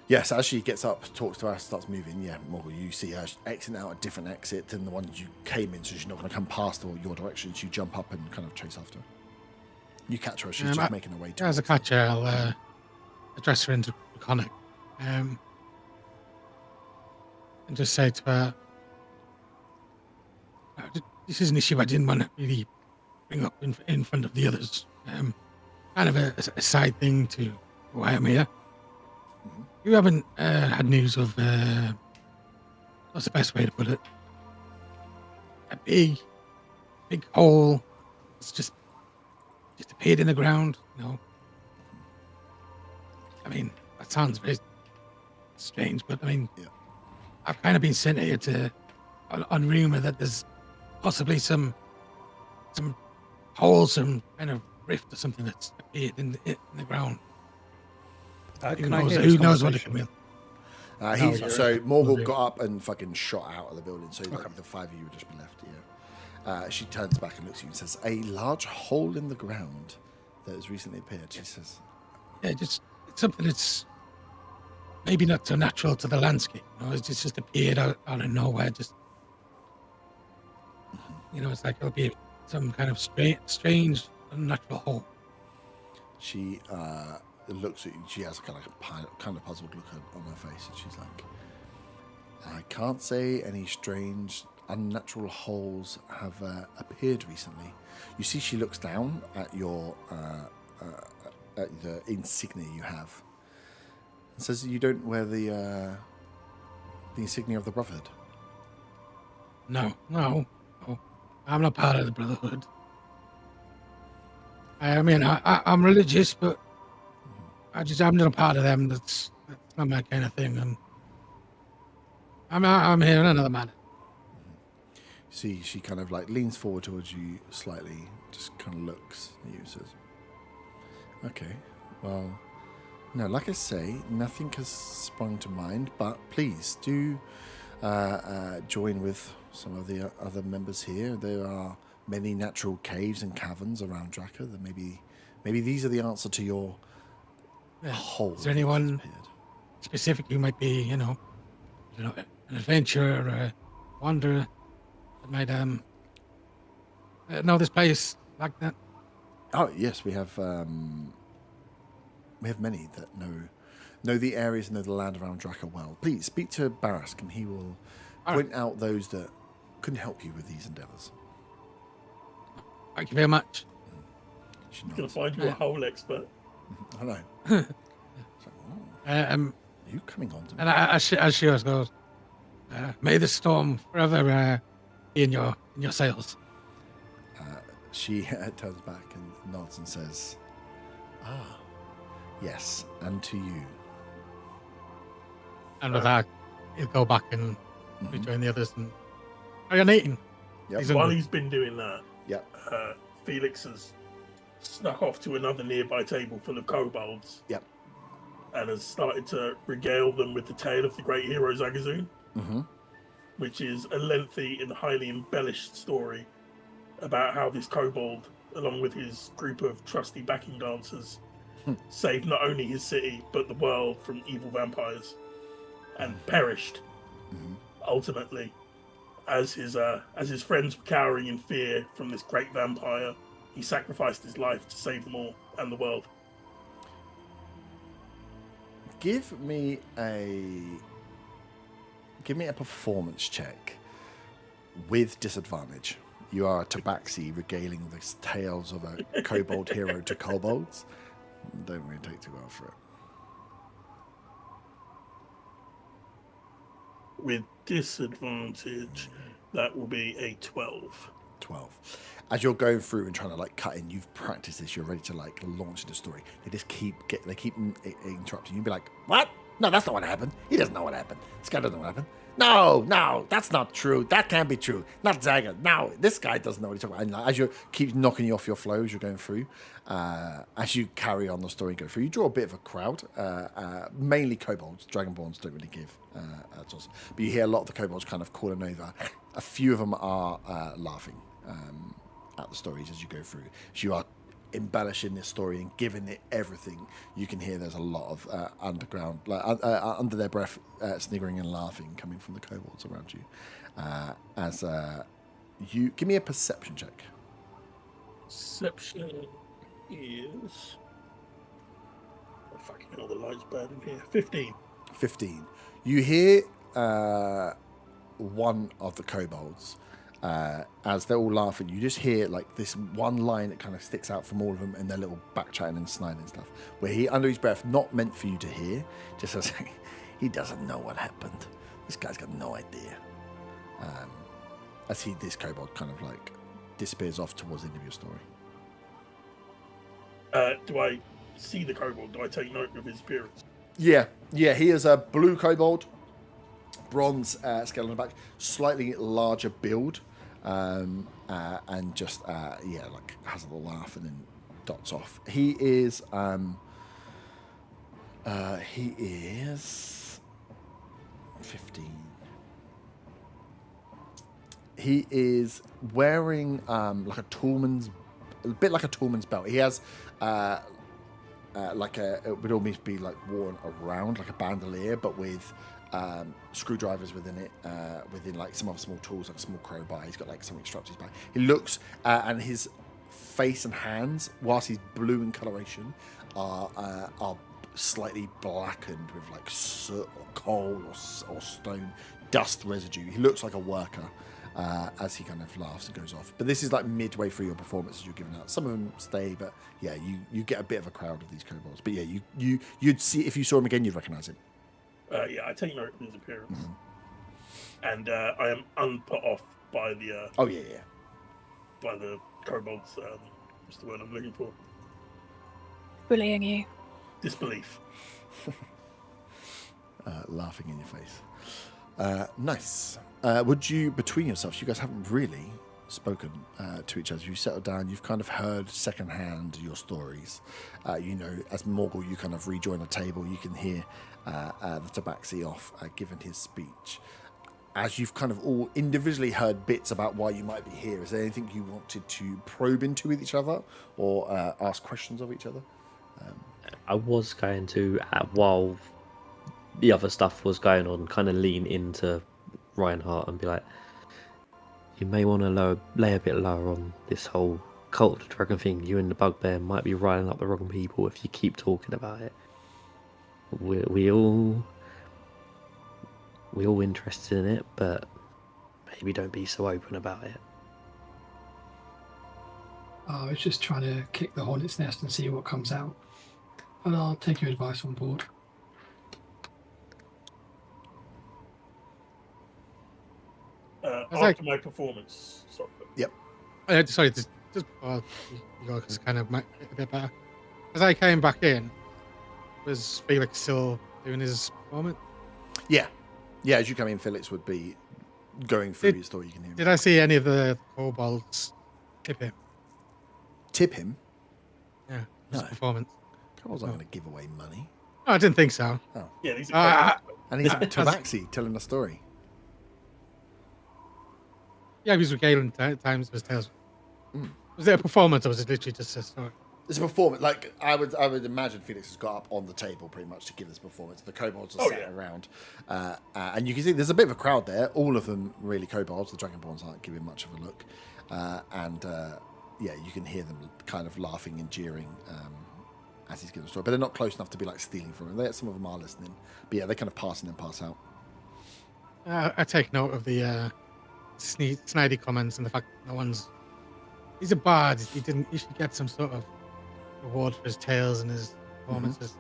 Yes, as she gets up, talks to her, starts moving, Morgul, you see her exiting out a different exit than the one you came in, so she's not going to come past your direction. So you jump up and kind of chase after her. You catch her as she's just making her way to as I catch her, I'll address her into Conic and just say to her, this is an issue I didn't want to really bring up in front of the others. Kind of a side thing to why I'm here. You haven't had news of, what's the best way to put it? A big hole. It's just appeared in the ground, you know. I mean, that sounds very strange, but I mean, I've kind of been sent here on rumor that there's possibly some hole, some kind of rift or something that's appeared in the ground. Who knows what it can be? So Morgul got up and fucking shot out of the building, so like the five of you would just be left. She turns back and looks at you and says, "A large hole in the ground that has recently appeared." She says, "Yeah, just it's something that's maybe not so natural to the landscape. You know, it's just appeared out of nowhere. Just you know, it's like it'll be some kind of strange, unnatural hole." She looks at you. She has kind of puzzled look on her face, and she's like, "I can't say any strange, unnatural holes have appeared recently." You see, she looks down at your at the insignia you have, and says, "You don't wear the insignia of the Brotherhood." No, I'm not part of the Brotherhood. I mean, I'm religious, but I'm not a part of them. That's not my kind of thing. And I'm here in another matter. See, she kind of like leans forward towards you slightly, just kind of looks at you and says, "Okay, well, no, like I say, nothing has sprung to mind, but please do join with some of the other members here. There are many natural caves and caverns around Draca. That maybe these are the answer to your hole." Is there anyone specific who might be, you know, an adventurer or a wanderer that might know this place like that? Oh yes, we have many that know the areas and know the land around Draca well. Please speak to Barask, and he will point out those that can help you with these endeavors. Thank you very much. She He's going nods. to find you a hole expert. I know. Are you coming on to me? And as she goes, may the storm forever be in your sails. She turns back and nods and says, yes, and to you." And with that, he'll go back and rejoin the others and carry on eating. Yep. While he's been doing that, Yep. Felix has snuck off to another nearby table full of kobolds. Yep. And has started to regale them with the tale of the great hero Zagazoon, which is a lengthy and highly embellished story about how this kobold, along with his group of trusty backing dancers, saved not only his city but the world from evil vampires, and perished ultimately as his friends were cowering in fear from this great vampire. He sacrificed his life to save them all and the world. Give me a performance check with disadvantage. You are a tabaxi regaling the tales of a kobold hero to kobolds. Don't really take too well for it. With disadvantage, that will be a 12. 12. As you're going through and trying to like cut in, you've practiced this. You're ready to like launch into the story. They just keep interrupting you. You'd be like, "What? No, that's not what happened. He doesn't know what happened. This guy doesn't know what happened. No, that's not true. That can't be true. Not Zaga. No, this guy doesn't know what he's talking about." And like, as you keep knocking you off your flow as you're going through, as you carry on the story and go through, you draw a bit of a crowd. Mainly kobolds. Dragonborns don't really give toss. But you hear a lot of the kobolds kind of calling over. A few of them are laughing at the stories as you go through. As you are embellishing this story and giving it everything, you can hear there's a lot of underground, like under their breath, sniggering and laughing coming from the kobolds around you. As you give me a perception check. Perception is. Oh, fucking hell, the light's bad in here. 15. 15. You hear one of the kobolds. As they're all laughing, you just hear like this one line that kind of sticks out from all of them, and their little back chatting and sniding and stuff, where he, under his breath, not meant for you to hear, just says, "He doesn't know what happened. This guy's got no idea." As this kobold kind of like disappears off towards the end of your story. Do I see the kobold? Do I take note of his appearance? Yeah, he is a blue kobold, bronze scale on the back, slightly larger build. And just like has a little laugh and then dots off. He is 15. He is wearing like a bit like a toolman's belt. He has like it would almost be like worn around like a bandolier, but with screwdrivers within it, within like some other small tools, like a small crowbar. He's got like something strapped to his back. He looks, and his face and hands, whilst he's blue in coloration, are slightly blackened with like soot or coal or stone dust residue. He looks like a worker as he kind of laughs and goes off. But this is like midway through your performances you're giving out. Some of them stay, but yeah, you get a bit of a crowd of these kobolds. But yeah, you'd see, if you saw him again, you'd recognise him. Yeah, I take note of his appearance, and I am unput off by the. By the kobolds. What's the word I'm looking for? Bullying you. Disbelief. Laughing in your face. Nice. Would you, between yourselves, you guys haven't really spoken to each other. You settled down. You've kind of heard secondhand your stories. As Morgul, you kind of rejoin a table. You can hear the Tabaxi off giving his speech. As you've kind of all individually heard bits about why you might be here, is there anything you wanted to probe into with each other or ask questions of each other? I was going to, while the other stuff was going on, kind of lean into Reinhardt and be like, you may want to lay a bit lower on this whole cult of the dragon thing. You and the bugbear might be riling up the wrong people if you keep talking about it. We all interested in it, but maybe don't be so open about it. I was just trying to kick the hornet's nest and see what comes out. But I'll take your advice on board. After my performance. Sorry. Yep. Sorry, just before you go, because kind of might get a bit better. As I came back in, was Felix still doing his performance? Yeah. As you come in, Felix would be going through his story. You can hear him. Did I see any of the kobolds tip him? Tip him? Yeah, his No. performance. Kobolds aren't going to give away money. No, I didn't think so. Yeah, these are And he's Tabaxi telling a story. Yeah, he was regaling times of his tales. Was it a performance or was it literally just a story? It's a performance. Like I would imagine Felix has got up on the table pretty much to give this performance. The kobolds are sat around, and you can see there's a bit of a crowd there. All of them really kobolds. The dragonborns aren't giving much of a look, you can hear them kind of laughing and jeering as he's giving the story. But they're not close enough to be like stealing from him. Some of them are listening, but yeah, they kind of pass in and pass out. I take note of the snidey comments and the fact that no one's. He's a bard. He should get some sort of reward for his tales and his performances.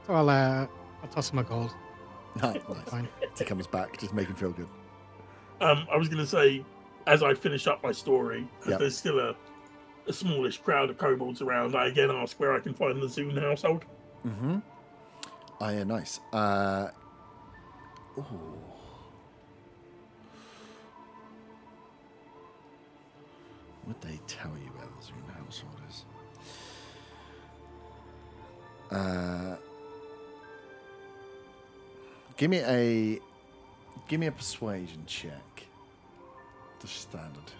So I'll toss him a gold. Nice. Fine. He comes back, just make him feel good. I was going to say, as I finish up my story, Yep. there's still a smallish crowd of kobolds around. I again ask where I can find the Zune household. Mm-hmm. Oh, yeah, nice. Ooh. Would they tell you where the Zune household is? Give me a persuasion check. The standard.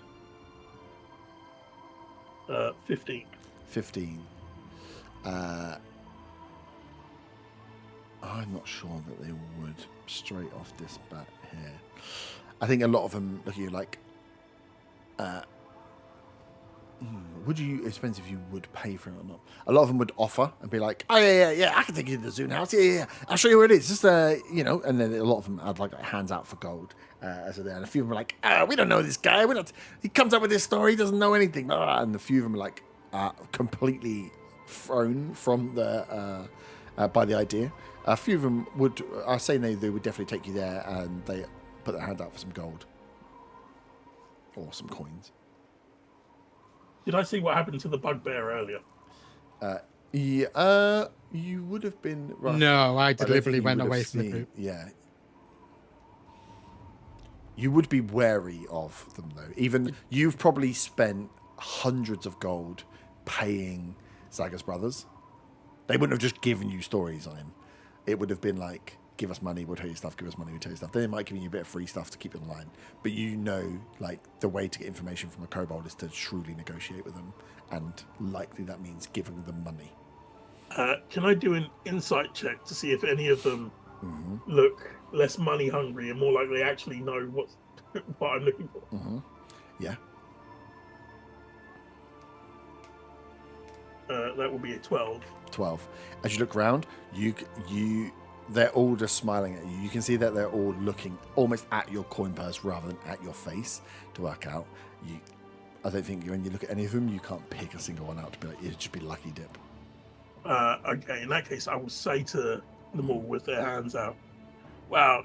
15. 15. I'm not sure that they would straight off this bat here. I think a lot of them look at you like, would you, it depends if you would pay for it or not. A lot of them would offer and be like, oh, yeah, I can take you to the Zune house. Yeah, I'll show you where it is. Just, and then a lot of them had like hands out for gold. And a few of them are like, we don't know this guy. He comes up with this story. He doesn't know anything. Blah, blah. And a few of them are like completely thrown from by the idea. A few of them would, I say they would definitely take you there and they put their hand out for some gold. Or some coins. Did I see what happened to the bugbear earlier? Yeah, you would have been right. No, I don't think deliberately you went would have away from the seen- group. Yeah. You would be wary of them, though. Even you've probably spent hundreds of gold paying Zaga's brothers. They wouldn't have just given you stories on him. It would have been like, give us money, we'll tell you stuff, give us money, we'll tell you stuff. Then they might give you a bit of free stuff to keep you online. But you know, like, the way to get information from a kobold is to truly negotiate with them. And likely that means giving them money. Can I do an insight check to see if any of them look less money hungry and more like they actually know what I'm looking for? Yeah. That will be a 12. 12. As you look around, they're all just smiling at you. You can see that they're all looking almost at your coin purse rather than at your face to work out. I don't think when you look at any of them, you can't pick a single one out to be like, it'd just be lucky dip. Okay, in that case, I will say to them all with their hands out, well,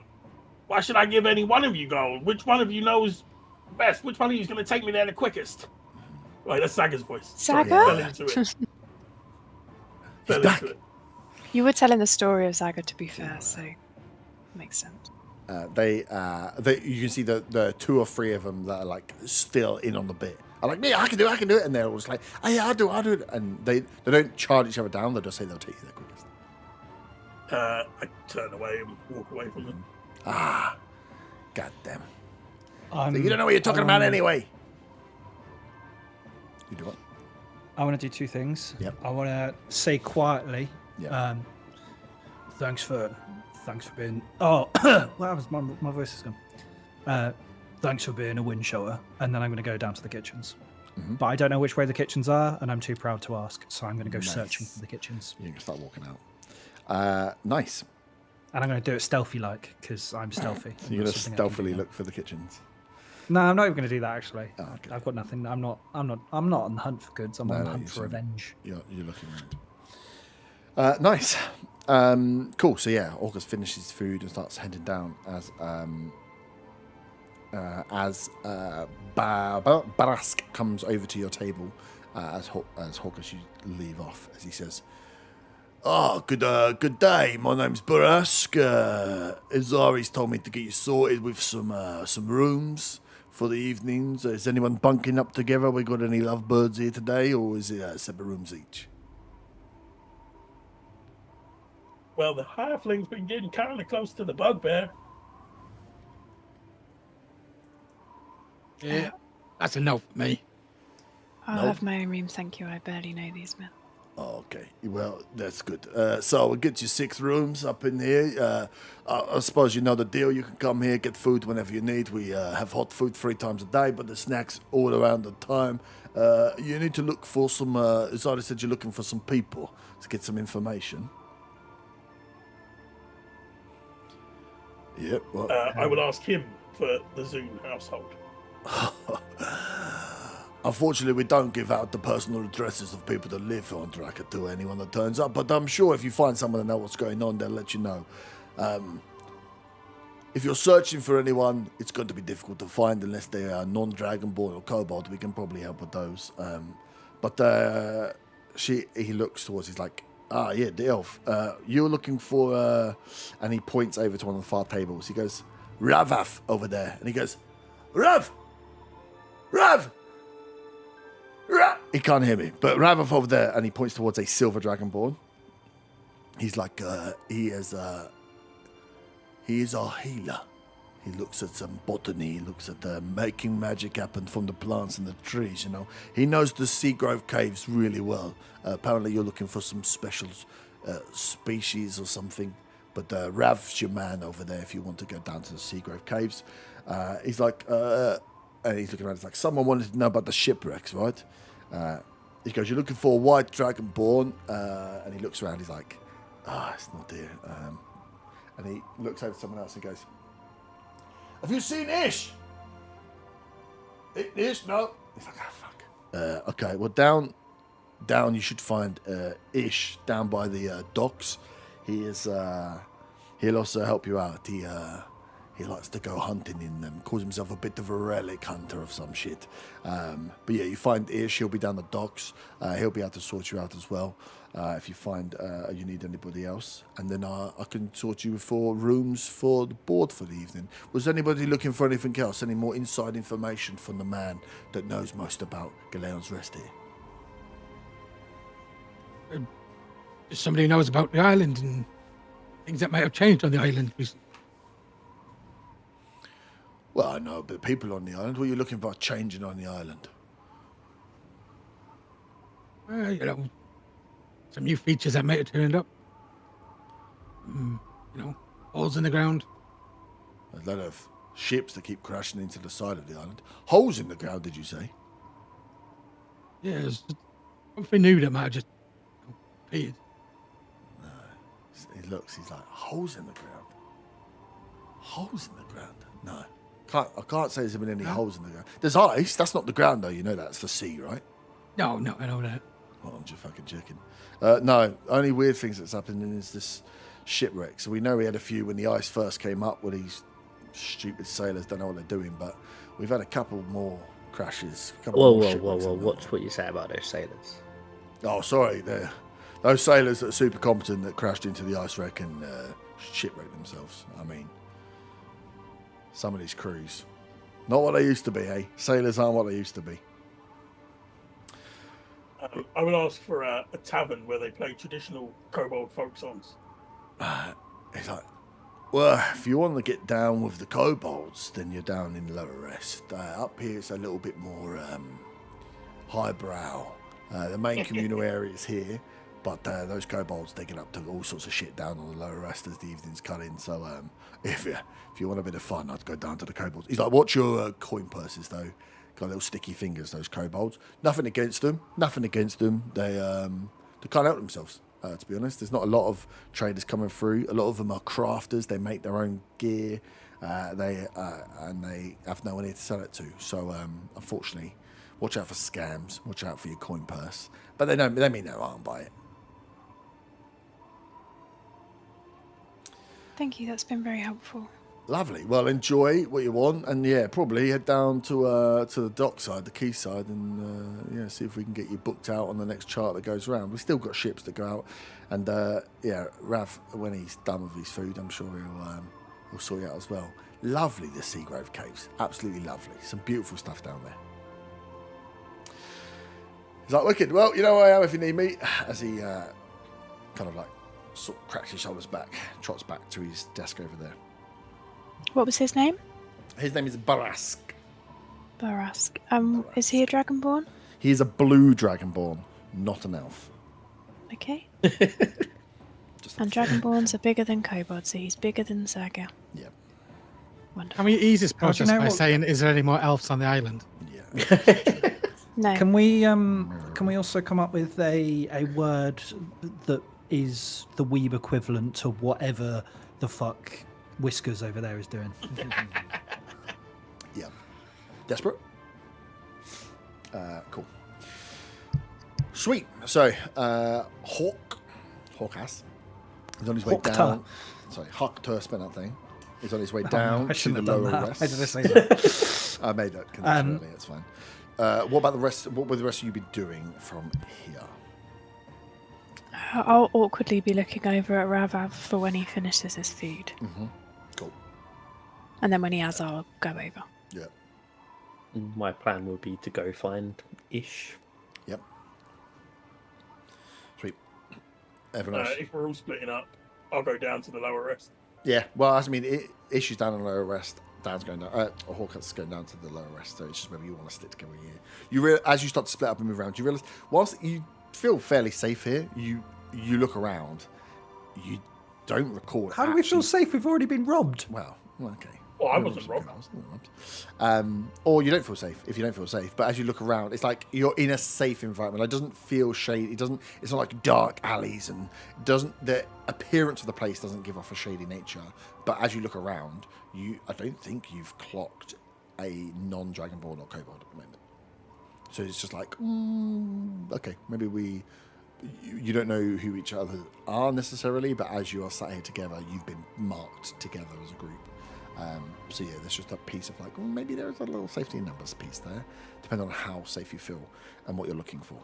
why should I give any one of you gold? Which one of you knows best? Which one of you is going to take me there the quickest? Right, that's Saga's voice. Saga? Sorry, fell into it. He's Fell back. You were telling the story of Zaga, to be fair, so makes sense. You can see the two or three of them that are like still in on the bit. Are like, yeah, I can do it. And they're all just like, oh yeah, I'll do it. And they don't charge each other down. They just say they'll take you there quickest. I turn away and walk away from them. God damn. I'm- You don't know what you're talking about anyway. You do what? I want to do two things. Yep. I want to say quietly, Yeah. thanks for being. Oh, well, my voice is gone. Thanks for being a wind shower, and then I'm going to go down to the kitchens. But I don't know which way the kitchens are, and I'm too proud to ask, so I'm going to go Nice. searching for the kitchens, You're going to start walking out. Nice. and I'm going to do it stealthy like because I'm stealthy. So you're going to stealthily look for the kitchens. No, I'm not even going to do that actually. Oh, okay. I've got nothing. I'm not on the hunt for goods. I'm on the No, hunt you for shouldn't. revenge. You're looking around. Nice. Cool. So yeah, August finishes food and starts heading down as Barask comes over to your table as Hawkins you leave off as he says, "Oh, good day. My name's Barask. Azari's told me to get you sorted with some rooms for the evenings. Is anyone bunking up together? We got any lovebirds here today, or is it separate rooms each?" Well, the halfling's been getting kind of close to the bugbear. Yeah, that's a no for me. I'll No. have my own room, thank you. I barely know these men. Okay, well, that's good. So we'll get you 6 rooms up in here. I suppose you know the deal. You can come here, get food whenever you need. We have hot food 3 times a day, but the snacks all around the time. You need to look for some, Zara said you're looking for some people to get some information. Yep, well, I would ask him for the Zune household. Unfortunately, we don't give out the personal addresses of people that live on Draca to anyone that turns up, but I'm sure if you find someone that knows what's going on, they'll let you know. If you're searching for anyone, it's going to be difficult to find unless they are non-Dragonborn or Kobold. We can probably help with those. He looks towards, he's like, yeah, the elf. You're looking for, and he points over to one of the far tables. He goes, Ravaf over there. And he goes, Rav! Rav! He can't hear me, but Ravaf over there, and he points towards a silver dragonborn. He's like, he is our healer. He looks at some botany, he looks at making magic happen from the plants and the trees, you know. He knows the Seagrove Caves really well. Apparently you're looking for some special species or something. But Rav's your man over there if you want to go down to the Seagrove Caves. He's like, and he's looking around, he's like, someone wanted to know about the shipwrecks, right? He goes, you're looking for a white dragonborn? And he looks around, he's like, it's not here. And he looks over to someone else and goes, have you seen Ish? Ish? No. He's like, fuck. Okay, well, down, you should find Ish down by the docks. He is, he'll also help you out. He likes to go hunting in them. Calls himself a bit of a relic hunter of some shit. But yeah, you find Ish, he'll be down the docks. He'll be able to sort you out as well. If you find you need anybody else. And then I can sort you for rooms for the board for the evening. Was anybody looking for anything else? Any more inside information from the man that knows most about Galeon's Rest here? Just somebody who knows about the island and things that might have changed on the island. Well, I know, but people on the island, what are you looking for changing on the island? You know, some new features that might have turned up. You know, holes in the ground. A lot of ships that keep crashing into the side of the island. Holes in the ground, did you say? Yeah, there's something new that might have just appeared. No. He looks, he's like, holes in the ground? Holes in the ground? No. I can't say there's been any holes in the ground. There's ice. That's not the ground, though. You know that's the sea, right? No, I know that. Well, I'm just fucking checking. No, only weird things that's happening is this shipwreck. So we know we had a few when the ice first came up where these stupid sailors don't know what they're doing, but we've had a couple more crashes. Whoa. Watch what you say about those sailors. Oh, sorry. Those sailors that are super competent that crashed into the ice wreck and shipwrecked themselves. I mean, some of these crews. Not what they used to be, eh? Sailors aren't what they used to be. I would ask for a tavern where they play traditional kobold folk songs. He's like, well, if you want to get down with the kobolds, then you're down in Lower Rest. Up here, it's a little bit more highbrow. The main communal area is here, but those kobolds, they get up to all sorts of shit down on the Lower Rest as the evening's cut in. So if you want a bit of fun, I'd go down to the kobolds. He's like, watch your coin purses, though. Got little sticky fingers, those kobolds. Nothing against them. They can't help themselves, to be honest. There's not a lot of traders coming through. A lot of them are crafters. They make their own gear. And they have no one here to sell it to. So, unfortunately, watch out for scams. Watch out for your coin purse. But they mean no harm by it. Thank you. That's been very helpful. Lovely. Well, enjoy what you want, and yeah, probably head down to the dock side, the quay side, and see if we can get you booked out on the next chart that goes around. We've still got ships that go out, and Rav, when he's done with his food, I'm sure he'll sort you out as well. Lovely, the Seagrove Caves, absolutely lovely. Some beautiful stuff down there. He's like, wicked. Well, you know where I am if you need me. As he kind of like sort of cracks his shoulders back, trots back to his desk over there. What was his name? His name is Barask. Barask. Is he a dragonborn? He is a blue dragonborn, not an elf. Okay. And dragonborns are bigger than kobolds, so he's bigger than Zaga. Yeah. Wonderful. Can we ease this process by what- saying, is there any more elves on the island? Yeah. No. Can we also come up with a word that is the weeb equivalent to whatever the fuck Whiskers over there is doing? Yeah. Desperate? Cool. Sweet. So, Hawkass is on his way Hawkta. down. Sorry, Hawkta, spell that thing. Is on his way down I to shouldn't the have done lower that. Why did I rest. say that? I made that condition earlier, it's fine. What about the rest? What would the rest of you be doing from here? I'll awkwardly be looking over at Ravav for when he finishes his food. Mm-hmm. Cool. And then when he has, I'll go over. Yeah. My plan would be to go find Ish. Yep. Sweet. Everyone else? If we're all splitting up, I'll go down to the lower rest. Yeah. Well, I mean, Issue's down on the lower rest. Dan's going down. Or Hawkins going down to the lower rest. So it's just whether you want to stick together. As you start to split up and move around, you realise whilst you feel fairly safe here, you look around. You don't recall. How do we feel safe? We've already been robbed. Well, okay. Well, I wasn't robbed. Or you don't feel safe if you don't feel safe. But as you look around, it's like you're in a safe environment. It doesn't feel shady. It's not like dark alleys, and the appearance of the place doesn't give off a shady nature. But as you look around, I don't think you've clocked a non-Dragonborn or Kobold at the moment. So it's just like, okay, maybe you don't know who each other are necessarily, but as you are sat here together, you've been marked together as a group. So yeah, there's just a piece of like, maybe there's a little safety in numbers piece there, depending on how safe you feel and what you're looking for.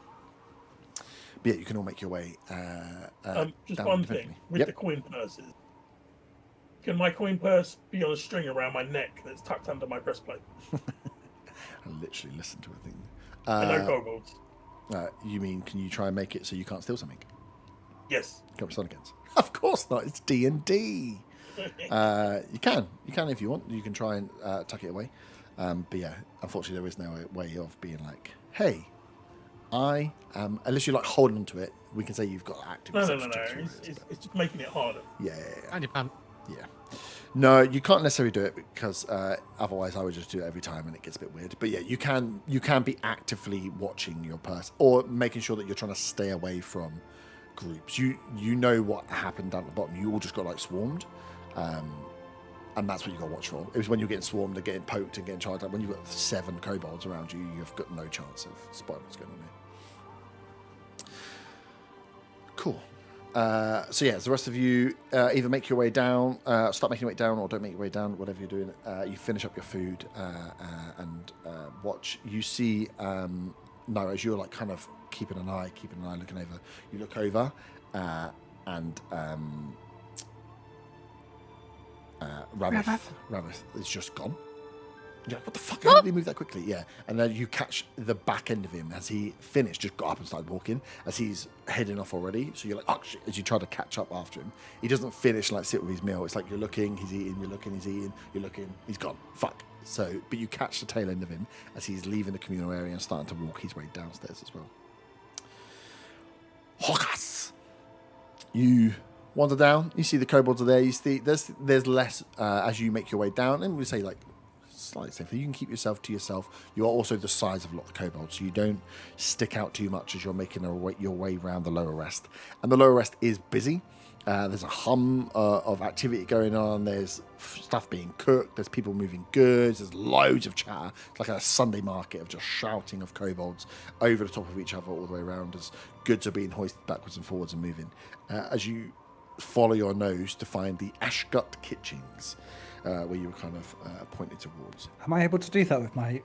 But yeah, you can all make your way. Just down one thing with the coin purses. Can my coin purse be on a string around my neck that's tucked under my breastplate? I literally listened to a thing. No kobolds. You mean, can you try and make it so you can't steal something? Yes. Go up against. Of course not. It's D&D. You can if you want. You can try and tuck it away. But yeah, unfortunately, there is no way of being like, hey, I am. Unless you're like holding onto it, we can say you've got active. No. It's just making it harder. Yeah. And your pant. Yeah. No, you can't necessarily do it because otherwise I would just do it every time and it gets a bit weird. But yeah, you can be actively watching your purse or making sure that you're trying to stay away from groups. You know what happened down at the bottom. You all just got like swarmed. And that's what you got to watch for. It was when you're getting swarmed and getting poked and getting charged up. When you've got 7 kobolds around you, you've got no chance of spotting what's going on here. Cool. So yeah, as the rest of you either make your way down, start making your way down, or don't make your way down, whatever you're doing. You finish up your food and watch. You see, no, as you're like kind of keeping an eye, looking over. You look over and Ravith is just gone. You're like, what the fuck? How did he move that quickly? Yeah. And then you catch the back end of him as he finished, just got up and started walking as he's heading off already. So you're like, oh shit, as you try to catch up after him. He doesn't finish like sit with his meal. It's like you're looking, he's eating, you're looking, he's eating, you're looking, he's gone. Fuck. So, but you catch the tail end of him as he's leaving the communal area and starting to walk his way downstairs as well. Hawkas! You wander down, you see the kobolds are there, you see there's less as you make your way down, and we say like slightly safer. You can keep yourself to yourself. You are also the size of a lot of kobolds, so you don't stick out too much as you're making your way around the lower rest. And the lower rest is busy. There's a hum of activity going on. There's stuff being cooked. There's people moving goods. There's loads of chatter. It's like a Sunday market of just shouting of kobolds over the top of each other all the way around as goods are being hoisted backwards and forwards and moving. As you follow your nose to find the Ashgut kitchens, where you were kind of pointed towards. Am I able to do that with my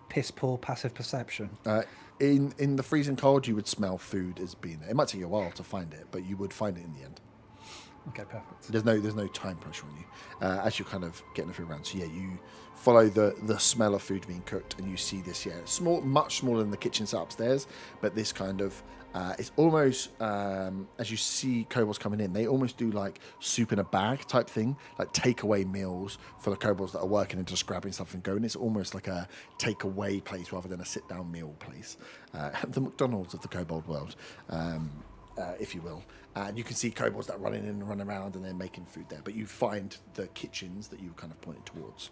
piss poor passive perception? In the freezing cold, you would smell food as being there. It might take you a while to find it, but you would find it in the end. Okay, perfect. There's no time pressure on you as you're kind of getting the food around. So yeah, you follow the smell of food being cooked, and you see this much smaller than the kitchen set upstairs, but this kind of it's almost as you see kobolds coming in, they almost do like soup in a bag type thing, like takeaway meals for the kobolds that are working and just grabbing stuff and going. It's almost like a takeaway place rather than a sit down meal place, the McDonald's of the kobold world. If you will. And you can see kobolds that run in and run around and they're making food there. But you find the kitchens that you were kind of pointed towards.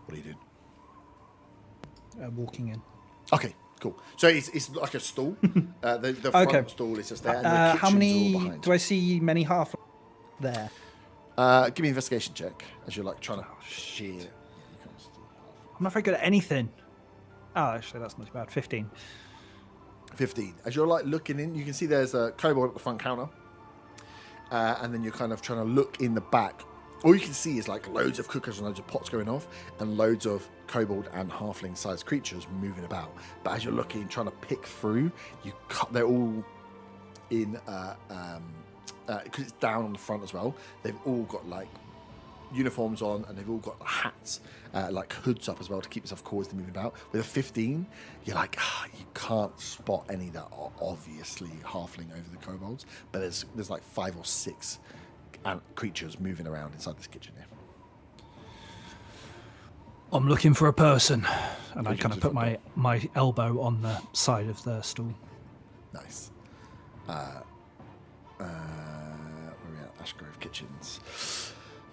What are you doing? Walking in. Okay, cool. So it's like a stall. The front stall is just there. And the how kitchen's many... all behind. Do I see many half there? Give me an investigation check as you're like trying to... shit. Yeah, you can't see half. not very good at anything. Oh, actually, that's not too bad. 15. 15. As you're like looking in, you can see there's a kobold at the front counter. And then you're kind of trying to look in the back. All you can see is like loads of cookers and loads of pots going off and loads of kobold and halfling sized creatures moving about. But as you're looking, trying to pick through, they're all in, because it's down on the front as well, they've all got like uniforms on and they've all got hats, like hoods up as well to keep themselves cool as they're moving about. With a 15, you're like, you can't spot any that are obviously halfling over the kobolds, but there's like 5 or 6 creatures moving around inside this kitchen here. I'm looking for a person, and I Visions kind of in put front my elbow on the side of the stool. Nice. Where are we at? Ashgrove Kitchens.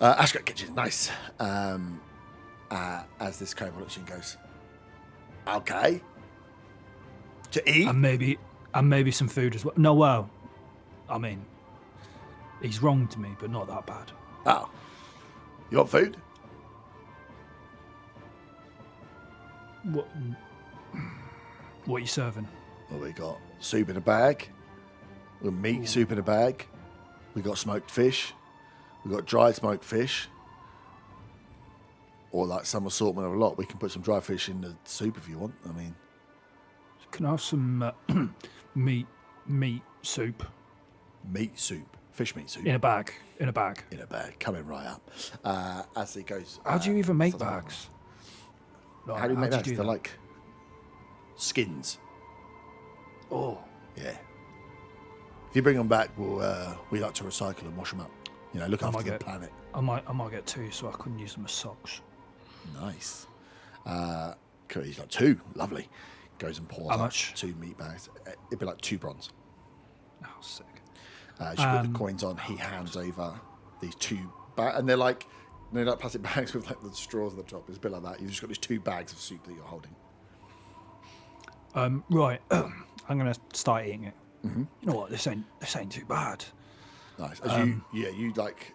Ashgrove Kitchen, nice. As this kobold looks and goes, okay. To eat? And maybe some food as well. No, well, I mean, he's wronged me, but not that bad. Oh. You want food? What are you serving? Well, we got soup in a bag. We got meat soup in a bag. We got smoked fish. We got dried smoked fish. Or like some assortment of a lot. We can put some dry fish in the soup if you want. I mean, Can I have some meat soup meat soup, fish meat soup in a bag? in a bag, coming right up. As it goes. How do you even make for the bags? Like, How do you make that? do They're that? like skins. Oh, Yeah. If you bring them back, we like to recycle and wash them up. You know, look after the planet. I might get 2, so I couldn't use them as socks. Nice. Cool, he's got 2. Lovely. Goes and pours How up much? 2 meat bags. It'd be like 2 bronze. Oh, sick. As you put the coins on, he hands over these 2 bags, and they're like plastic bags with like the straws at the top. It's a bit like that. You've just got these 2 bags of soup that you're holding. Right, I'm gonna start eating it. Mm-hmm. You know what? This ain't too bad. Nice. As you like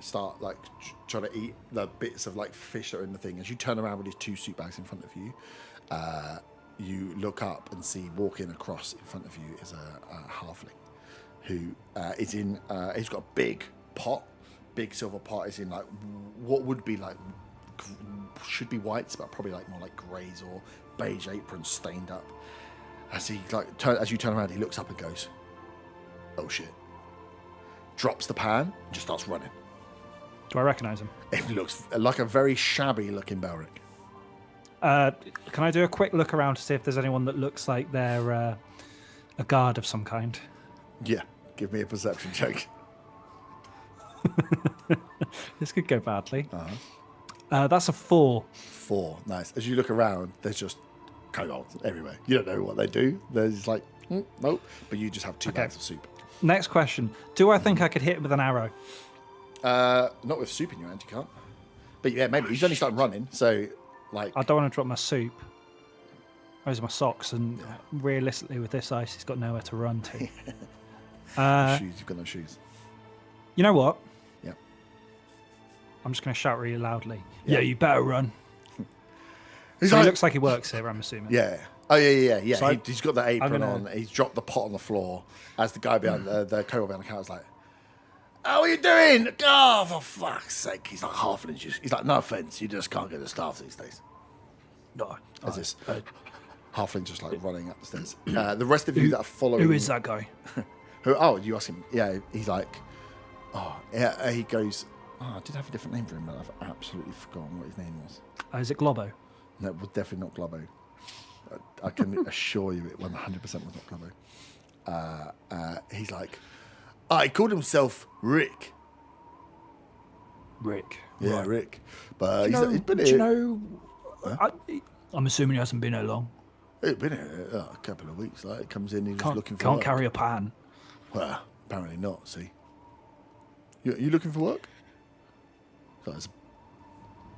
start like trying to eat the bits of like fish that are in the thing. As you turn around with these 2 soup bags in front of you, you look up and see walking across in front of you is a halfling who is in. He's got a big silver pot. Is in like what would be like should be whites, but probably like more like greys or beige aprons stained up. As he as you turn around, he looks up and goes, "Oh shit!" Drops the pan, and just starts running. Do I recognise him? It looks like a very shabby looking Belric. Can I do a quick look around to see if there's anyone that looks like they're a guard of some kind? Yeah, give me a perception check. This could go badly. Uh-huh. That's a 4. 4, nice. As you look around, there's just kobolds everywhere. You don't know what they do. There's like, nope. But you just have 2 bags of soup. Next question. Do I think I could hit him with an arrow? Not with soup in your hand, you can't. But yeah, maybe. He's only started running, so like... I don't want to drop my soup. Those are my socks, and realistically with this ice, he's got nowhere to run to. shoes, you've got no shoes. You know what? Yeah. I'm just going to shout really loudly. Yeah. Yeah, you better run. He's So like, he looks like he works here, I'm assuming. yeah. Oh, yeah. So He's got the apron gonna- on. He's dropped the pot on the floor as the guy behind the kobold behind the counter's like, "How are you doing? Oh, for fuck's sake." He's like half an inch. He's like, "No offense, you just can't get the staff these days." No. As this halfling just like running up the stairs. The rest of you that are following... Who is that guy? Oh, you ask him. Yeah, he's like... Oh, yeah, he goes... Oh, I did have a different name for him, but I've absolutely forgotten what his name was. Is it Globo? No, it was definitely not Globo. I can assure you it 100% was not Globo. He's like... he called himself Rick. Rick. Yeah, Right. Rick. But Do he's been do here... you know... I'm assuming he hasn't been here long. He's been here a couple of weeks. Like, he comes in, he's just Can't, looking for can't work. carry a pan. Well, apparently not, see. You looking for work? Guys,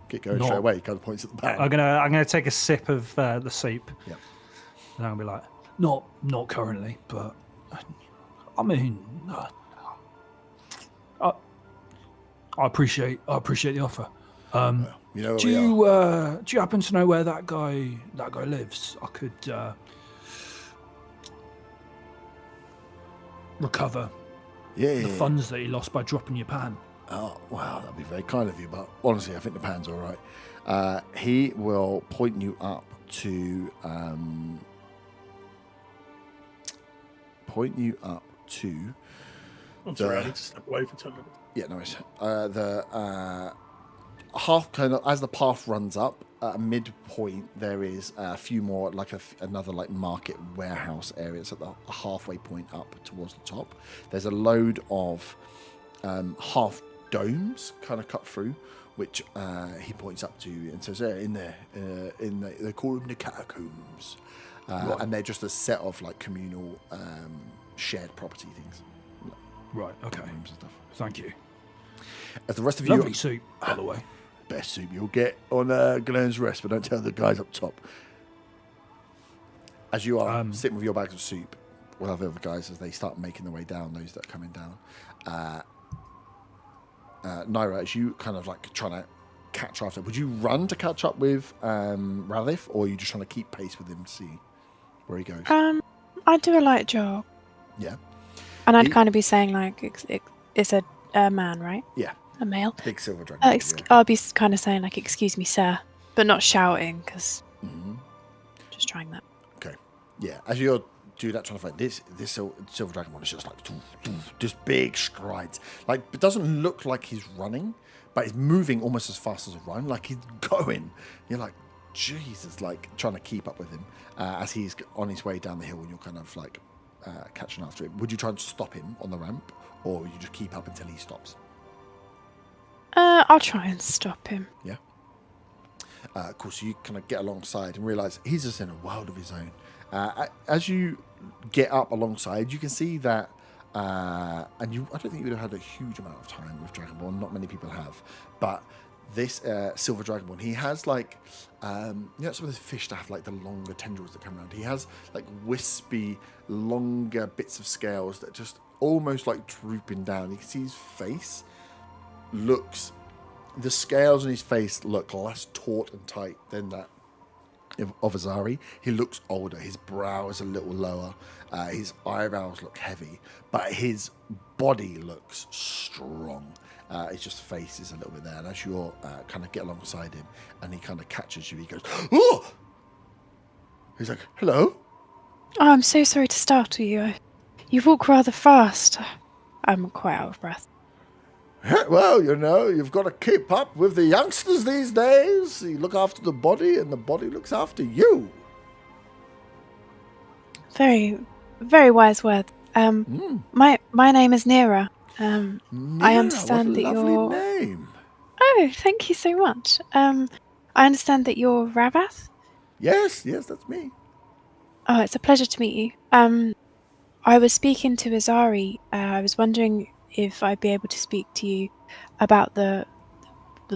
get going Not- straight away. He kind of points at the pan. I'm gonna take a sip of the soup. Yep. And I'll be like, not currently, but I mean, I appreciate the offer. You know where Do we are. you do you happen to know where that guy lives? I could recover the funds that he lost by dropping your pan. Oh, wow, that'd be very kind of you, but honestly, I think the pan's all right. He will point you up to... I'm sorry, I need to step away for 10 minutes. Yeah, no worries. The half kind of as the path runs up at a midpoint, there is a few more like another like market warehouse areas at the halfway point up towards the top. There's a load of half domes kind of cut through, which he points up to and says, "In there, they call them the catacombs," and they're just a set of like communal shared property things. Right. Okay. Rooms and stuff. Thank you. As the rest of you, Lovely soup, by the way. best soup you'll get on Glenn's Rest, but don't tell the guys up top. As you are sitting with your bags of soup, we'll have the other guys as they start making their way down, those that are coming down. Naira, as you kind of like trying to catch after, would you run to catch up with Radif, or are you just trying to keep pace with him to see where he goes? I'd do a light jog. Yeah. And I'd kind of be saying, like, it's a man, right? Yeah. A male. Big silver dragon. I'll be kind of saying, like, excuse me, sir. But not shouting, because just trying that. Okay. Yeah. As you're do that trying to fight this silver dragon one is just like just big strides. Like, it doesn't look like he's running, but he's moving almost as fast as a run. Like, he's going. You're like, Jesus, like trying to keep up with him as he's on his way down the hill, and you're kind of like catching after him. Would you try and stop him on the ramp, or would you just keep up until he stops? I'll try and stop him. Yeah. Of course, you kind of get alongside and realise he's just in a world of his own. As you get up alongside, you can see that, and I don't think you would have had a huge amount of time with Dragonborn. Not many people have, but this silver Dragonborn, he has like, some of the fish that have like the longer tendrils that come around. He has like wispy, longer bits of scales that just almost like drooping down. You can see his face the scales on his face look less taut and tight than that of Azari. He looks older. His brow is a little lower. His eyebrows look heavy, but his body looks strong. His just face is a little bit there. And as you kind of get alongside him and he kind of catches you, he goes, "Oh!" He's like, "Hello?" Oh, I'm so sorry to startle you. You walk rather fast. I'm quite out of breath. Well, you've got to keep up with the youngsters these days. You look after the body, and the body looks after you. Very, very wise words. My name is Nira. I understand that you're... name. Oh, thank you so much. I understand that you're Ravath? Yes, that's me. Oh, it's a pleasure to meet you. I was speaking to Azari. I was wondering if I'd be able to speak to you about the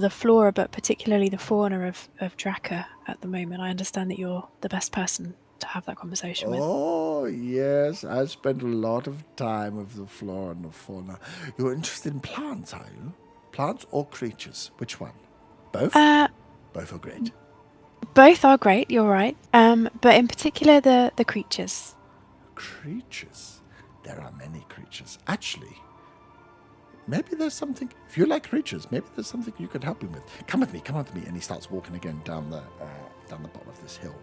flora, but particularly the fauna of Draca at the moment. I understand that you're the best person to have that conversation with. Oh, yes. I spent a lot of time with the flora and the fauna. You're interested in plants, are you? Plants or creatures? Which one? Both? Both are great. Both are great, you're right. But in particular, the creatures. Creatures? There are many creatures. Actually, maybe there's something, if you like creatures, maybe there's something you could help him with. Come with me. And he starts walking again down the bottom of this hill.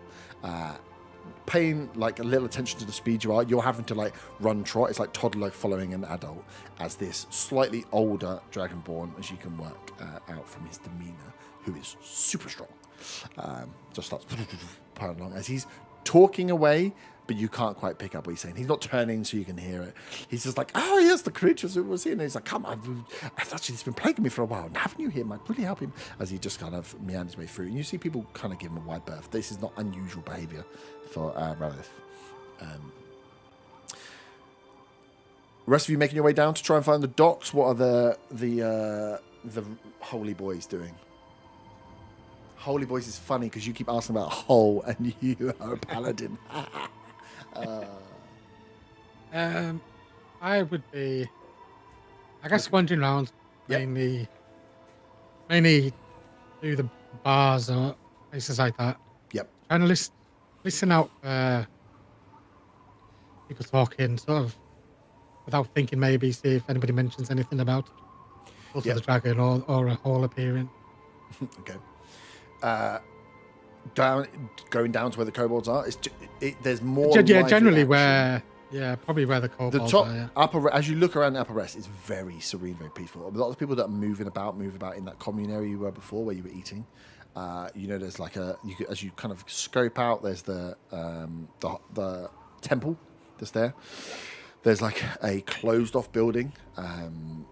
Paying like a little attention to the speed you are. You're having to like run trot. It's like toddler following an adult as this slightly older Dragonborn, as you can work out from his demeanor, who is super strong. Just starts piling along as he's talking away, but you can't quite pick up what he's saying. He's not turning so you can hear it. He's just like, "Oh, yes, the creatures who was here." And he's like, "Come on, actually, it's been plaguing me for a while. And haven't you here? Might really help him." As he just kind of meanders his way through. And you see people kind of give him a wide berth. This is not unusual behavior for Radith. Rest of you making your way down to try and find the docks. What are the holy boys doing? Holy boys is funny because you keep asking about Hole and you are a paladin. I would be, I guess, wandering around, mainly to the bars or places like that. Yep. Trying to listen out people talking, sort of without thinking, maybe see if anybody mentions anything about Cult of the Dragon or a hall appearing. Okay. Going down to where the kobolds are. There's more. Generally action. probably where the kobolds The top are. Yeah. upper, as you look around the upper rest, it's very serene, very peaceful. A lot of people that are moving about in that commune area you were before, where you were eating. There's like as you kind of scope out, there's the temple that's there. There's like a closed off building, and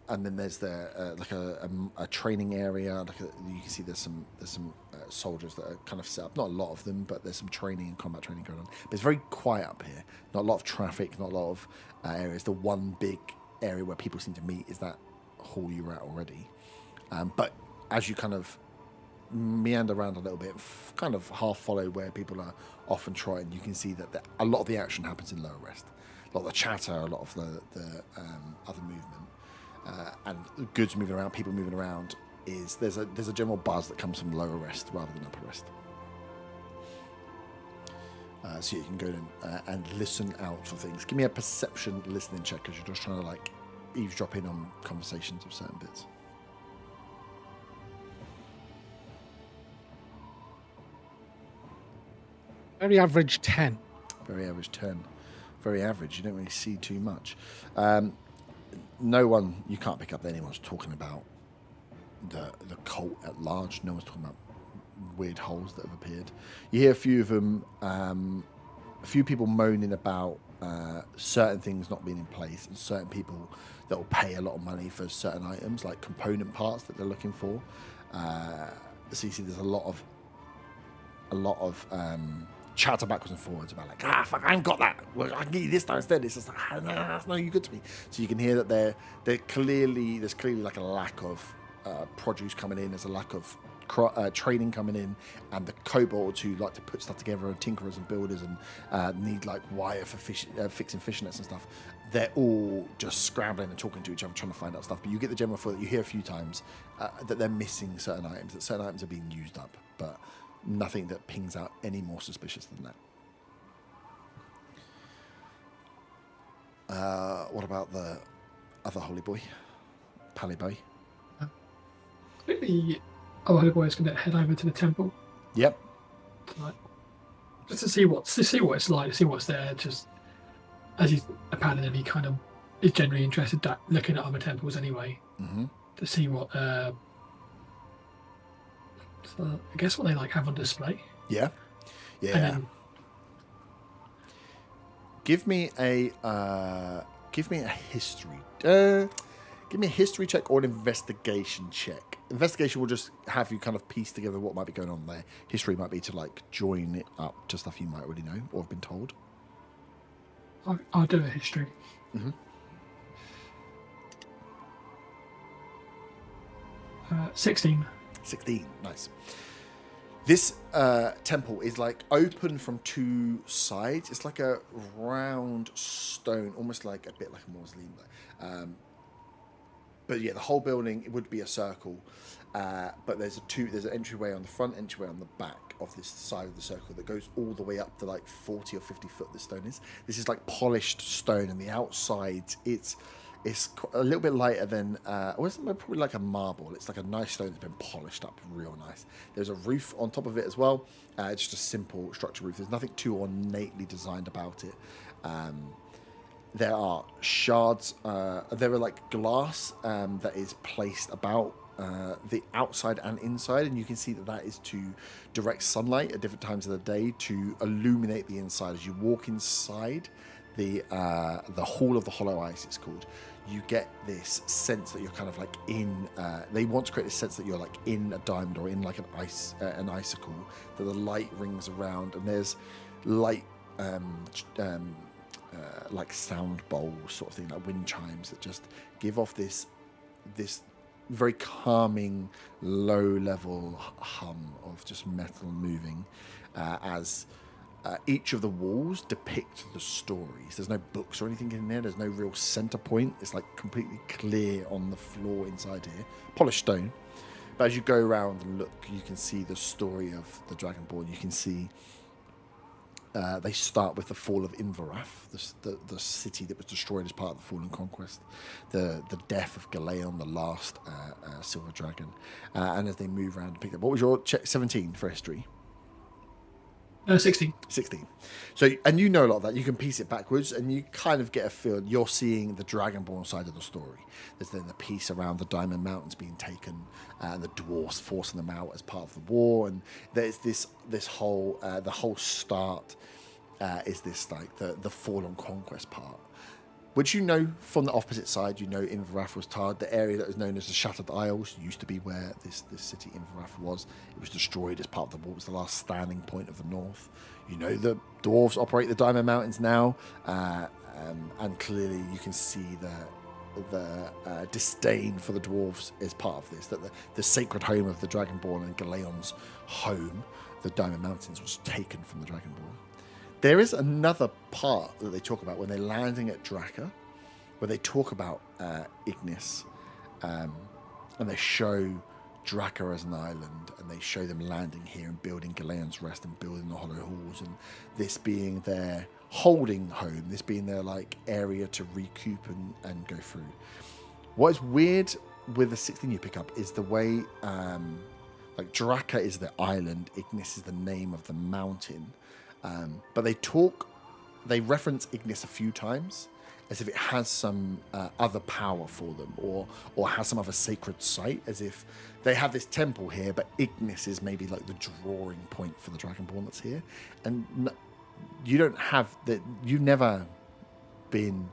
then there's like a training area. You can see there's some soldiers that are kind of set up. Not a lot of them, but there's some training and combat training going on. But it's very quiet up here. Not a lot of traffic. Not a lot of areas. The one big area where people seem to meet is that hall you were at already. But as you kind of meander around a little bit, kind of half follow where people are often trotting, you can see that a lot of the action happens in lower rest. A lot of the chatter, a lot of the other movement, and goods moving around, people moving around. There's a general buzz that comes from lower rest rather than upper rest. So you can go in and listen out for things. Give me a perception listening check, because you're just trying to like eavesdrop in on conversations of certain bits. Very average 10. Very average 10. Very average. You don't really see too much. No one, you can't pick up that anyone's talking about the cult at large. No one's talking about weird holes that have appeared. You hear a few of them, a few people moaning about certain things not being in place, and certain people that will pay a lot of money for certain items, like component parts that they're looking for. So you see there's a lot of chatter backwards and forwards about like, fuck, I ain't got that. Well, I can get you this time instead. It's just like, nah, that's no good to me. So you can hear that there's clearly like a lack of produce coming in. There's a lack of training coming in, and the kobolds who like to put stuff together, and tinkerers and builders, and need like wire for fixing fishing nets and stuff. They're all just scrambling and talking to each other, trying to find out stuff. But you get the general feel that you hear a few times that they're missing certain items, that certain items are being used up, but nothing that pings out any more suspicious than that. What about the other holy boy, Pally Boy? I think the other holy boy is going to head over to the temple. Yep. Tonight, just to see what it's like, to see what's there. Just as he's a paladin, he kind of is generally interested in looking at other temples anyway, to see what. So I guess what they like have on display. Yeah. And then, give me a history. Give me a history check or an investigation check. Investigation will just have you kind of piece together what might be going on there. History might be to like join it up to stuff you might already know or have been told. I'll do a history. 16. 16, nice. This temple is like open from two sides. It's like a round stone, almost like a bit like a mausoleum. But yeah, the whole building, it would be a circle. But there's an entryway on the front, entryway on the back of this side of the circle that goes all the way up to like 40 or 50 foot this stone is. This is like polished stone, and the outside, it's a little bit lighter than, probably like a marble. It's like a nice stone that's been polished up real nice. There's a roof on top of it as well. It's just a simple structure roof. There's nothing too ornately designed about it. There are shards, there are like glass that is placed about the outside and inside, and you can see that is to direct sunlight at different times of the day to illuminate the inside. As you walk inside the Hall of the Hollow Ice, it's called, you get this sense that you're kind of like in, they want to create this sense that you're like in a diamond or in like an icicle, that the light rings around, and there's light like sound bowls sort of thing, like wind chimes that just give off this very calming low level hum of just metal moving as each of the walls depict the stories. There's no books or anything in there. There's no real center point. It's like completely clear on the floor inside here. Polished stone. But as you go around and look, you can see the story of the Dragonborn. You can see they start with the fall of Inverath, the city that was destroyed as part of the Fallen Conquest, the death of Galeon, the last silver dragon, and as they move around and pick up. What was your check? 17 for history. 16. 16. So, and you know a lot of that. You can piece it backwards, and you kind of get a feel. You're seeing the Dragonborn side of the story. There's then the piece around the Diamond Mountains being taken, and the dwarves forcing them out as part of the war. And there's this whole the whole start is this like the Fallen Conquest part, which you know from the opposite side. You know Inverath was tarred. The area that was known as the Shattered Isles used to be where this city Inverath was. It was destroyed as part of the war. It was the last standing point of the north. You know the dwarves operate the Diamond Mountains now, and clearly you can see the disdain for the dwarves is part of this. That the sacred home of the Dragonborn and Galeon's home, the Diamond Mountains, was taken from the Dragonborn. There is another part that they talk about when they're landing at Draca, where they talk about Ignis, and they show Draca as an island, and they show them landing here and building Galeon's Rest and building the Hollow Halls, and this being their holding home, this being their like area to recoup and go through. What is weird with the 16 you pick up is the way like Draca is the island, Ignis is the name of the mountain. But they reference Ignis a few times as if it has some other power for them, or has some other sacred site, as if they have this temple here, but Ignis is maybe like the drawing point for the Dragonborn that's here. And you don't have that. You've never been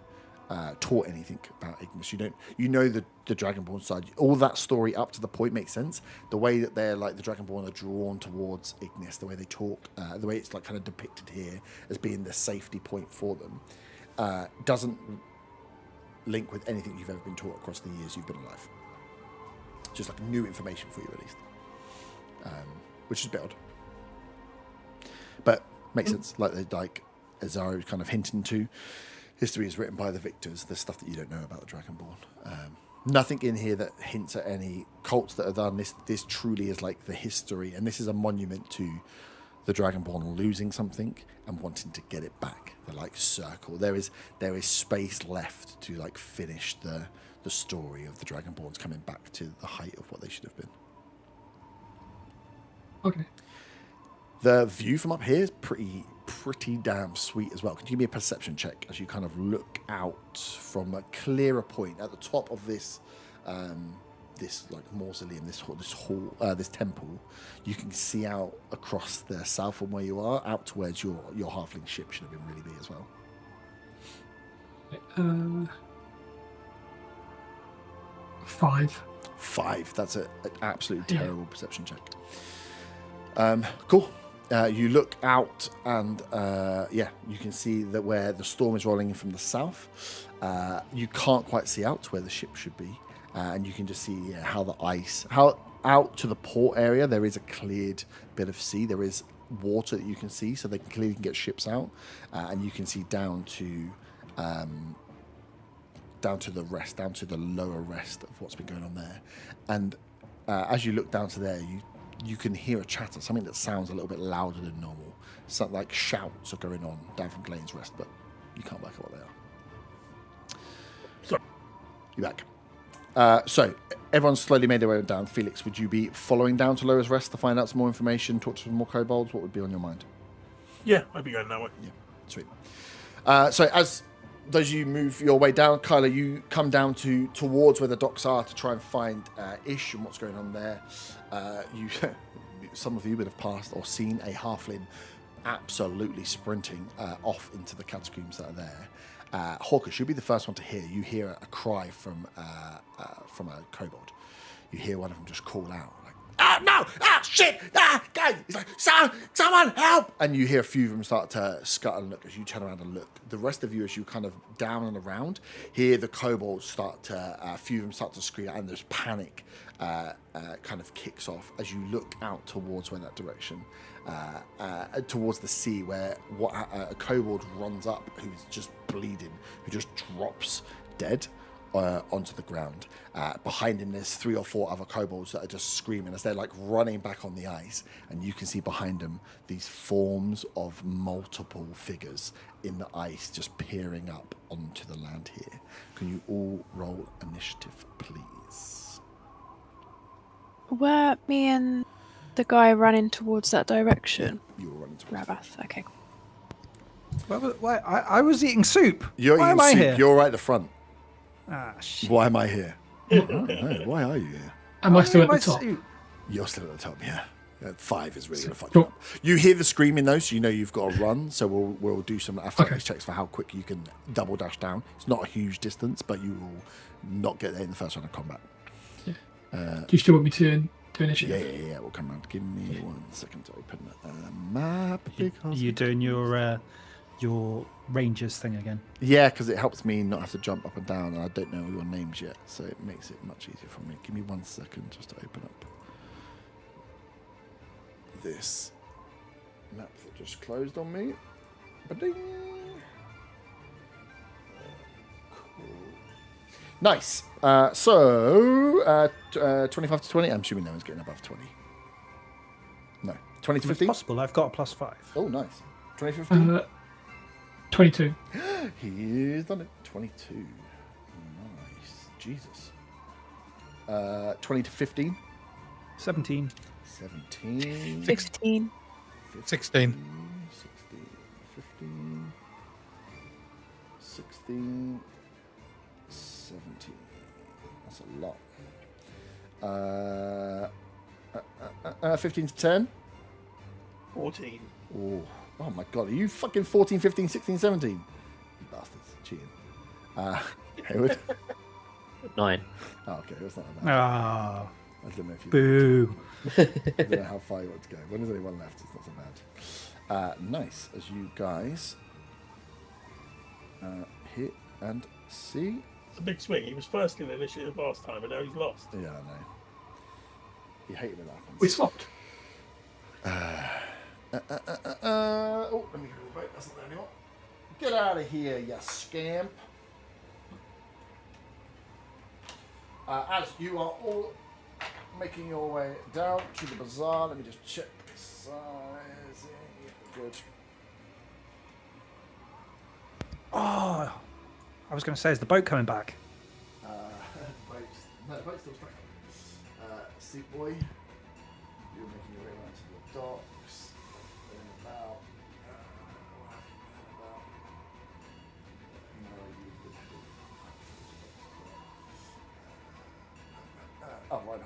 taught anything about Ignis. You know the Dragonborn side. All that story up to the point makes sense. The way that they're like the Dragonborn are drawn towards Ignis, the way they talk, the way it's like kind of depicted here as being the safety point for them, doesn't link with anything you've ever been taught across the years you've been alive. Just like new information for you at least, which is a bit odd, but makes sense. Like Azaro is kind of hinting to. History is written by the victors. There's stuff that you don't know about the Dragonborn. Nothing in here that hints at any cults that are done. This truly is like the history, and this is a monument to the Dragonborn losing something and wanting to get it back. The like circle. There is space left to like finish the story of the Dragonborns coming back to the height of what they should have been. Okay. The view from up here is pretty damn sweet as well. Could you give me a perception check as you kind of look out from a clearer point at the top of this this like mausoleum, this hall, this temple? You can see out across the south from where you are, out towards your halfling ship should have been really big as well. 5. 5. That's an absolutely terrible perception check. Cool. You look out and you can see that where the storm is rolling in from the south. You can't quite see out to where the ship should be, and you can just see how out to the port area there is a cleared bit of sea. There is water that you can see, so they can clearly get ships out, and you can see down to the lower rest of what's been going on there. And as you look down to there, you can hear a chatter, something that sounds a little bit louder than normal. Something like shouts are going on down from Glaine's Rest, but you can't work out what they are. So, You're back. So everyone's slowly made their way down. Felix, would you be following down to Lower's Rest to find out some more information, talk to some more kobolds? What would be on your mind? yeah, I'd be going that way. Yeah, sweet. So as you move your way down, Kyla, you come down towards where the docks are to try and find Ish and what's going on there. Some of you would have passed or seen a halfling absolutely sprinting off into the catacombs that are there. Hawkers, you'll be the first one to hear. You hear a cry from a kobold. You hear one of them just call out, like, no! Shit! Guys! He's like, someone help! And you hear a few of them start to scuttle and look as you turn around and look. The rest of you, as you kind of down and around, hear the kobolds start to, a few of them start to scream out, and there's panic kind of kicks off as you look out towards where that direction, towards the sea, where a kobold runs up who's just bleeding, who just drops dead onto the ground. Behind him, there's 3 or 4 other kobolds that are just screaming as they're like running back on the ice. And you can see behind them these forms of multiple figures in the ice just peering up onto the land here. Can you all roll initiative, please? Were me and the guy running towards that direction? You were running towards Rabath, okay. I was eating soup. You're Why eating am I soup. here? You're right at the front. Ah, shit. Why am I here? I don't know. Why are you here? Am I still at My the top? soup. You're still at the top, yeah. 5 is really going to fuck Cool. you up. You hear the screaming though, so you know you've got to run. So we'll do some athletics checks for how quick you can double dash down. It's not a huge distance, but you will not get there in the first round of combat. Do you still want me to do initiative? Yeah. We'll come round. Give me 1 second to open the map. You doing your Rangers thing again? Yeah, because it helps me not have to jump up and down, and I don't know your names yet, so it makes it much easier for me. Give me 1 second just to open up this map that just closed on me. Ba-ding. Cool. Nice. So 25 to 20. I'm assuming no one's getting above 20. No. 20 to It's 15? possible. I've got a +5. Oh, nice. 20 to 15? 22. He's done it. 22. Nice. Jesus. 20 to 15? 17. 17. 15. 16. 15. 16. 17. That's a lot. 15 to 10? 14. Oh my god, are you fucking 14, 15, 16, 17? You bastards. Cheating. Hayward? 9. Oh, okay, that's not that bad. Ah, I don't know if you boo. I don't know how far you want to go. When there's only one left, it's not so bad. Nice, as you guys hit and see. It's a big swing. He was first in the initiative last time, and now he's lost. Yeah, I know. You hate it when that happens. We swapped. Oh, let me go back. That's not there anymore. Get out of here, you scamp. As you are all making your way down to the bazaar, let me just check the size. Good. Oh, I was going to say, is the boat coming back? The boat's still stuck. Seat boy, you're making your way around to the docks. In about. Oh, right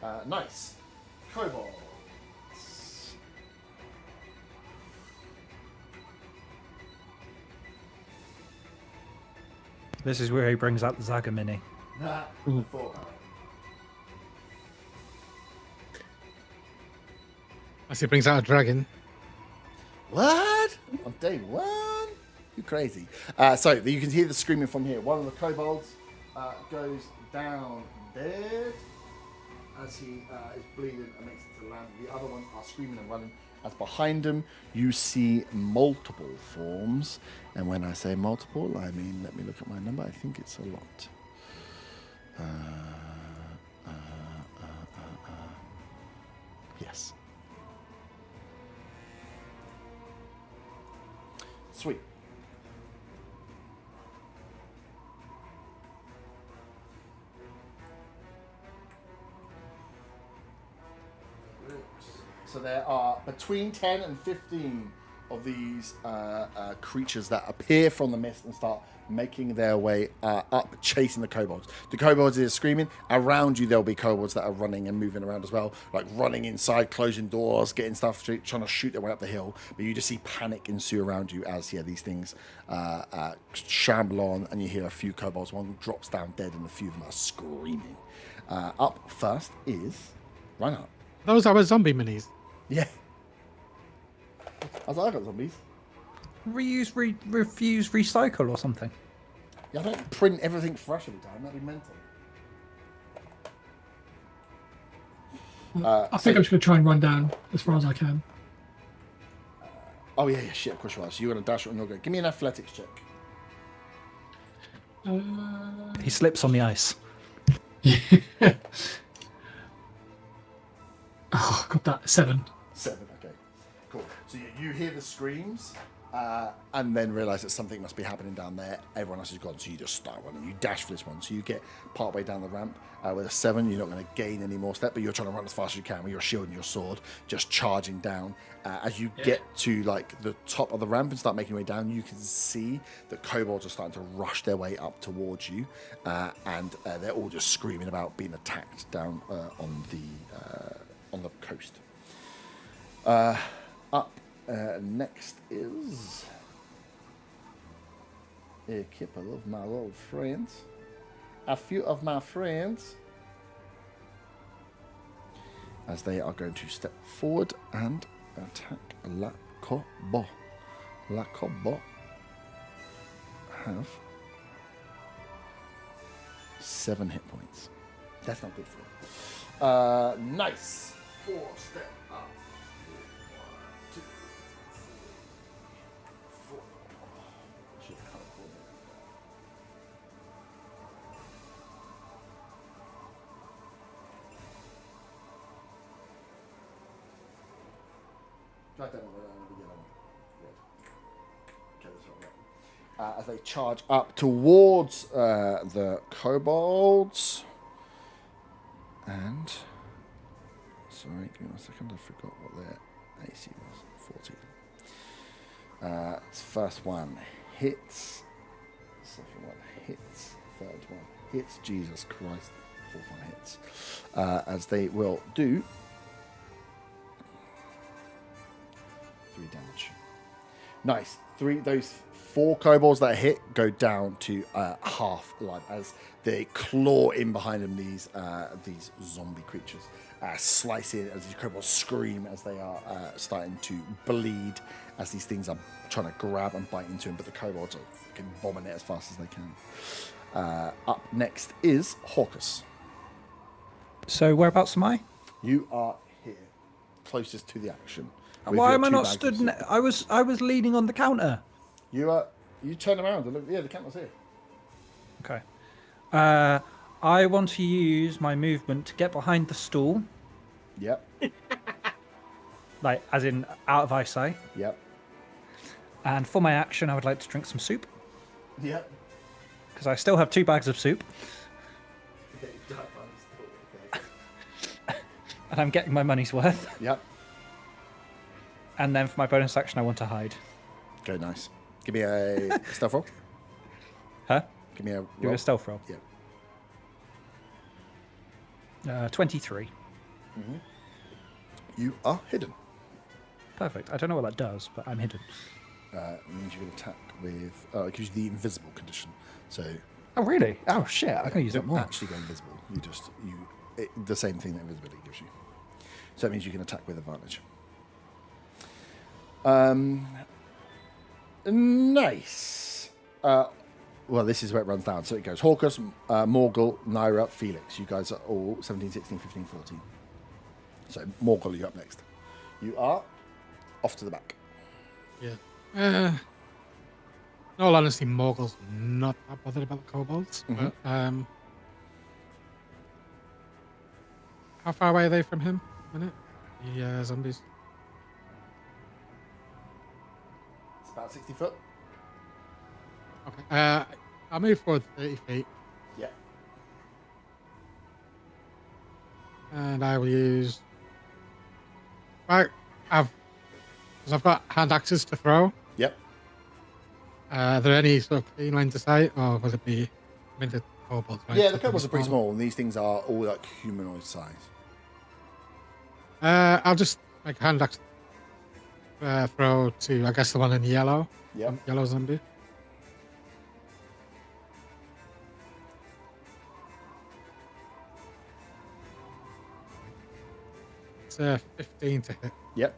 now. Nice. Kobolds. This is where he brings out the Zaga Mini. Nah, thought about it. As he brings out a dragon. What? On day 1? You crazy. So you can hear the screaming from here. One of the kobolds goes down dead as he is bleeding and makes it to land. The other ones are screaming and running. As behind him, you see multiple forms. And when I say multiple, I mean, let me look at my number. I think it's a lot. Yes. Sweet. So there are between 10 and 15 of these creatures that appear from the mist and start making their way up, chasing the kobolds. The kobolds are screaming. Around you, there'll be kobolds that are running and moving around as well, like running inside, closing doors, getting stuff, trying to shoot their way up the hill. But you just see panic ensue around you as these things shamble on, and you hear a few kobolds. One drops down dead, and a few of them are screaming. Up first is Reinhardt. Those are our zombie minis. Yeah. I was like, I got zombies. Reuse, refuse, recycle or something. Yeah, I don't print everything fresh every time. That'd be mental. I think I'm just going to try and run down as far as I can. Oh, yeah, shit, of course you are. So you're going to dash it on your go. Give me an athletics check. He slips on the ice. Oh, got that 7. 7, okay. Cool. So you hear the screams, and then realise that something must be happening down there. Everyone else is gone, so you just start running. You dash for this one, so you get part way down the ramp. With a 7, you're not going to gain any more step, but you're trying to run as fast as you can with your shield and your sword, just charging down. As you get to like the top of the ramp and start making your way down, you can see that kobolds are starting to rush their way up towards you, and they're all just screaming about being attacked down on the coast. Up next is a couple of my old friends. A few of my friends, as they are going to step forward and attack La Cobo. La Cobo have 7 hit points. That's not good for them. Nice. 4 step up. 1, 2, 3, 4. Should have color coordinated. Right down the yellow one. Red. Okay, that's right. As they charge up towards the kobolds. And sorry, give me 1 second. I forgot what their AC was. 14. First one hits. Second one hits. Third one hits. Jesus Christ. Fourth one hits. As they will do 3 damage. Nice. Those 4 kobolds that hit go down to half alive as they claw in behind them. These zombie creatures slice in as these kobolds scream as they are starting to bleed as these things are trying to grab and bite into them. But the kobolds are fucking bombing it as fast as they can. Up next is Hawkus. So whereabouts am I? You are here, closest to the action. with Why your am I 2 not bags of stood? soup. I was leaning on the counter. You turn around and look. Yeah, the counter's here. Okay. I want to use my movement to get behind the stool, Yep. like as in out of eyesight. Yep. And for my action, I would like to drink some soup Yep. because I still have 2 bags of soup, and I'm getting my money's worth. Yep. And then for my bonus action, I want to hide. Okay, nice. Give me a stealth roll. Huh? Give me a Do roll. a stealth roll. Yep. 23. You are hidden. Perfect. I don't know what that does, but I'm hidden. It means you can attack with. It gives you the invisible condition. So Oh, really? Oh, shit. I can use you it don't more. actually go invisible. The same thing that invisibility gives you. So it means you can attack with advantage. Nice. Well, this is where it runs down. So it goes Hawkus, Morgul, Naira, Felix. You guys are all 17, 16, 15, 14. So Morgul, you're up next. You are off to the back. Yeah. In all honesty, Morgul's not that bothered about the kobolds. Mhm. But, how far away are they from him? A minute? The zombies. It's about 60 foot. Okay. I'll move forward 30 feet. Yeah. And I will use. Right. Because I've got hand axes to throw. Yep. Are there any sort of clean lines of sight, or will it be minted kobolds? Right? Yeah, So the it'll be kobolds are pretty small, and these things are all like humanoid size. I'll just make a hand axe throw to, I guess, the one in yellow. Yep. Yellow zombie. It's 15 to hit. Yep.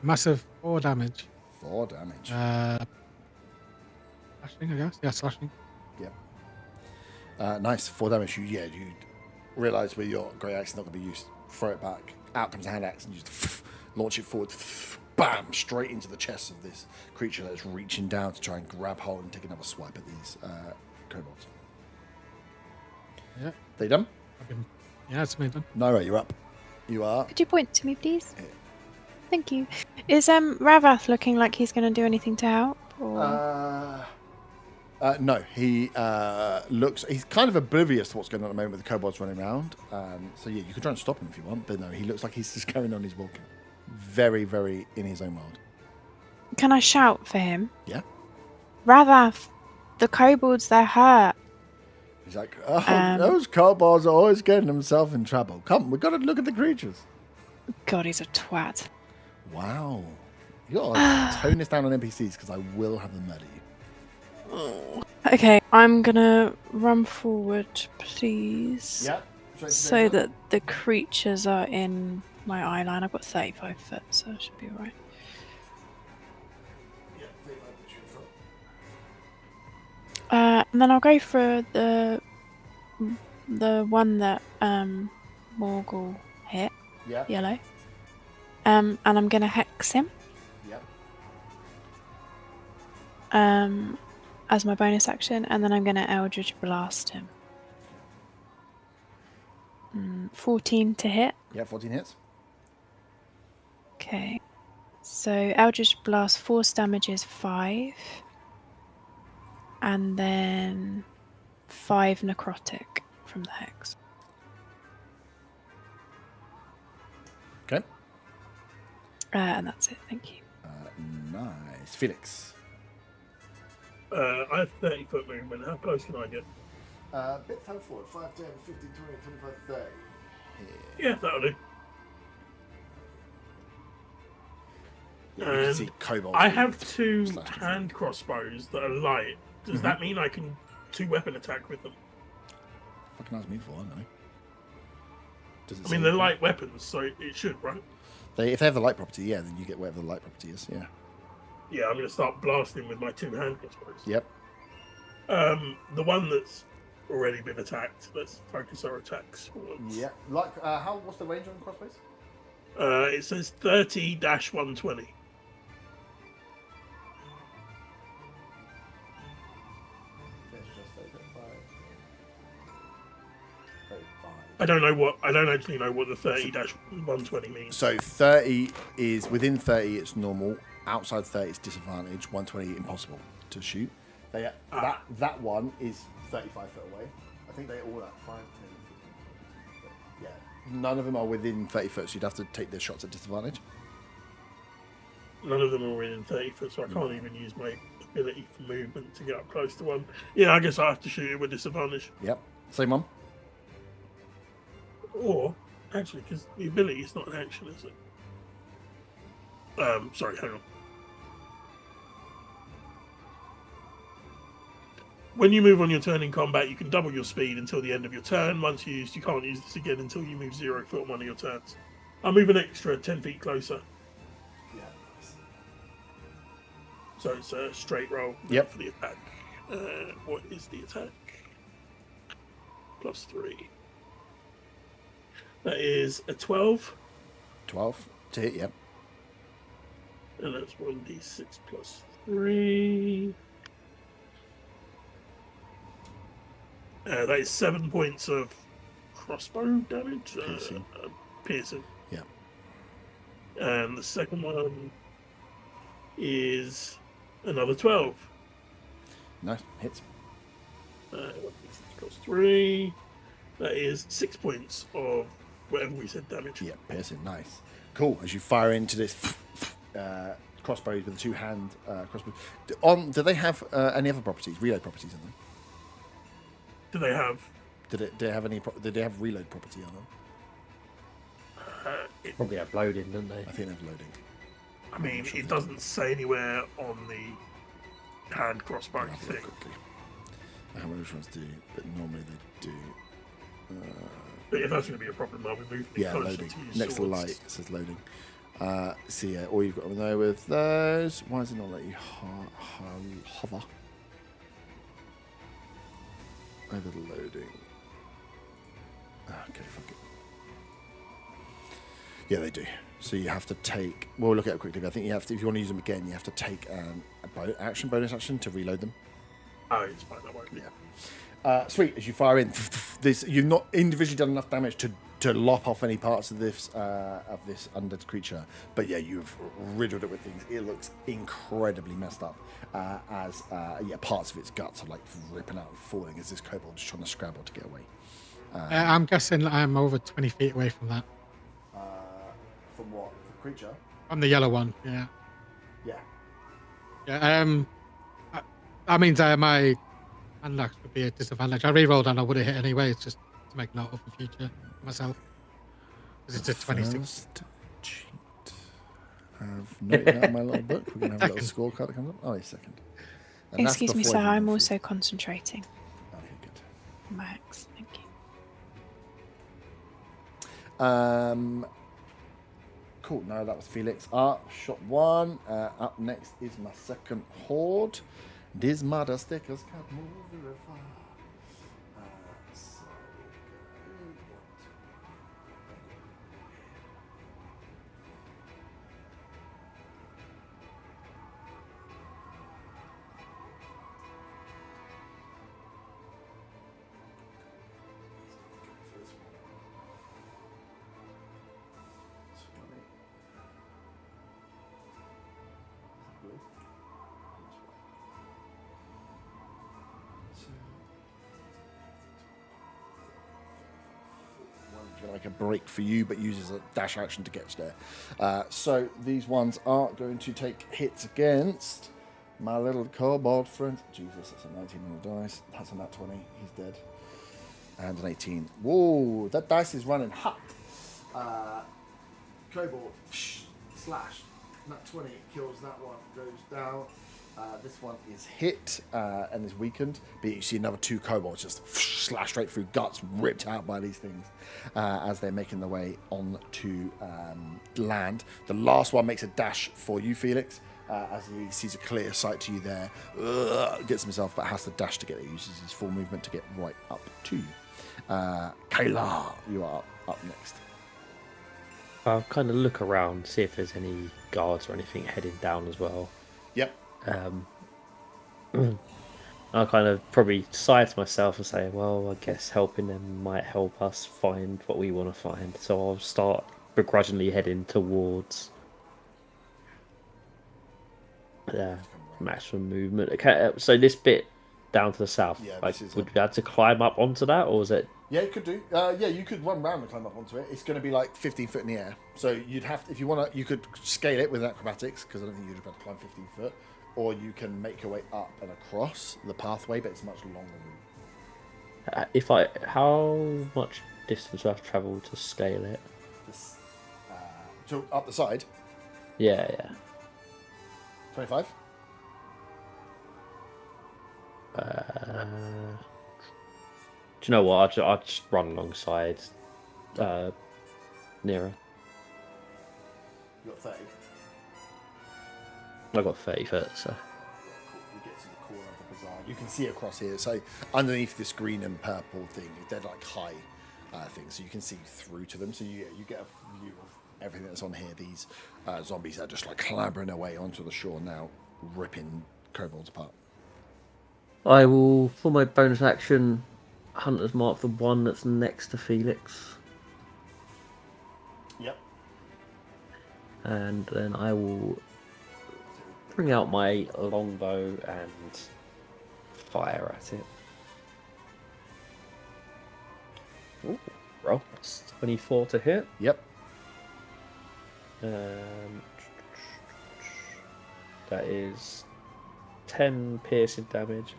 Massive 4 damage. 4 damage. Slashing, I guess. Yeah, slashing. Yep. Nice. 4 damage. You realise with your great axe not going to be used. Throw it back. Out comes the hand axe and you just launch it forward. bam, straight into the chest of this creature that's reaching down to try and grab hold and take another swipe at these kobolds. Yeah. They done? Yeah, it's me done. Naira, you're up. You are. Could you point to me, please? Yeah. Thank you. Is Ravath looking like he's going to do anything to help? Or... No, he looks. He's kind of oblivious to what's going on at the moment with the kobolds running around. So yeah, you could try and stop him if you want, but no, he looks like he's just carrying on his walking. Very, very in his own world. Can I shout for him? Yeah. Ravath, the kobolds, they're hurt. He's like, those kobolds are always getting themselves in trouble. Come, we've got to look at the creatures. God, he's a twat. Wow. You got to tone this down on NPCs because I will have them murder you. Okay, I'm gonna run forward, please. Yeah. So that the creatures are in my eye line. I've got 35 foot, so I should be alright. And then I'll go for the one that Morgul hit. Yeah. Yellow. And I'm gonna hex him. Yeah. As my bonus action, and then I'm gonna Eldritch Blast him. 14 to hit. Yeah, 14 hits. Okay. So Eldritch Blast, force damage is 5. And then 5 necrotic from the hex. Okay. And that's it, thank you. Nice. Felix. I have 30 foot movement. How close can I get? Bit further forward. 5, 10, 15, 20, 25, 30. Yeah, that'll do. Yeah, you can see kobolds. I have being 2 slashed through. hand crossbows that are light. Does that mean I can 2 weapon attack with them? Fucking ask me for, I don't know. Does it I mean, say they're anything? light weapons, so it should, right? If they have the light property, yeah, then you get whatever the light property is, yeah. Yeah, I'm going to start blasting with my 2 hand crossbows. Yep. The one that's already been attacked, let's focus our attacks once. Yeah. Like, what's the range on the crossbows? It says 30-120. I don't actually know what the 30-120 means. So 30 is within 30, it's normal. Outside 30, it's disadvantage. 120, impossible to shoot. That one is 35 foot away. I think they all at 5, 10, 15, 20. Yeah, none of them are within 30 foot, so you'd have to take their shots at disadvantage. None of them are within 30 foot, so I can't even use my ability for movement to get up close to one. Yeah, I guess I have to shoot it with disadvantage. Yep. Same one. Or, actually, because the ability is not an action, is it? Sorry, hang on. When you move on your turn in combat, you can double your speed until the end of your turn. Once used, you can't use this again until you move 0 foot on one of your turns. I'll move an extra 10 feet closer. Yeah. So it's a straight roll Yep. for the attack. What is the attack? +3. That is a 12. 12 to hit, yep. And that's 1d6 +3. That is 7 points of crossbow damage. Piercing. Piercing. Yeah. And the second one is another 12. Nice. Hits. 3. That is 6 points of whatever we said damage. Yeah, piercing. Nice. Cool. As you fire into this crossbows with the 2-hand crossbow. Do they have any other properties, reload properties on them? Do they have? Did they have any? Did they have reload property on them? Probably have loading, don't they? I think they have loading. I mean, it doesn't say anywhere on the hand crossbow I'll have a look thing. quickly. I can't remember which ones do, but normally they do. But if that's going to be a problem, I'll be moving it Yeah, closer loading. to you. Next to the light, it says loading. So yeah, all you've got to know with those. Why does it not let you hover over the loading? Okay, fuck it. Yeah, they do. So you have to take. We'll look at it quickly. But I think you have to, if you want to use them again, you have to take a bonus action to reload them. Oh, it's fine. That won't be. Yeah. Sweet. As you fire in, you've not individually done enough damage to lop off any parts of this undead creature. But yeah, you've riddled it with things. It looks incredibly messed up. As parts of its guts are like ripping out and falling as this kobold is trying to scramble to get away. I'm guessing I'm over 20 feet away from that. From what? The creature? From the yellow one, yeah. Yeah. Yeah, that means my handlax would be a disadvantage. I re-rolled and I would have hit anyway. It's just to make note of the future for myself. Because it's a 26. First cheat. I've noted that in my little book. We're going to have a little scorecard that comes up. Oh, a second. And that's Excuse me, before sir. everyone I'm feels- also concentrating. Okay, good. Max, thank you. Cool. No, that was Felix. Shot one. Up next is my second horde. These mother stickers can't move very far. So One's gonna make a break for you, but uses a dash action to get there. So these ones are going to take hits against my little kobold friend. Jesus, that's a 19 on the dice. That's a nat 20. He's dead. And an 18. Whoa, that dice is running hot. Kobold, slash. Nat 20 kills that one, goes down. This one is hit and is weakened, but you see another two kobolds just slash straight through, guts ripped out by these things as they're making their way onto land. The last one makes a dash for you, Felix, as he sees a clear sight to you there, gets himself, but has to dash to get it. He uses his full movement to get right up to you. Kayla, you are up next. I'll kind of look around, see if there's any guards or anything heading down as well. Yep. I'll kind of probably sigh to myself and say, well, I guess helping them might help us find what we want to find. So I'll start begrudgingly heading towards maximum movement. Okay, so this bit down to the south, Yeah, like, this is would we be able to climb up onto that, or is it? Yeah, you could do. Yeah, you could run round and climb up onto it. It's going to be like 15 foot in the air. So you'd have, if you want to, you could scale it with acrobatics, because I don't think you'd be able to climb 15 foot. Or you can make your way up and across the pathway, but it's a much longer route. How much distance do I have to travel to scale it? Just, so up the side, Yeah. 25. Do you know what? I'll just run alongside Nero. You got 30. I got 30 foot, so. You get to the corner of the bazaar. You can see across here. So underneath this green and purple thing, they're like high things, so you can see through to them. So you get a view of everything that's on here. These zombies are just like clambering their way onto the shore now, ripping kobolds apart. I will, for my bonus action, Hunter's Mark the one that's next to Felix. Yep. And then I will bring out my longbow and fire at it. Ooh, roll. That's 24 to hit. Yep. That is 10 piercing damage.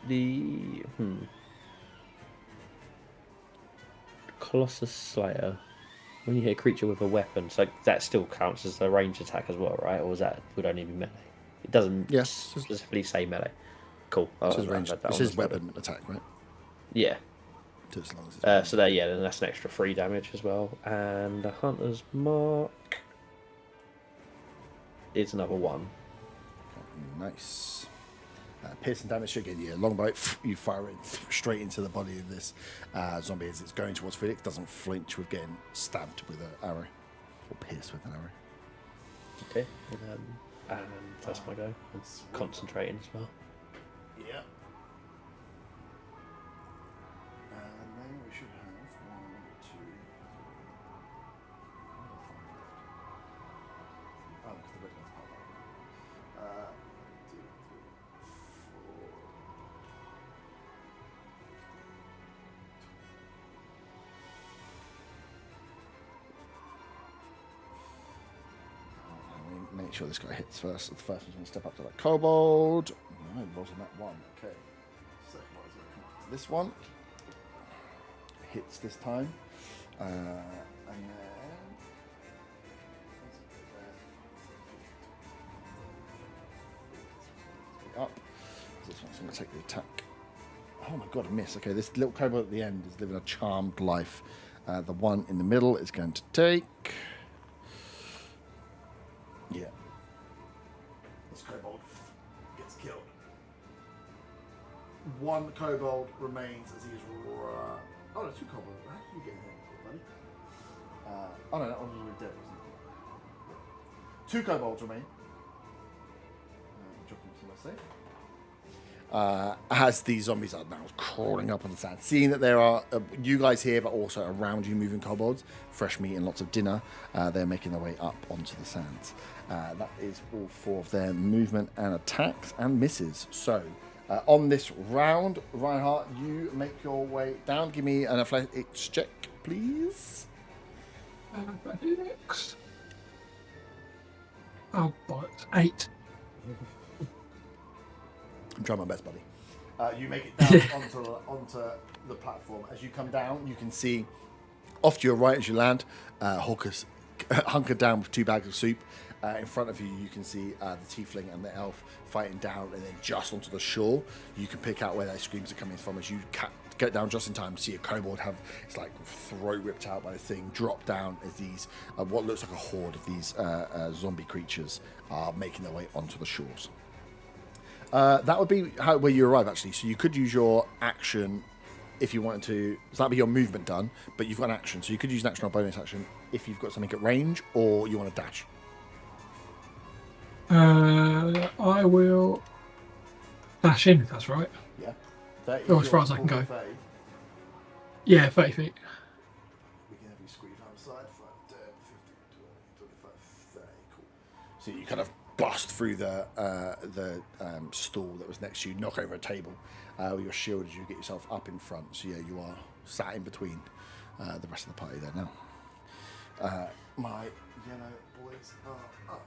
The Colossus Slayer. When you hit a creature with a weapon, so that still counts as a ranged attack as well, right? Or is that would only be melee? It doesn't Yes. specifically say melee. Cool. This is range. This is weapon attack, right? Yeah. To as long as it's So there, yeah, then that's an extra 3 damage as well. And the Hunter's Mark is another 1. nice. Piercing damage again. Yeah, longbow. You fire it straight into the body of this zombie as it's going towards Felix. Doesn't flinch with getting stabbed with an arrow or pierced with an arrow. Okay, and that's my go. It's concentrating as well. Yeah. And then we should have 1, 2, 3, 4, 5 left. Oh, because the red one's part of that. 2, 3, 4. Make sure this guy hits first. The first one's going to step up to that kobold. No, it wasn't that one. Okay. Second one is going to come up to this one. Hits this time. And then... Up. This one's going to take the attack. Oh my god, I missed. Okay, this little kobold at the end is living a charmed life. The one in the middle is going to take... Yeah. This kobold gets killed. One kobold remains as he's... Oh, no, 2 kobolds. How did you get here, buddy? Oh, no, that one was already dead, wasn't it? 2 kobolds remain. Drop them to my safe. As these zombies are now crawling up on the sand, seeing that there are you guys here, but also around you moving kobolds, fresh meat and lots of dinner, they're making their way up onto the sands. That is all 4 of their movement and attacks and misses. So, on this round, Reinhardt, you make your way down. Give me an athletics check, please. Athletics. Oh, bollocks. 8. I'm trying my best, buddy. You make it down onto the platform. As you come down, you can see off to your right as you land, Hawker's hunkered down with 2 bags of soup. In front of you, you can see the tiefling and the elf fighting down, and then just onto the shore, you can pick out where their screams are coming from. As you get down just in time to see a kobold have its like throat ripped out by the thing, drop down as these what looks like a horde of these zombie creatures are making their way onto the shores. That would be where you arrive, actually. So you could use your action if you wanted to. So that'd be your movement done, but you've got an action. So you could use an action or bonus action if you've got something at range or you want to dash. I will dash in, if that's right. Yeah. As far as I can go. Yeah, 30 feet. We can have you squeeze outside. 5, 10, 15, 20, 25, 30. Cool. So you kind of bust through the stool that was next to you, knock over a table with your shield as you get yourself up in front. So yeah, you are sat in between the rest of the party there now. My yellow boys are up.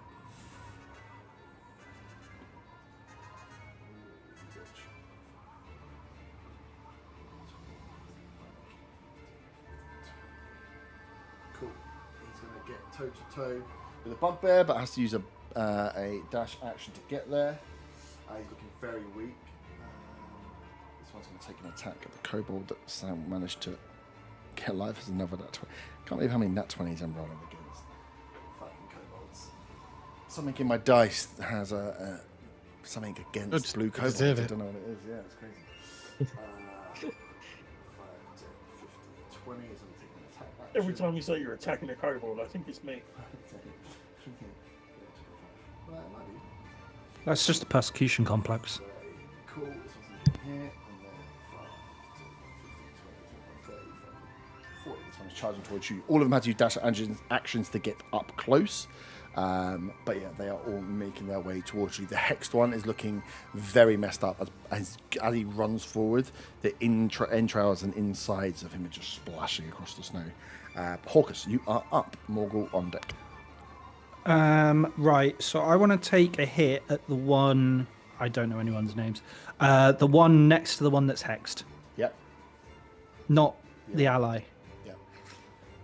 Cool. He's going to get toe to toe with a bugbear, but has to use a dash action to get there. He's looking very weak. This one's going to take an attack at the kobold that Sam managed to get alive. As another nat 20. Can't believe how many nat 20s I'm rolling against fucking kobolds. Something in my dice has something against blue kobolds. I don't know what it is. Yeah, it's crazy. 5, 10, 15, 20 is going to take an attack action. Every time you say you're attacking a kobold, I think it's me. That's just a persecution complex. Cool. This one's in here, and then 5, 10, 15, 20, 30, 40. This one's charging towards you. All of them had to use dash actions to get up close. But yeah, they are all making their way towards you. The hexed one is looking very messed up as he runs forward. The entrails and insides of him are just splashing across the snow. Hawkus, you are up. Morgul on deck. Right, so I want to take a hit at the one, I don't know anyone's names, the one next to the one that's hexed. Yep. Not the ally. Yep.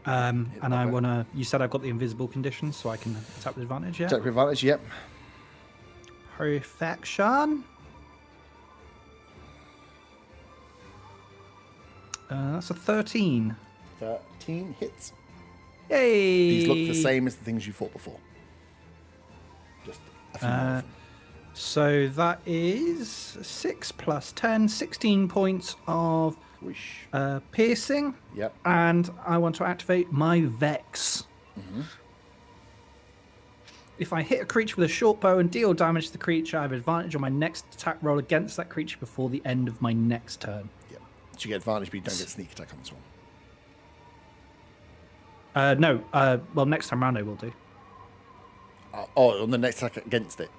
And I want to, you said I've got the invisible condition, so I can attack with advantage, yeah? Attack with advantage, yep. Perfection. That's a 13. 13 hits. Yay! These look the same as the things you fought before. Just a few more of them. So that is 6 plus 10, 16 points of Whoosh. piercing. Yep. And I want to activate my Vex. Mm-hmm. If I hit a creature with a short bow and deal damage to the creature, I have advantage on my next attack roll against that creature before the end of my next turn. Yep. So you get advantage, but you don't get sneak attack on this one. No. Well, next time round I will do. On the next attack against it.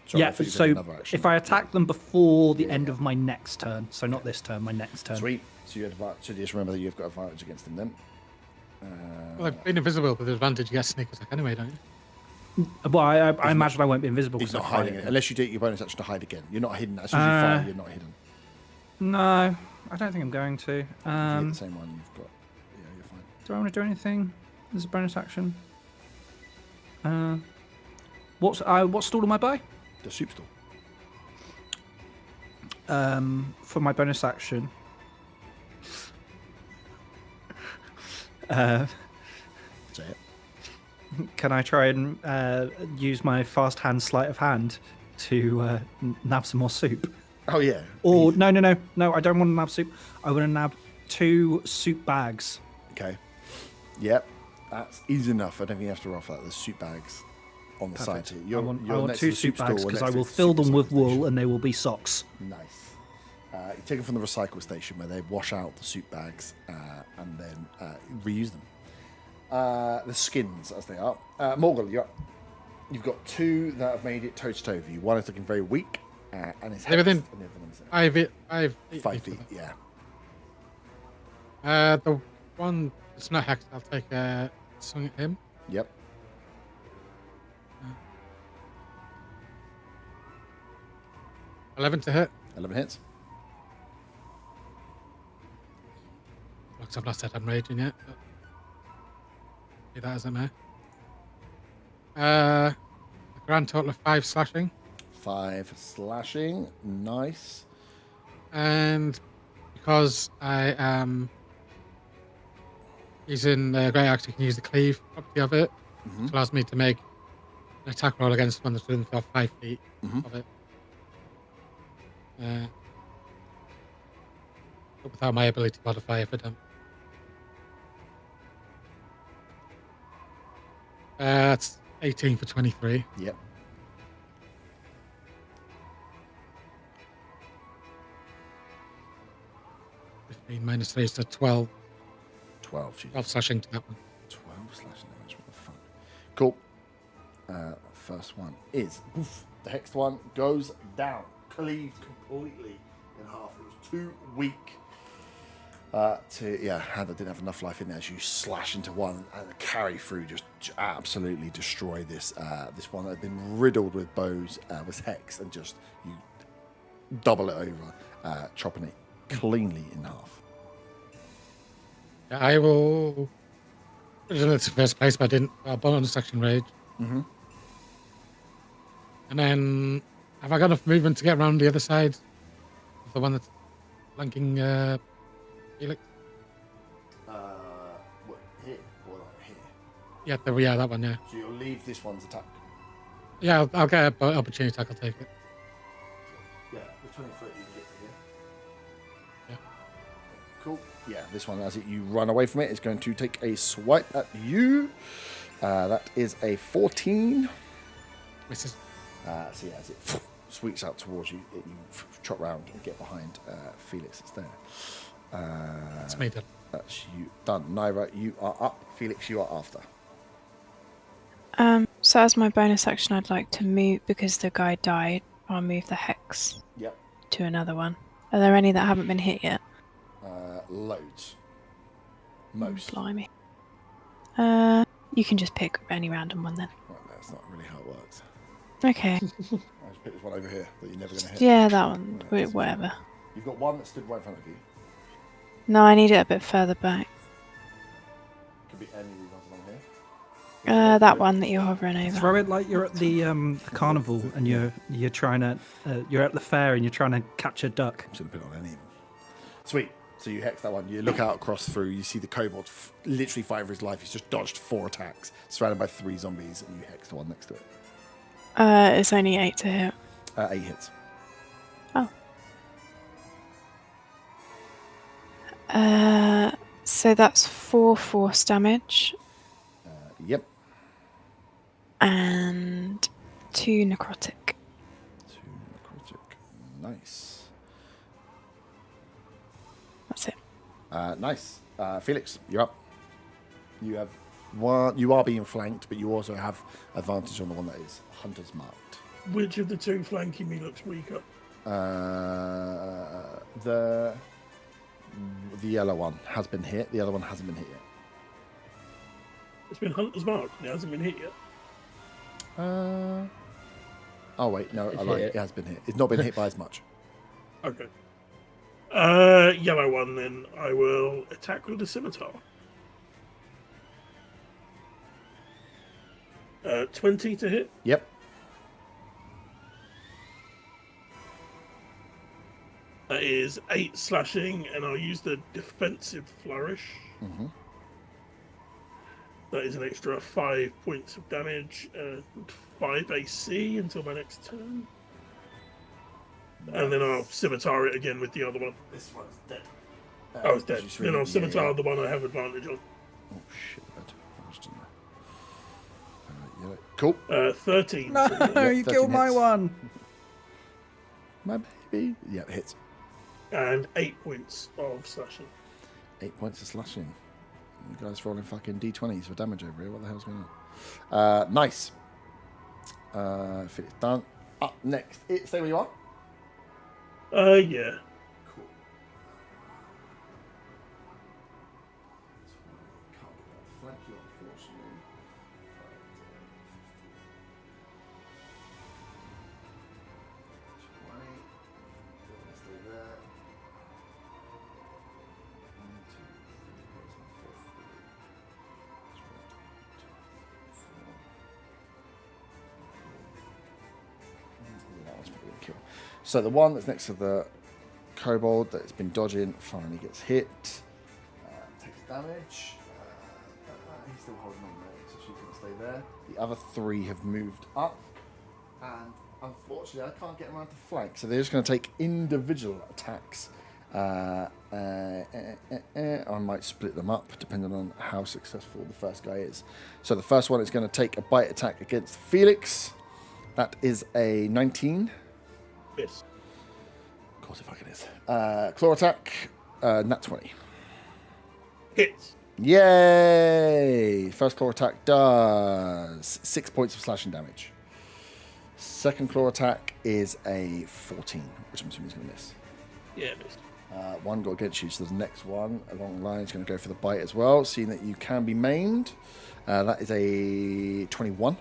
Sorry, I Yeah, thought you did so another action. if I attack them before the end of my next turn, so not this turn, my next turn. Sweet. So so just remember that you've got advantage against them then. Well, they've been invisible with advantage. You get sneak attack anyway, don't you? Well, I imagine I won't be invisible. He's 'cause not I fight hiding it. it. Unless you take your bonus action to hide again. You're not hidden. As soon as you fire, you're not hidden. No, I don't think I'm going to. If you hit the same one you've got. Yeah, you're fine. Do I want to do anything? As a bonus action. What stall am I by? The soup stall. For my bonus action. Say it. Can I try and use my fast hand sleight of hand to nab some more soup? Oh, yeah. Or no, I don't want to nab soup. I want to nab 2 soup bags. Okay. Yep. That's easy enough. I don't think you have to roll for that. There's soup bags on the Perfect. side here. I want next to 2 the soup bags stall, because next I to will the fill soup them with recycle wool station. and they will be socks. Nice. You take them from the recycle station where they wash out the soup bags and then reuse them. The skins, as they are. Morgul, you're up. You've got 2 that have made it toe-to-toe with you. One is looking very weak, and it's They're within and the other one is 5 feet, yeah. The one that's not hacked, I'll take a swing at him. Yep. Uh, 11 to hit. 11 hits. Looks I've not said I'm raging yet. But be that as it may. A grand total of 5 slashing. 5 slashing. Nice. And because I am using the Great Axe, you can use the cleave property of it, which allows me to make an attack roll against one that's within 5 feet of it. But without my ability modifier for them. That's 18 for 23. Yep. Minus 3 is to 12. 12. Jesus. 12 slashing to that one. 12 slashing damage. What the fuck? Cool. First one is the hexed one goes down, cleaved completely in half. It was too weak Hannah didn't have enough life in there. As you slash into one and carry through, just absolutely destroy this this one that had been riddled with bows, was hexed, and just you double it over, chopping it cleanly in half. I will put it in its first place, but I didn't. Bonus action rage. Mm-hmm. And then, have I got enough movement to get around the other side of the one that's flanking Felix? What, here or here? Yeah, that one, yeah. So you'll leave this one's attack. Yeah, I'll get an opportunity attack, I'll take it. Yeah, the 20 foot you can get to here. Yeah. Cool. Yeah, this one, as you run away from it, is going to take a swipe at you. That is a 14. Misses. So yeah, as it sweeps out towards you, you trot round and get behind Felix that's there. That's me done. That's you done. Naira, you are up. Felix, you are after. So as my bonus action, I'd like to move, because the guy died, I'll move the hex Yep. to another one. Are there any that haven't been hit yet? Loads. Most. Blimey. You can just pick any random one then. Right, that's not really how it works. Okay. I just pick this one over here that you're never going to hit. Yeah, that one. Yeah, Whatever. You've got one that stood right in front of you. No, I need it a bit further back. Could be any ones along here. That one that you're hovering over. Throw it like you're at the carnival and you're trying to you're at the fair and you're trying to catch a duck. I'm just going to put it on any of them. Sweet. So you hex that one. You look out across through. You see the kobold literally fighting for his life. He's just dodged 4 attacks, surrounded by 3 zombies, and you hex the one next to it. It's only 8 to hit. 8 hits. So that's 4 force damage Yep. and 2 necrotic. 2 necrotic. Nice. That's it. Nice. Felix, you're up. You have one. You are being flanked, but you also have advantage on the one that is hunter's marked. Which of the two flanking me looks weaker? The yellow one has been hit. The other one hasn't been hit yet. It's been hunter's mark. It hasn't been hit yet. Oh wait, no, It's I lied. hit. It has been hit. It's not been hit by as much. Okay. Yellow one, then I will attack with the scimitar. 20 to hit. Yep. That is 8 slashing, and I'll use the defensive flourish. Mm-hmm. That is an extra 5 points of damage and 5 AC until my next turn. And then I'll scimitar it again with the other one. This one's dead. Oh, it's dead. Then I'll scimitar the one I have advantage on. Oh shit! I just didn't know. Cool. 13. No, to hit. you 13 killed my hits. one. My baby. Yeah, it hits. And 8 points of slashing. 8 points of slashing. You guys rolling fucking d20s for damage over here. What the hell's going on? Nice. If it's done. Up next. Stay where you are. Yeah. Cool. Flank you, unfortunately. Stay there. 1, 2, 3, that one's probably going to kill. So the one that's next to the kobold that's been dodging finally gets hit. Takes damage. He's still holding on there, so she's going to stay there. The other 3 have moved up. And unfortunately, I can't get them around to flank. So they're just going to take individual attacks. I might split them up depending on how successful the first guy is. So the first one is going to take a bite attack against Felix. That is a 19. Yes. Of course it fucking is. Claw attack, nat 20. Hits. Yay! First claw attack does 6 points of slashing damage. Second claw attack is a 14, which I'm assuming is going to miss. Yeah, miss. One got against you, so the next one along the line is going to go for the bite as well, seeing that you can be maimed. That is a 21.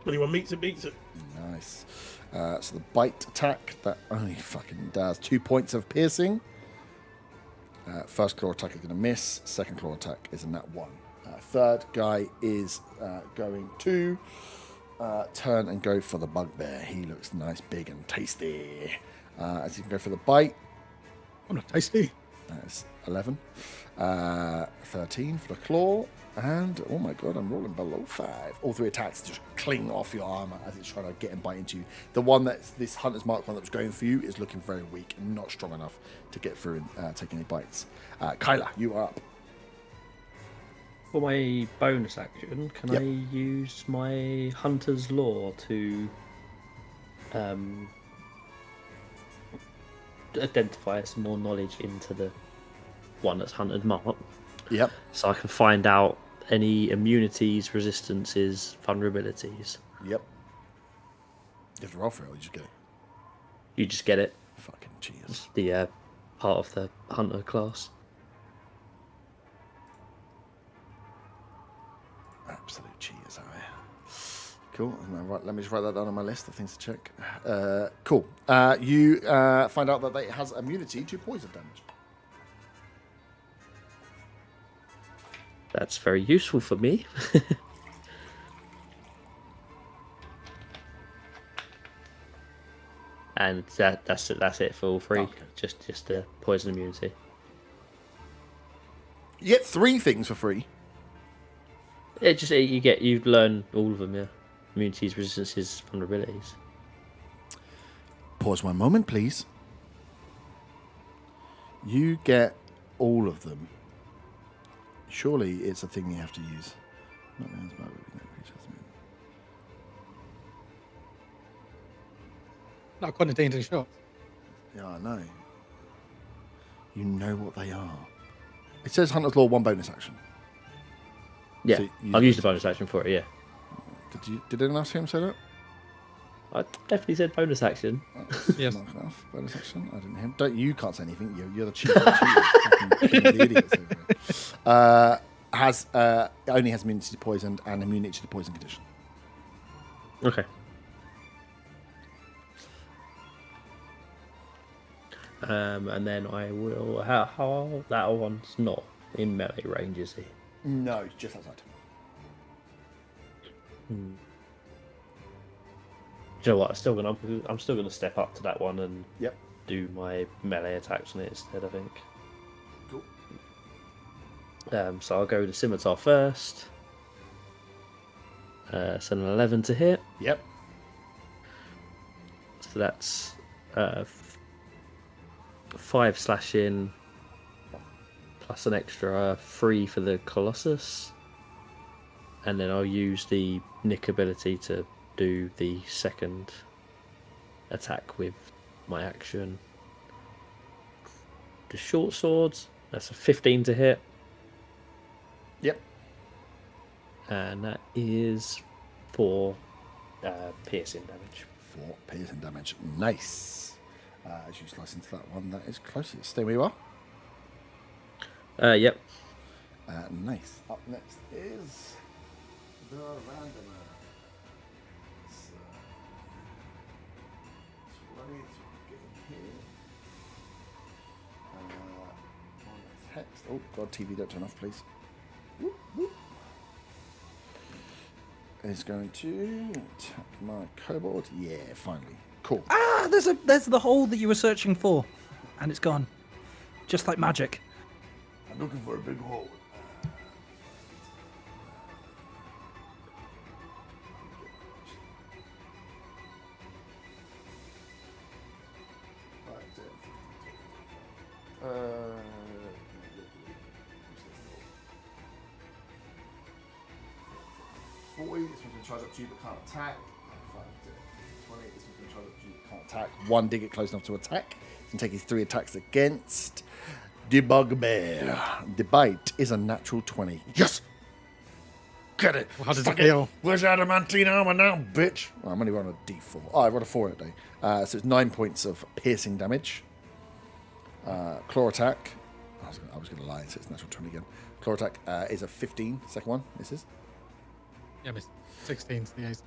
21 meets it, beats it. Nice. So the bite attack, that only fucking does 2 points of piercing. First claw attack is going to miss. Second claw attack is a nat 1. Third guy is going to turn and go for the bugbear. He looks nice, big and tasty. As he can go for the bite. Oh, not tasty. That's 11. 13 for the claw. And, oh my god, I'm rolling below 5. All 3 attacks just cling off your armor as it's trying to get and bite into you. The one that's this Hunter's Mark one that was going for you is looking very weak and not strong enough to get through and take any bites. Kyla, you are up. For my bonus action, can Yep. I use my Hunter's Law to identify some more knowledge into the one that's hunted mark, Yep. so I can find out any immunities, resistances, vulnerabilities? Yep. You have to roll for it or you just get it. You just get it. Fucking cheers. It's the part of the hunter class. Absolute cheers, are we? Cool. Let me just write that down on my list of things to check. Cool. You find out that it has immunity to poison damage. That's very useful for me. And that's it for all 3. Okay. Just the poison immunity. You get 3 things for free. You learn all of them, yeah. Immunities, resistances, vulnerabilities. Pause one moment, please. You get all of them. Surely it's a thing you have to use. Not according to D&D short. Yeah, I know. You know what they are. It says Hunter's Law 1 bonus action. Yeah, So I've used a bonus action for it, yeah. Did anyone else hear him say that? I definitely said bonus action. Yes. Not enough. Bonus action. I didn't hear him. You can't say anything. You're the chief of the cheaters. Fucking idiots over there. Only has immunity to poison and immunity to the poison condition. Okay. And then I will... How that one's not in melee range, is he? No, it's just outside. Do you know what? I'm still gonna step up to that one and do my melee attacks on it instead, I think. Cool. So I'll go with the scimitar first. So an 11 to hit. Yep. So that's 5 slashing plus an extra 3 for the Colossus. And then I'll use the Nick ability to do the second attack with my action. The short swords, that's a 15 to hit. Yep. And that is for piercing damage. 4 piercing damage. Nice. As you slice into that one, that is closest. Stay where you are. Yep. Nice. Up next is the randomer. It's 20 to get in here. One is hexed. Oh god, TV, don't turn off, please. Whoop, whoop. Is going to tap my kobold. Yeah, finally. Cool. Ah, there's the hole that you were searching for, and it's gone, just like magic. I'm looking for a big hole. This one's going to charge up to you but can't attack. 5, 20. This one's going to charge up to you but can't attack. 1 did get close enough to attack. It's going to take his 3 attacks against the bugbear. The bite is a natural 20. Yes! Get it! Well, how does it feel? Where's adamantine armor now, bitch? Well, I'm only running a d4. Oh, I rolled a 4 in it, though. So it's 9 points of piercing damage. Claw attack. I was going to lie, so it's natural 20 again. Claw attack is a 15. Second one misses. Yeah, miss. 16 to the 8.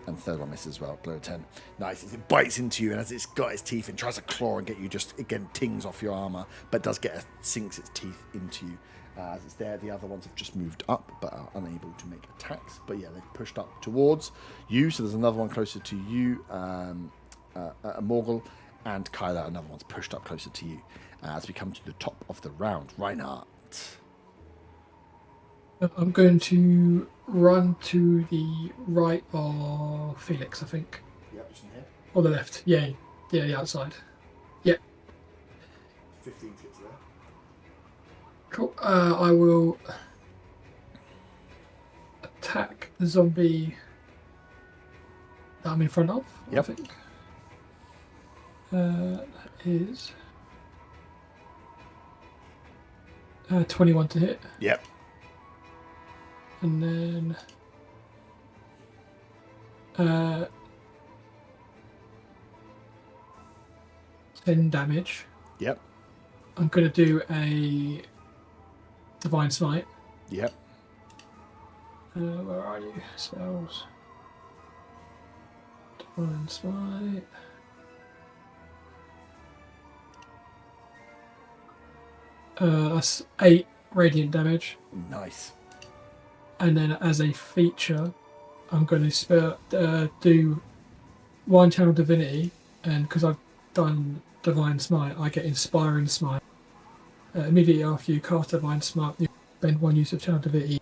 And third one misses as well. Below 10. Nice. As it bites into you, and as it's got its teeth and tries to claw and get you, just again tings off your armor, but does sinks its teeth into you. As it's there, the other ones have just moved up, but are unable to make attacks. But yeah, they've pushed up towards you. So there's another one closer to you, Morgul, and Kyla. Another one's pushed up closer to you. As we come to the top of the round, Reinhardt. I'm going to run to the right of Felix, I think. Yep, just in here. Or the left. Yeah, the outside. Yep. 15 tips there. Cool. I will attack the zombie that I'm in front of. Yep. I think. That is 21 to hit. Yep. And then 10 damage. Yep. I'm going to do a Divine Smite. Yep. Where are you? Spells. Divine Smite. That's 8 radiant damage. Nice. And then as a feature, I'm going to do 1 Channel Divinity, and because I've done Divine Smite, I get Inspiring Smite. Immediately after you cast Divine Smite, you spend 1 use of Channel Divinity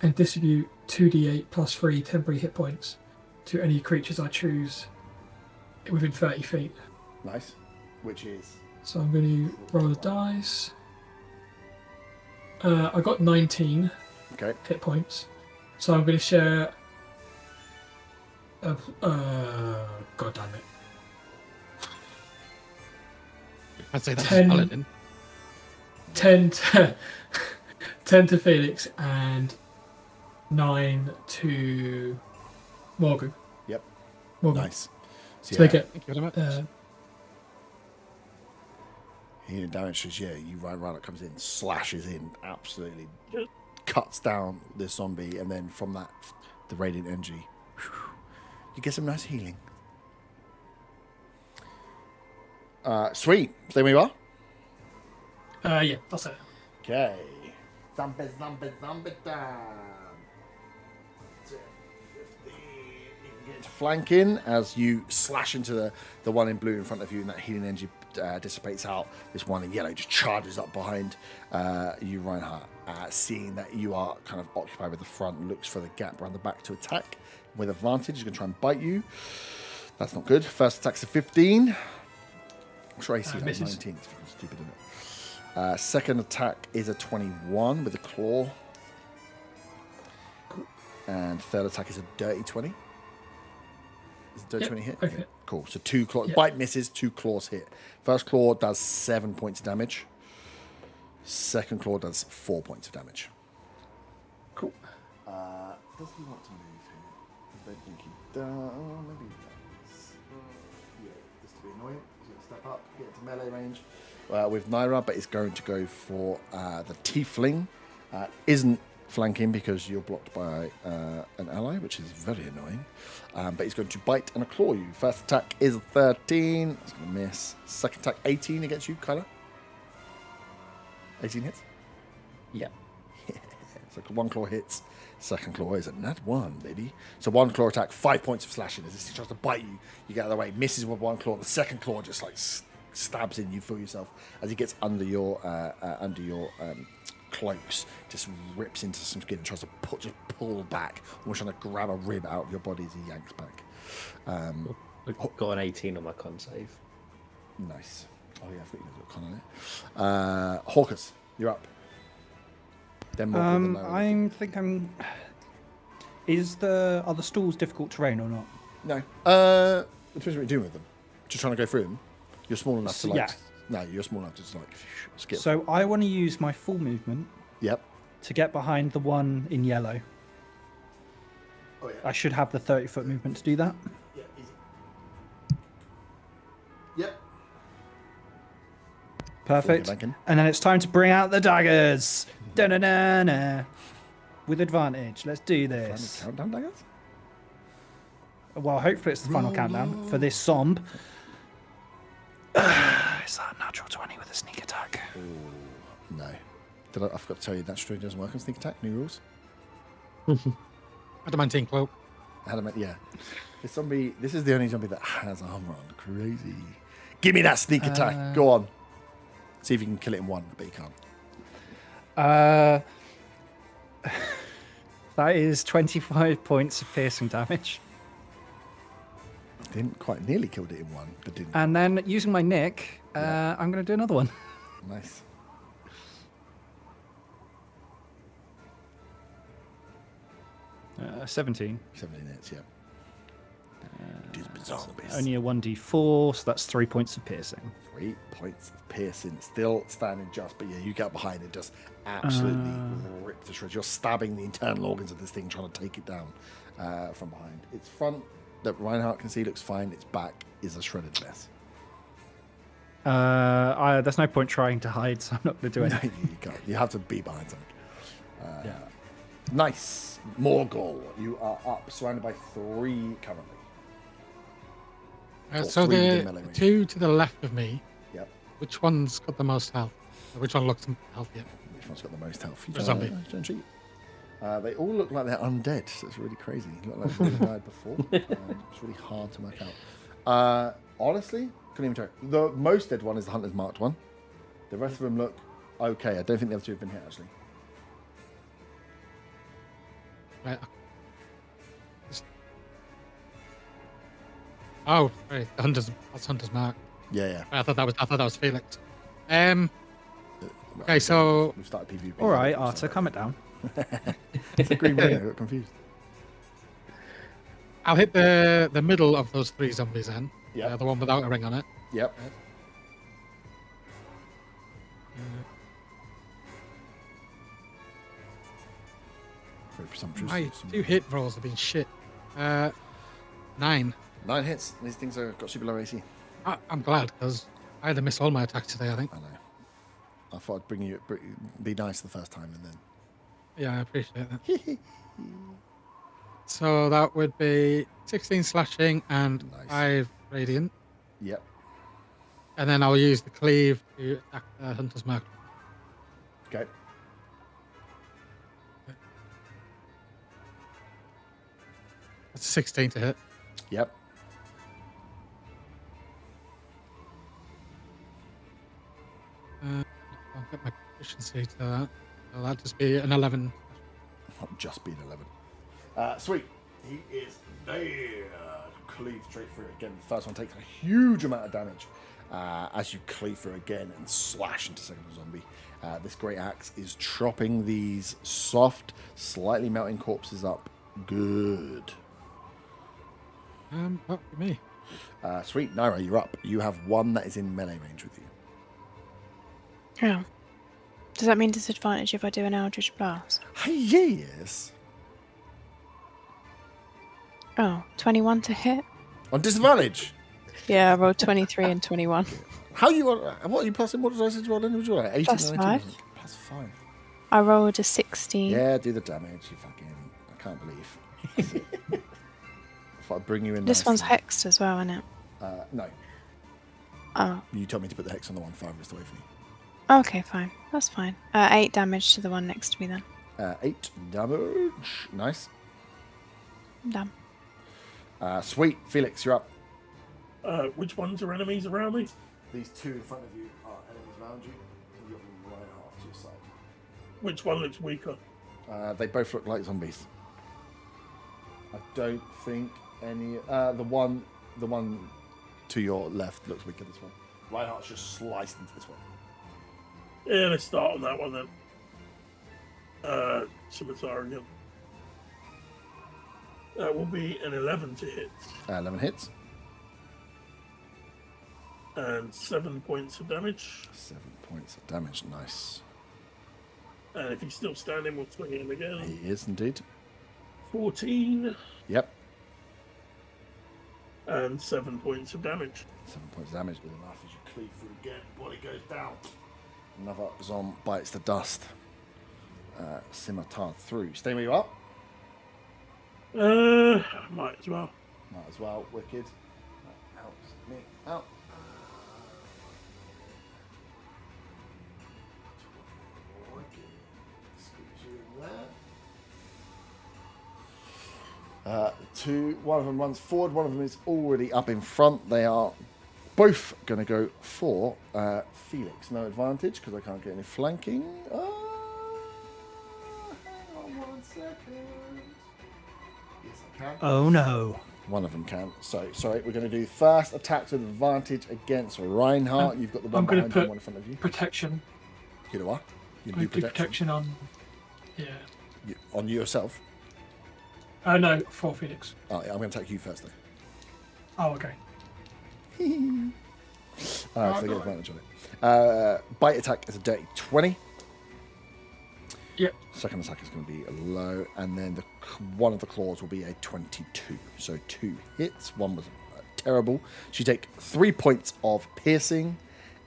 and distribute 2d8 plus 3 temporary hit points to any creatures I choose within 30 feet. Nice. Which is? So I'm going to roll the dice. I got 19 hit points. So I'm going to share. God damn it. I'd say that's 10. paladin. 10 to Felix and 9 to Morgan. Yep. Morgan. Nice. So they get. Thank you very much. Healing damage is, you right up comes in, slashes in, absolutely cuts down this zombie, and then from that, the radiant energy, you get some nice healing. Sweet. Stay where you are? Yeah, that's it. Okay. Zombie down. 10, 15. You can get into flanking as you slash into the one in blue in front of you, and that healing energy dissipates out. This one in yellow just charges up behind you, Reinhardt. Seeing that you are kind of occupied with the front, looks for the gap around the back to attack with advantage. He's going to try and bite you. That's not good. First attack's a 15. I'm sure AC like 19. It's fucking stupid, isn't it? Second attack is a 21 with a claw. Cool. And third attack is a dirty 20. Is it dirty 20 hit? Okay. Cool. So 2 claws. Yep. Bite misses, 2 claws hit. First claw does 7 points of damage. Second claw does 4 points of damage. Cool. Does he want to move here? I don't think he does. Oh, maybe he does. Yeah, just to be annoying. He's going to step up, get into melee range with Naira, but he's going to go for the Tiefling. Isn't flanking because you're blocked by an ally, which is very annoying. But he's going to bite and claw you. First attack is a 13. That's going to miss. Second attack, 18 against you, Kyler. 18 hits? Yeah. So 1 claw hits. Second claw is a nat 1, baby. So 1 claw attack, 5 points of slashing. As he tries to bite you, you get out of the way. Misses with 1 claw. The second claw just like stabs in. You feel yourself as he gets under your cloaks. Just rips into some skin and tries to pull back, almost trying to grab a rib out of your body as he yanks back. I've got an 18 on my con save. Nice. Oh yeah, I thought you got con on it. Hawkers, you're up. Then I'm thinking. Are the stalls difficult terrain or not? No. Depends what you're doing with them. Just trying to go through them. You're small enough to like. Yeah. No, you're small enough to just like skip. So I want to use my full movement. Yep. To get behind the one in yellow. Oh yeah. I should have the 30-foot movement to do that. Yeah, easy. Yep. Perfect. Banking. And then it's time to bring out the daggers. Da-na-na-na. With advantage. Let's do this. Countdown daggers? Well, hopefully it's the final countdown for this zomb. Is that a natural 20 with a sneak attack? Ooh, no. I forgot to tell you that strategy doesn't work on sneak attack. New rules. Adamantine cloak. Yeah. This is the only zombie that has armor on. Crazy. Give me that sneak attack. Go on. See if you can kill it in one, but you can't. That is 25 points of piercing damage. Didn't quite nearly killed it in one, but didn't. And then using my nick, I'm going to do another one. Nice. Uh, 17. 17 hits, yeah. Zombies. Only a 1d4, so that's 3 points of piercing. 3 points of piercing. Still standing just, but yeah, you get behind it, just absolutely rip to shreds. You're stabbing the internal organs of this thing, trying to take it down from behind. Its front, that Reinhardt can see, looks fine. Its back is a shredded mess. There's no point trying to hide, so I'm not going to do anything. No, you can't. You have to be behind something. Nice. Morgul, you are up, surrounded by 3 currently. So three within melee the range. 2 to the left of me, Yep. which one's got the most health? Which one looks healthier? Which one's got the most health? A zombie. Don't cheat. They all look like they're undead, so it's really crazy. Look like they've died before. It's really hard to work out. Honestly, couldn't even tell. The most dead one is the Hunter's Marked one. The rest of them look okay. I don't think the other 2 have been hit, actually. Right. Oh, right. That's Hunter's Mark. Yeah. I thought that was Felix. Okay, so we've started PvP. All right, Arthur, calm it down. It's a green ring. I got confused. I'll hit the middle of those 3 zombies then. Yeah. The one without a ring on it. Yep. Very presumptuous. My 2 hit rolls have been shit. 9. 9 hits. These things have got super low AC. I'm glad, because I had to miss all my attacks today, I think. I know. I thought I'd be nice the first time and then. Yeah, I appreciate that. So that would be 16 slashing and Nice. 5 radiant. Yep. And then I'll use the cleave to attack the Hunter's Mark. Okay. That's 16 to hit. Yep. I'll get my proficiency to that. So that'll just be an 11. Not just being 11. Sweet. He is dead. Cleave straight through again. The first one takes a huge amount of damage as you cleave through again and slash into second zombie. This great axe is chopping these soft, slightly melting corpses up. Good. That would be me. Sweet. Naira, you're up. You have one that is in melee range with you. Oh. Does that mean disadvantage if I do an Eldritch Blast? Yes. Oh, 21 to hit? On disadvantage. Yeah, I rolled 23 and 21. How you what are you plus in? What did I say to roll in? Would you like 18 Plus or 19? 5. Plus 5. I rolled a 16. Yeah, do the damage. You fucking. I can't believe. If I bring you in. This one's nicely. hexed as well, isn't it? No. Oh. You told me to put the hex on the one farthest away from you. Okay, fine. That's fine. 8 damage to the one next to me then. 8 damage. Nice. I'm done. Sweet. Felix, you're up. Which ones are enemies around me? These 2 in front of you are enemies around you. And you've got them right half to your side. Which one looks weaker? They both look like zombies. I don't think any. The one to your left looks weaker. This one. Reinhardt's just sliced into this one. Yeah, let's start on that one then. Scimitar again. That will be an 11 to hit 11 hits. and 7 points of damage. 7 points of damage. Nice. And if he's still standing, we'll swing him again. He is indeed. 14 Yep. and 7 points of damage. 7 points of damage is enough as you cleave through again. Body goes down. Another zom bites the dust. Scimitar through. Stay where you are. Might as well. Might as well. Wicked. That helps me out. Wicked. Squeeze you in there. One of them runs forward. One of them is already up in front. They are both going to go for Felix. No advantage because I can't get any flanking. Hang on 1 second. Yes, I can. Oh no. One of them can. So, sorry, we're going to do first attacks with advantage against Reinhardt. You've got the one I'm going to behind you, put one in front of you. protection. You know what? You I do do protection. protection on. Yeah. On yourself. No, for Phoenix. Oh, yeah, I'm going to attack you first, though. Oh, okay. So I get advantage on it. Bite attack is a dirty 20. Yep. Second attack is going to be low, and then one of the claws will be a 22. So 2 hits. One was terrible. So you take 3 points of piercing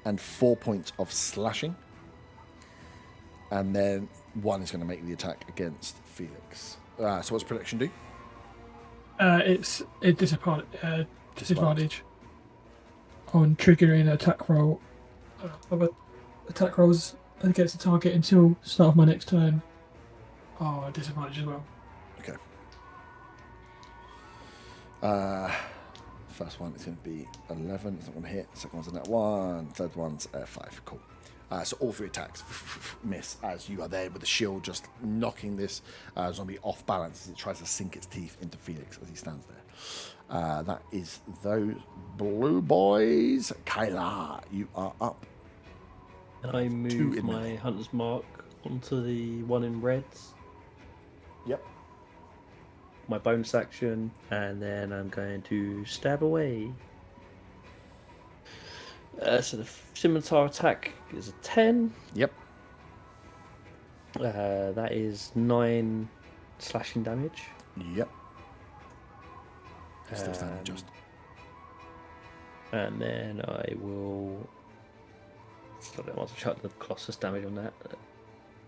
and 4 points of slashing. And then one is going to make the attack against Felix. So what's protection do? It's a disadvantage on triggering an attack roll. Other attack rolls against the target until the start of my next turn are a disadvantage as well. Okay. First one is going to be 11. It's not going to hit. Second one's a net 1. Third one's 5. Cool. So all 3 attacks miss as you are there with the shield just knocking this zombie off balance as it tries to sink its teeth into Felix as he stands there. That is those blue boys. Kyla, you are up. And I Two move in my melee. hunter's mark onto the one in reds. Yep. My bonus action, and then I'm going to stab away. So the scimitar attack is a 10. Yep. That is 9 slashing damage. Yep. Still standing just. And then I will. I don't want to chuck the Colossus damage on that.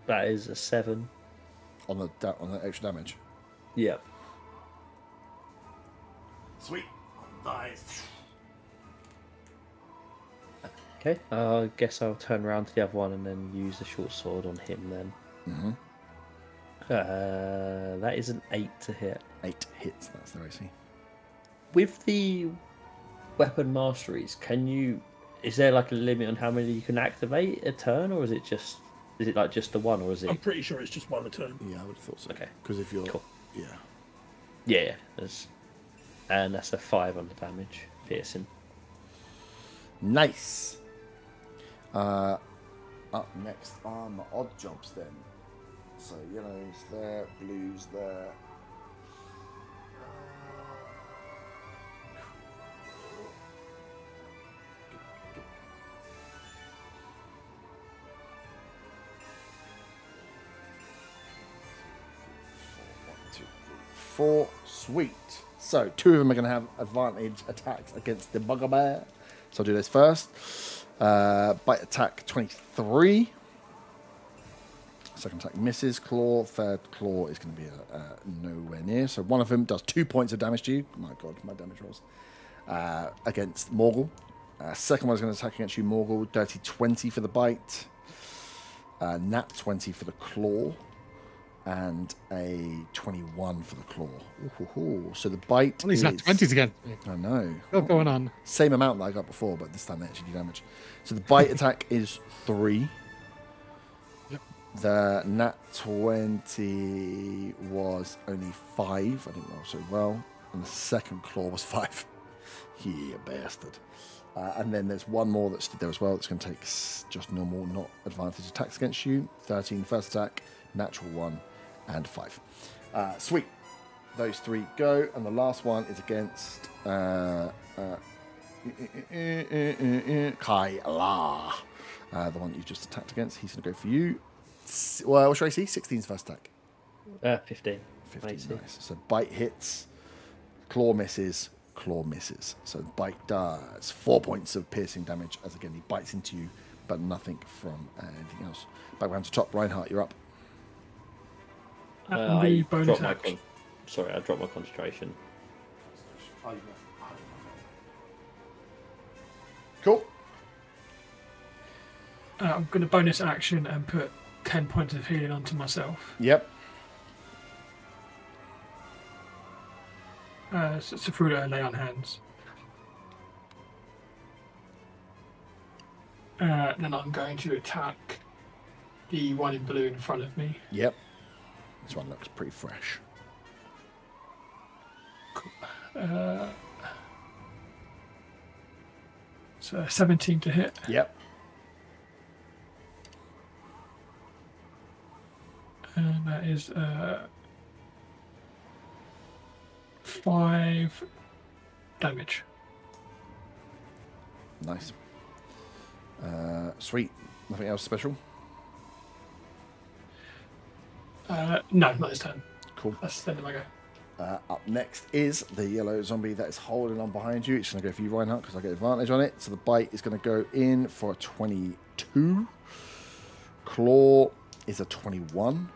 That is a 7. On the extra damage. Yeah. Sweet. Nice. Okay. I guess I'll turn around to the other one and then use the short sword on him then. Mm-hmm. That is an 8 to hit. 8 hits. That's the AC. With the weapon masteries, is there like a limit on how many you can activate a turn, or is it just the one, or is it? I'm pretty sure it's just one a turn. Yeah, I would have thought so. Okay. Because if you're, Cool. yeah, Yeah, and that's a 5 on the damage, piercing. nice. Up next are my odd jobs then. So yellow's there, blue's there. Four. Sweet. So 2 of them are going to have advantage attacks against the bugbear. So I'll do this first. Bite attack 23. Second attack misses. Claw. Third claw is going to be nowhere near. So one of them does 2 points of damage to you. My God, my damage rolls. Against Morgul. Second one is going to attack against you, Morgul. Dirty 20 for the bite. Nat 20 for the claw. And a 21 for the claw. Ooh. So the bite All these nat 20s again. I know. What's going on? Same amount that I got before, but this time they actually do damage. So the bite attack is 3. Yep. The nat 20 was only 5. I didn't roll so well. And the second claw was 5. Yeah, bastard. And then there's one more that's stood there as well. That's going to take just normal, not advantage attacks against you. 13 first attack, natural 1, and 5. Sweet. Those 3 go. And the last one is against Kyla. The one you've just attacked against. He's going to go for you. Well, what should I see? 16's first attack. 15. 15, Nice. nice. So bite hits, claw misses, claw misses. So bite does 4 points of piercing damage as again he bites into you, but nothing from anything else. Back round to top. Reinhardt, you're up. And the bonus action. I dropped my concentration. Cool. I'm going to bonus action and put 10 points of healing onto myself. Yep. So through to lay on hands. Then I'm going to attack the one in blue in front of me. Yep. This one looks pretty fresh. So 17 to hit. Yep. And that is 5 damage. Nice. Sweet. Nothing else special? No, not this turn. Cool. That's the end of my go. Up next is the yellow zombie that is holding on behind you. It's going to go for you, Reinhardt, because I get advantage on it. So the bite is going to go in for a 22. Claw is a 21.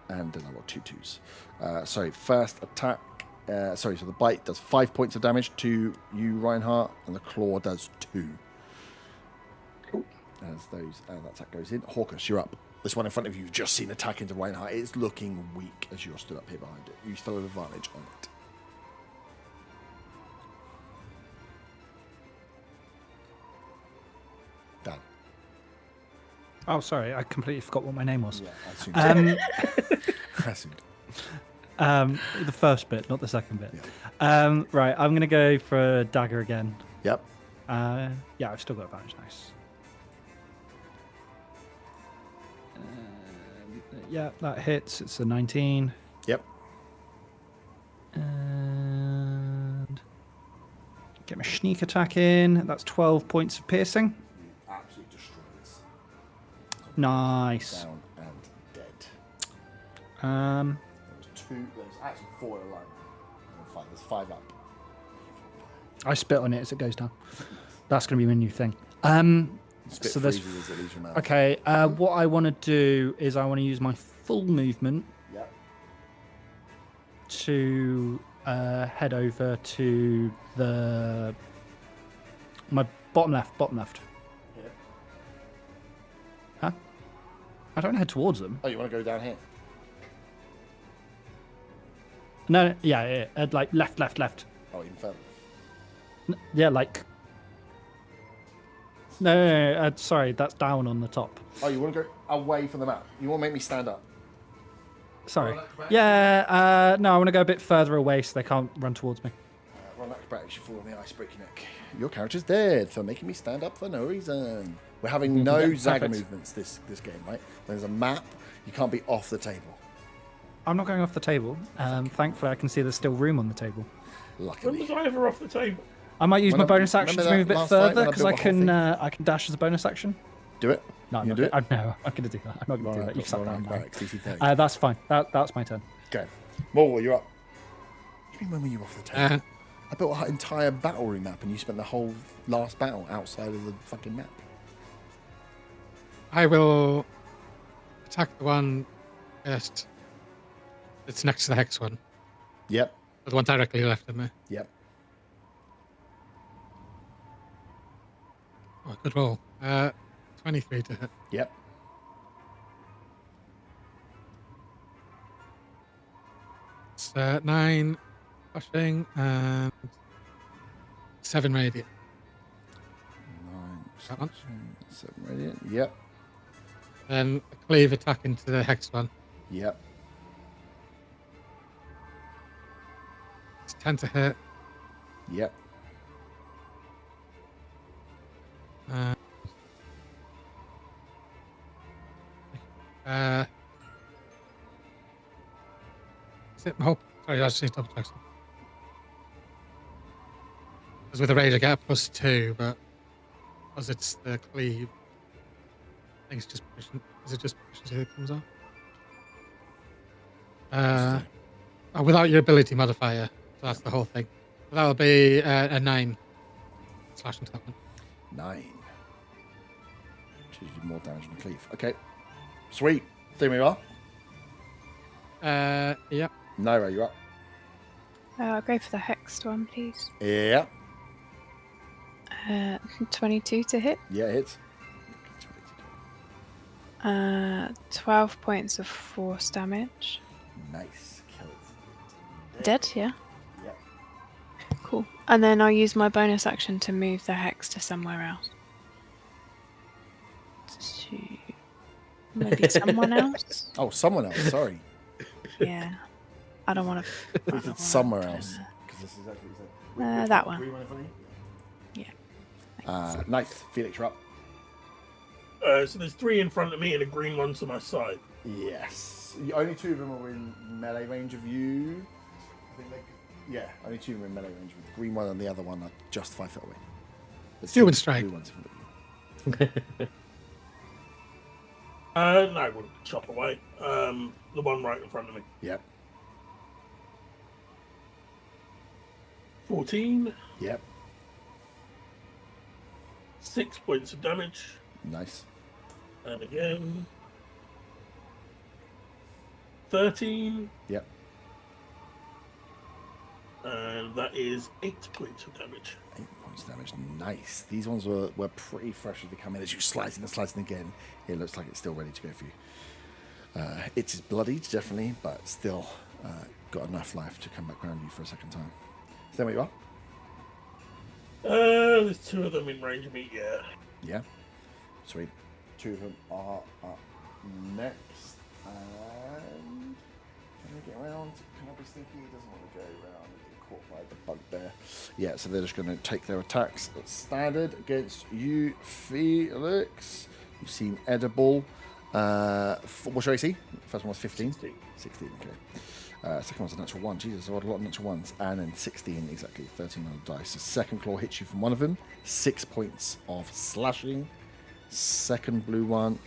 And then I've got 2 2s. First attack. So the bite does 5 points of damage to you, Reinhardt, and the claw does 2. Cool. As that attack goes in. Hawkus, you're up. This one in front of you, you've just seen attack into Reinhardt. It's looking weak as you're stood up here behind it. You still have advantage on it. Dan. Oh, sorry, I completely forgot what my name was. Yeah, I assumed. I assumed. The first bit, not the second bit. Yeah. Right, I'm going to go for dagger again. Yep. Yeah, I've still got advantage. Nice. Yeah, that hits. It's a 19. Yep. And get my sneak attack in. That's 12 points of piercing. Absolutely destroy this. Nice. Down and dead. There's actually 4 in a line. There's 5 up. I spit on it as it goes down. That's going to be my new thing. Spit So there's freezes as it leaves your mouth. okay. What I want to do is I want to use my full movement Yep. to head over to my bottom left. Here. Huh? I don't head towards them. Oh, you want to go down here? No, yeah, like left. Oh, even further. Yeah, like. No, sorry, that's down on the top. Oh, you want to go away from the map? You want to make me stand up? Sorry. Yeah, no, I want to go a bit further away so they can't run towards me. Roll acrobatics, you fall on the ice, break your neck. Your character's dead for making me stand up for no reason. We're having no Yeah, Zagger perfect. movements this game, right? There's a map. You can't be off the table. I'm not going off the table. Thankfully, I can see there's still room on the table. When Luckily. was I ever off the table? I might use When my I- bonus action to remember move a that bit last fight further when I because I built the whole can thing? I can dash as a bonus action. Do it. No, I'm You not. do it? No, I'm going to do that. I'm not going to do that. You've sat Roll down now. acrobatics, DC 30. That's fine. That's my turn. Okay. Morgul, you're up. What do you mean when were you off the table? I built an entire battle room map and you spent the whole last battle outside of the fucking map. I will attack the one first. It's next to the hex one. Yep. The one directly left of me. Yep. Oh, good roll. 23 to hit. Yep. It's 9 pushing and 7 radiant. 9, That one. 7 radiant. Yep. Then a cleave attack into the hex one. Yep. It's 10 to hit. Yep. Is it hope? Sorry, I just need to double check something. Because with the rage I get a +2, but because it's the cleave, I think it's just pushing. Is it just pushing it comes off? Without your ability modifier, so that's the whole thing. So that'll be a 9 slash into that one. 9. Should do more damage than cleave. Okay. Sweet. There we are. Yep. Naira, you're up. I'll go for the hexed one, please. Yeah. 22 to hit. Yeah, it hits. 12 points of force damage. Nice. Kill it. Dead, yeah. Yeah. Cool. And then I'll use my bonus action to move the hex to somewhere else. To maybe someone else. Oh, someone else. Sorry. Yeah. I don't want to. It's somewhere else. Because this is exactly what you said. That one. Green one in front of you? Yeah. Nice. Felix, you're up. So there's 3 in front of me and a green one to my side. Yes. Only 2 of them are in melee range of you. I think yeah, only 2 of them are in melee range of you. The green one and the other one are just 5 foot away. There's Human 2 strike. blue ones in front of you. No, we'll chop away. The one right in front of me. Yep. 14. Yep. 6 points of damage. Nice. And again. 13. Yep. And that is 8 points of damage. 8 points damage. Nice. These ones were pretty fresh as they come in. As you slicing and slicing again, it looks like it's still ready to go for you. It is bloodied, definitely, but still got enough life to come back around you for a second time. Is that where you are? There's 2 of them in range of me, yeah. Yeah. Sweet. 2 of them are up next. And Can I get around? Can I be sneaky? He doesn't want to go around and get caught by the bugbear. Yeah, so they're just going to take their attacks at standard against you, Felix. You seem edible. What should I see? First one was 15. 16, okay. Second one's a natural 1. Jesus, I got a lot of natural ones. And then 16, exactly. 13 on the dice. The second claw hits you from one of them. 6 points of slashing. Second blue one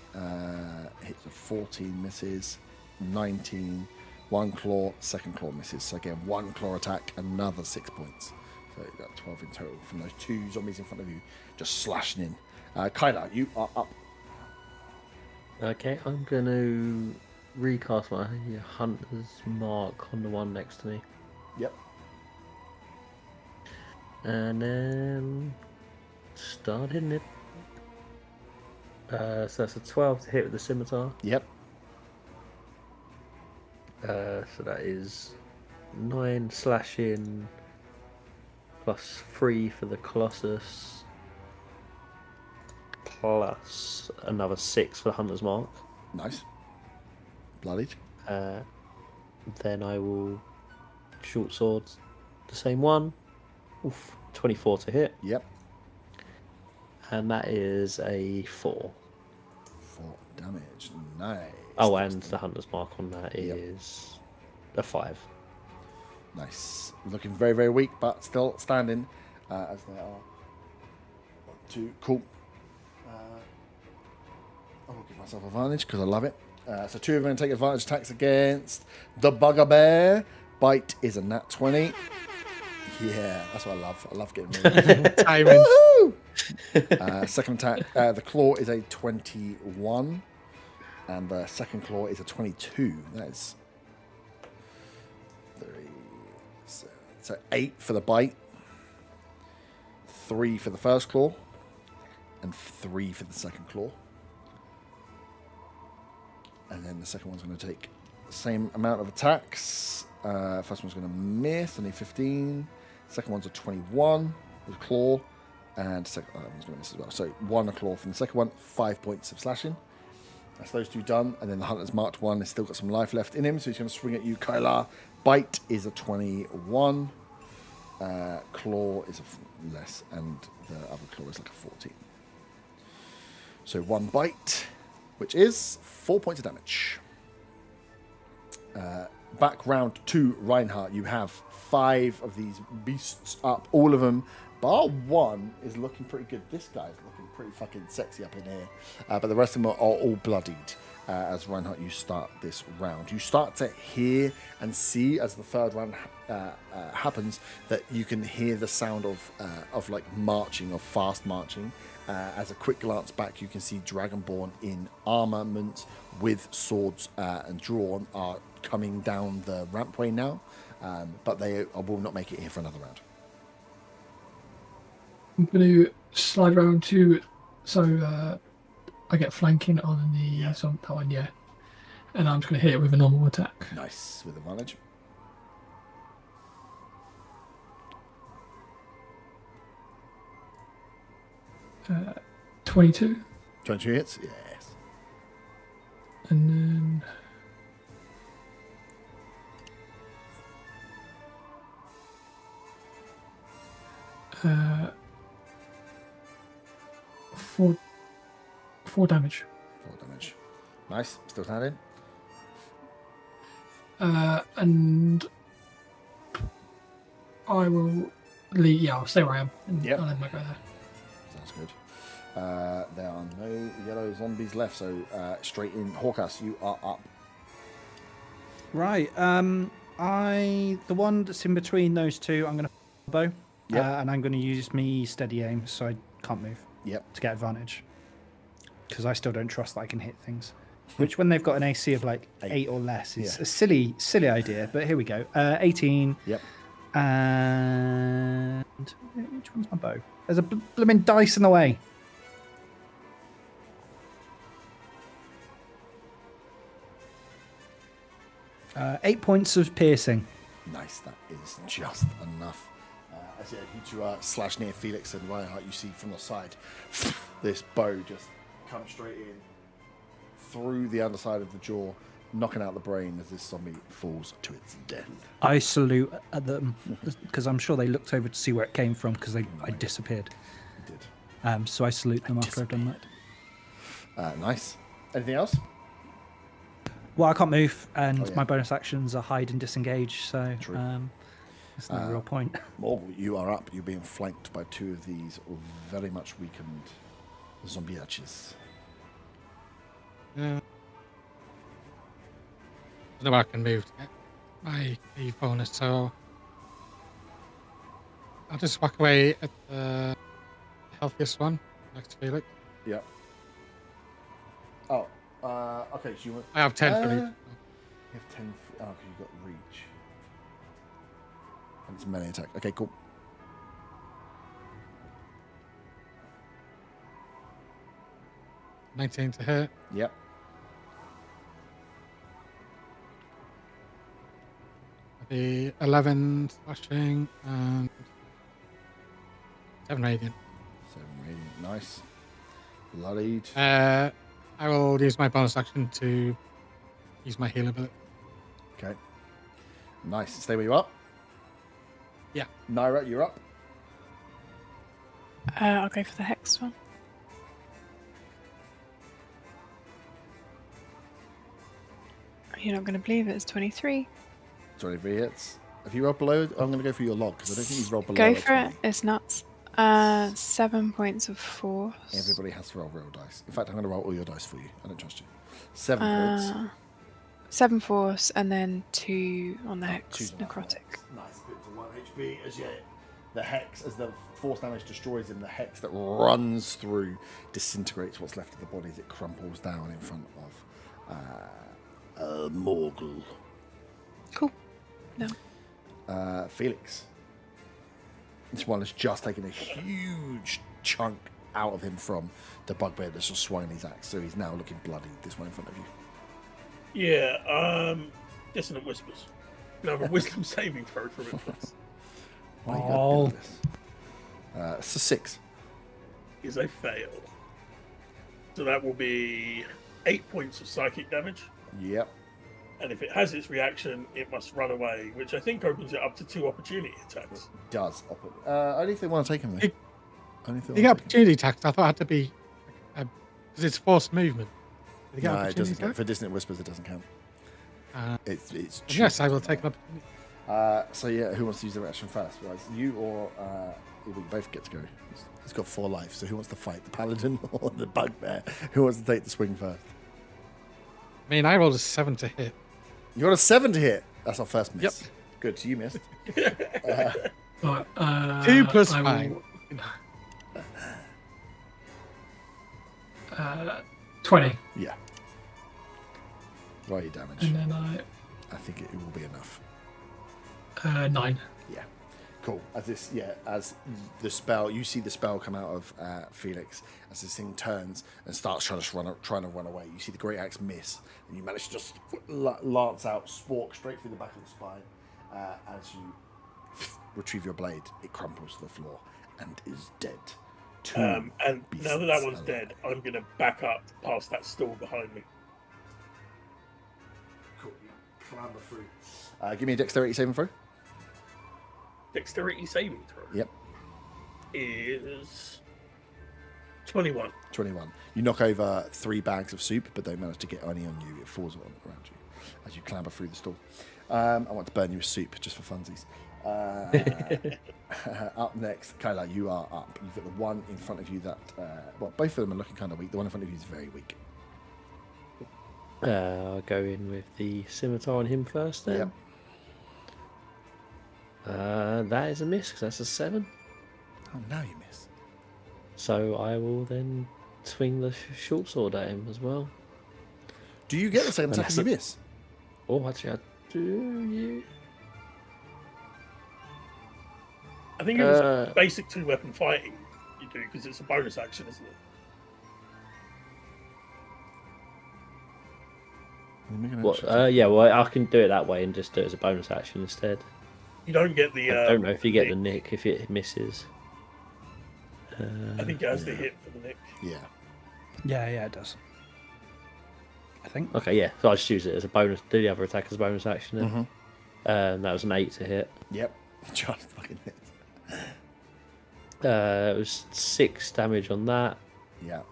hits a 14, misses. 19. One claw, second claw misses. So again, one claw attack, another 6 points. So you got 12 in total from those two zombies in front of you, just slashing in. Kyla, you are up. Okay, I'm going to recast my hunter's mark on the one next to me. Yep. And then start hitting it. So that's a 12 to hit with the scimitar. Yep. So that is 9 slashing plus 3 for the Colossus plus another 6 for the Hunter's Mark. Nice. Bloodied. Then I will short swords the same one. Oof, 24 to hit. Yep. And that is a 4. 4 damage. Nice. Oh, and the Hunter's Mark on that is a 5. Nice. Looking very, very weak, but still standing as they are. 1, 2. Cool. I will give myself advantage because I love it. So 2 of them take advantage attacks against the Bugbear. Bite is a nat 20. Yeah, that's what I love. I love getting rid Timing. second attack, the claw is a 21. And the second claw is a 22. That is 3. So 8 for the bite. 3 for the first claw. And 3 for the second claw. And then the second one's going to take the same amount of attacks. First one's going to miss, only 15. Second one's a 21 with a claw. And second one's going to miss as well. So 1 a claw from the second one, 5 points of slashing. That's those 2 done. And then the Hunter's marked one has still got some life left in him. So he's going to swing at you, Kyla. Bite is a 21. Claw is a less. And the other claw is like a 14. So 1 bite, which is 4 points of damage. Back round to Reinhardt. You have 5 of these beasts up. All of them, bar 1, is looking pretty good. This guy's looking pretty fucking sexy up in here. But the rest of them are all bloodied. As Reinhardt, you start this round. You start to hear and see as the third round happens that you can hear the sound of like marching, of fast marching. As a quick glance back, you can see Dragonborn in armament with swords and drawn are coming down the rampway now, but they will not make it here for another round. I'm going to slide around to, so I get flanking on the that one, yeah. And I'm just going to hit it with a normal attack. Nice, with advantage. Uh, 22. 22 hits? Yes. And then... Four damage. 4 damage. Nice, still standing. And I will leave. Yeah, I'll stay where I am. And Yep. I'll let my go there. Sounds good. There are no yellow zombies left, so straight in. Hawkas, you are up. Right. The one that's in between those two, I'm going to bow. Yep. And I'm going to use me steady aim so I can't move Yep. to get advantage. Because I still don't trust that I can hit things. Which, when they've got an AC of like 8 or less, is a silly idea. But here we go. 18. Yep. And which one's my bow? There's a blooming dice in the way. Uh, 8 points of piercing. Nice, that is just enough. As you slash near Felix and Reinhardt, you see from the side, this bow just comes straight in through the underside of the jaw, knocking out the brain as this zombie falls to its death. I salute at them because I'm sure they looked over to see where it came from because I disappeared. You did. So I salute them after I've done that. Nice. Anything else? Well, I can't move, and Oh, yeah. my bonus actions are hide and disengage, so True. there's no real point. Morgul, you are up. You're being flanked by two of these very much weakened zombie archers. I don't know where I can move to get my Eve bonus, so I'll just whack away at the healthiest one next to Felix. Yep. Oh, okay. So you want? I have 10 for each. You have 10. Oh, because you've got reach. And it's melee attack. Okay, cool. $19 to hit. Yep. The 11 slashing and 7 radiant. 7 radiant. Nice. Bloodied. I will use my bonus action to use my heal ability. Okay. Nice. Stay where you are. Yeah. Naira, you're up. I'll go for the hex one. You're not going to believe it. It's 23. 23 hits. If you roll below, I'm going to go for your log because I don't think you've rolled below. Go a for it. 20. It's nuts. 7 points of force. Everybody has to roll real dice. In fact, I'm going to roll all your dice for you. I don't trust you. 7 points. 7 force and then 2 on the hex. 2 Necrotic. Nice. Bit to 1 HP as the hex, as the force damage destroys him, the hex that runs through disintegrates what's left of the body as it crumples down in front of Morgul. Cool. No. Felix. This one has just taken a huge chunk out of him from the bugbear that's just swung his axe, so he's now looking bloody. This one in front of you. Yeah, Dissonant Whispers. Can I have a wisdom saving throw from it, please? Why you Oh. gotta do this? It's a 6. Is a fail. So that will be 8 points of psychic damage. Yep. And if it has its reaction, it must run away, which I think opens it up to 2 opportunity attacks. Does. Only if they want to take him, though. You- Only if they You get want to take him. opportunity attacks. I thought it had to be because it's forced movement. Did you get No, it opportunity doesn't count. attack? For Dissonant Whispers, it doesn't count. It's Yes, just- I will take an opportunity. So yeah, who wants to use their action first? Right, you or we both get to go. He's got 4 life, so who wants to fight, the paladin or the bugbear? Who wants to take the swing first? I mean, I rolled a 7 to hit. You got a 7 to hit. That's our first miss. Yep. Good, so you missed. Right, 2 plus I 5. will- 20. Yeah. Roll your damage. And then I think it will be enough. 9. Yeah. Cool. As the spell, you see the spell come out of Felix as this thing turns and starts trying to run away. You see the great axe miss, and you manage to just lance out, spork straight through the back of the spine. As you retrieve your blade, it crumples to the floor and is dead. And now that that one's alive. dead, I'm going to back up past that stall behind me. Cool. You clamber through. Give me a dexterity saving throw. Dexterity saving throw Yep. is 21. 21. You knock over 3 bags of soup, but don't manage to get any on you. It falls around you as you clamber through the store. I want to burn you with soup just for funsies. Up next, Kyla, you are up. You've got the one in front of you that, both of them are looking kind of weak. The one in front of you is very weak. I'll go in with the scimitar on him first then. Yep. That is a miss because that's a 7. Oh, now you miss. So I will then swing the short sword at him as well. Do you get the same And attack if you miss? Oh, actually, I do. You? I think it was basic 2-weapon fighting you do, because it's a bonus action, isn't it? What? Yeah, well, I can do it that way and just do it as a bonus action instead. You don't get the... I don't know if you get the nick if it misses. I think it has the hit for the nick. Yeah. Yeah, it does. I think. Okay, yeah. So I just use it as a bonus. Do the other attack as a bonus action. Then. That was an 8 to hit. Yep. Just fucking hit. It was 6 damage on that. Yeah.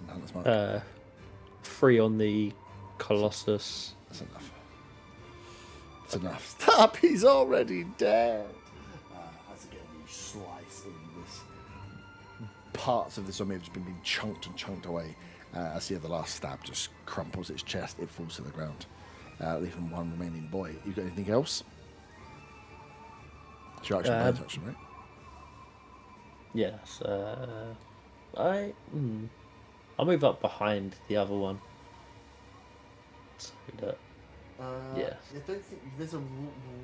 And that's much. 3 on the Colossus. That's enough. It's enough. Stop! He's already dead. As again, you slice in this. Parts of the zombie have just been being chunked and chunked away. As the last stab just crumples its chest, it falls to the ground, leaving one remaining boy. You got anything else? It's your action, bonus action, right? Yes. I'll move up behind the other one. So that, yeah. I don't think there's a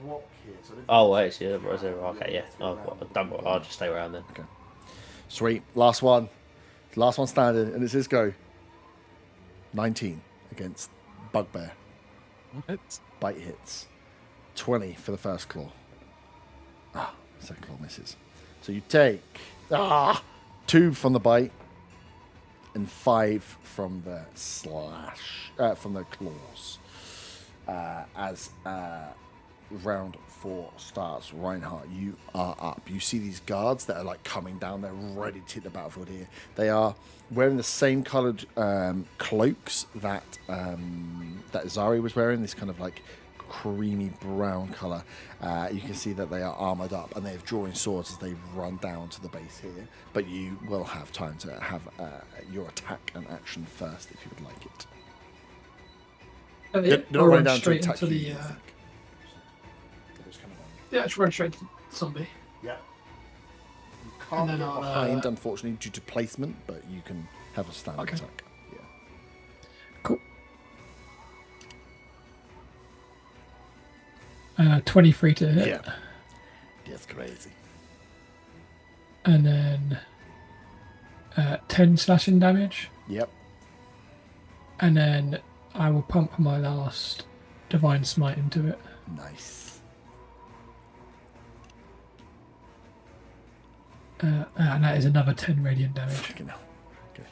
rock here. So oh, wait, yeah, there's a rock. Okay, yeah. I'll just stay around then. Okay. Sweet. Last one. Last one standing, and it's his go. 19 against Bugbear. Bite hits. 20 for the first claw. Second claw misses. So you take 2 from the bite and 5 from the slash, from the claws. As round 4 starts, Reinhardt, you are up. You see these guards that are like coming down. They're ready to hit the battlefield here. They are wearing the same coloured cloaks that that Zari was wearing. This kind of like creamy brown colour. You can see that they are armoured up and they're drawing swords as they run down to the base here. But you will have time to have your attack and action first if you would like it. You're not running down to straight attack into you, the. I think. Yeah, just run straight to the zombie. Yeah. You can't then get I'll, behind, unfortunately, due to placement, but you can have a standard Okay. attack. Yeah. Cool. 23 to hit. Yeah. That's crazy. And then 10 slashing damage. Yep. And then I will pump my last Divine Smite into it. Nice. And that is another 10 radiant damage. Fucking hell. Okay,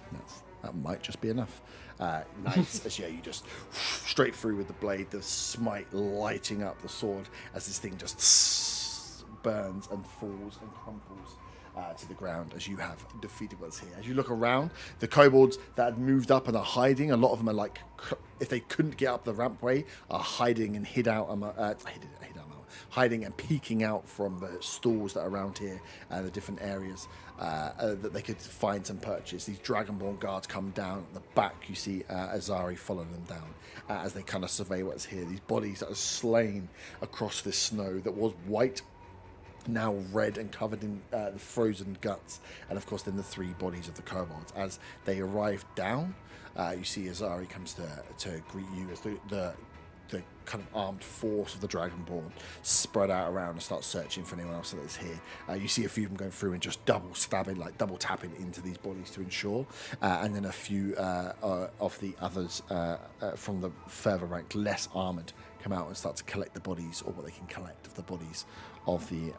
that might just be enough. Nice. As you just straight through with the blade, the smite lighting up the sword as this thing just burns and falls and crumples to the ground as you have defeated what's here. As you look around, the kobolds that had moved up and are hiding, a lot of them are like, if they couldn't get up the rampway, are hiding and hiding and peeking out from the stalls that are around here and the different areas that they could find some purchase. These Dragonborn guards come down at the back. You see Azari following them down as they kind of survey what's here. These bodies that are slain across this snow that was white, now red and covered in the frozen guts, and of course then the 3 bodies of the kobolds. As they arrive down, you see Azari comes to greet you as the kind of armed force of the Dragonborn spread out around and start searching for anyone else that is here. You see a few of them going through and just double tapping into these bodies to ensure, and then a few of the others from the further ranked, less armoured, come out and start to collect the bodies, or what they can collect of the bodies of the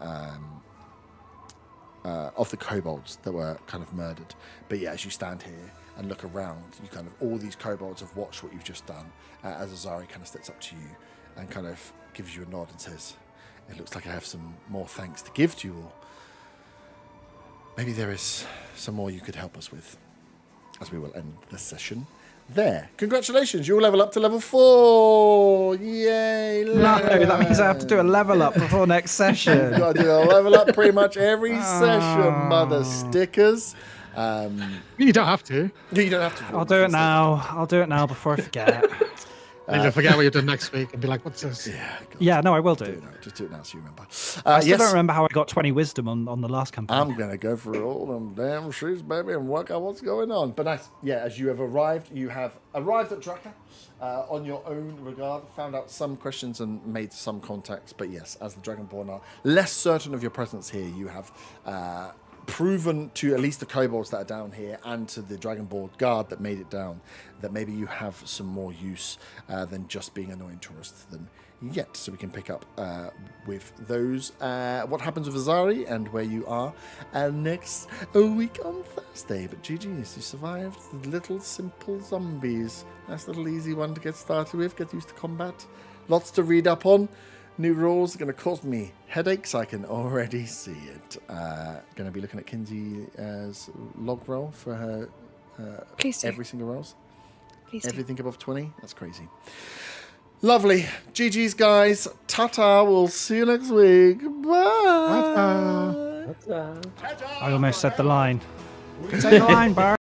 kobolds that were kind of murdered. But yeah, as you stand here and look around, you kind of, all these kobolds have watched what you've just done, as Azari kind of steps up to you and kind of gives you a nod and says, "It looks like I have some more thanks to give to you all. Maybe there is some more you could help us with," as we will end the session there. Congratulations, you'll level up to level 4. Yay! No, that means I have to do a level up before next session. You've got to do a level up pretty much every session, mother stickers. You don't have to. You don't have to. I'll do it now. I'll do it now before I forget. And you'll forget what you've done next week and be like, what's this? Yeah, God. Yeah, no, I will Do do. it now. Just do it now so you remember. I still Yes, don't remember how I got 20 wisdom on the last campaign. I'm going to go through all them damn sheets, baby, and work out what's going on. But nice. Yeah, as you have arrived at Draca on your own regard, found out some questions and made some contacts. But yes, as the Dragonborn are less certain of your presence here, you have proven to at least the kobolds that are down here and to the Dragonborn guard that made it down that maybe you have some more use than just being annoying tourists to them yet. So we can pick up with those. What happens with Azari and where you are next week on Thursday. But GG's, you survived the little simple zombies. Nice little easy one to get started with. Get used to combat. Lots to read up on. New rules are going to cause me headaches. I can already see it. Going to be looking at Kinsey's log roll for her Please do. every single rolls. Please do. Everything above 20. That's crazy. Lovely. GG's, guys. Ta-ta. We'll see you next week. Bye. Ta-ta. Ta-ta. I almost said the line. Say the line, Barry.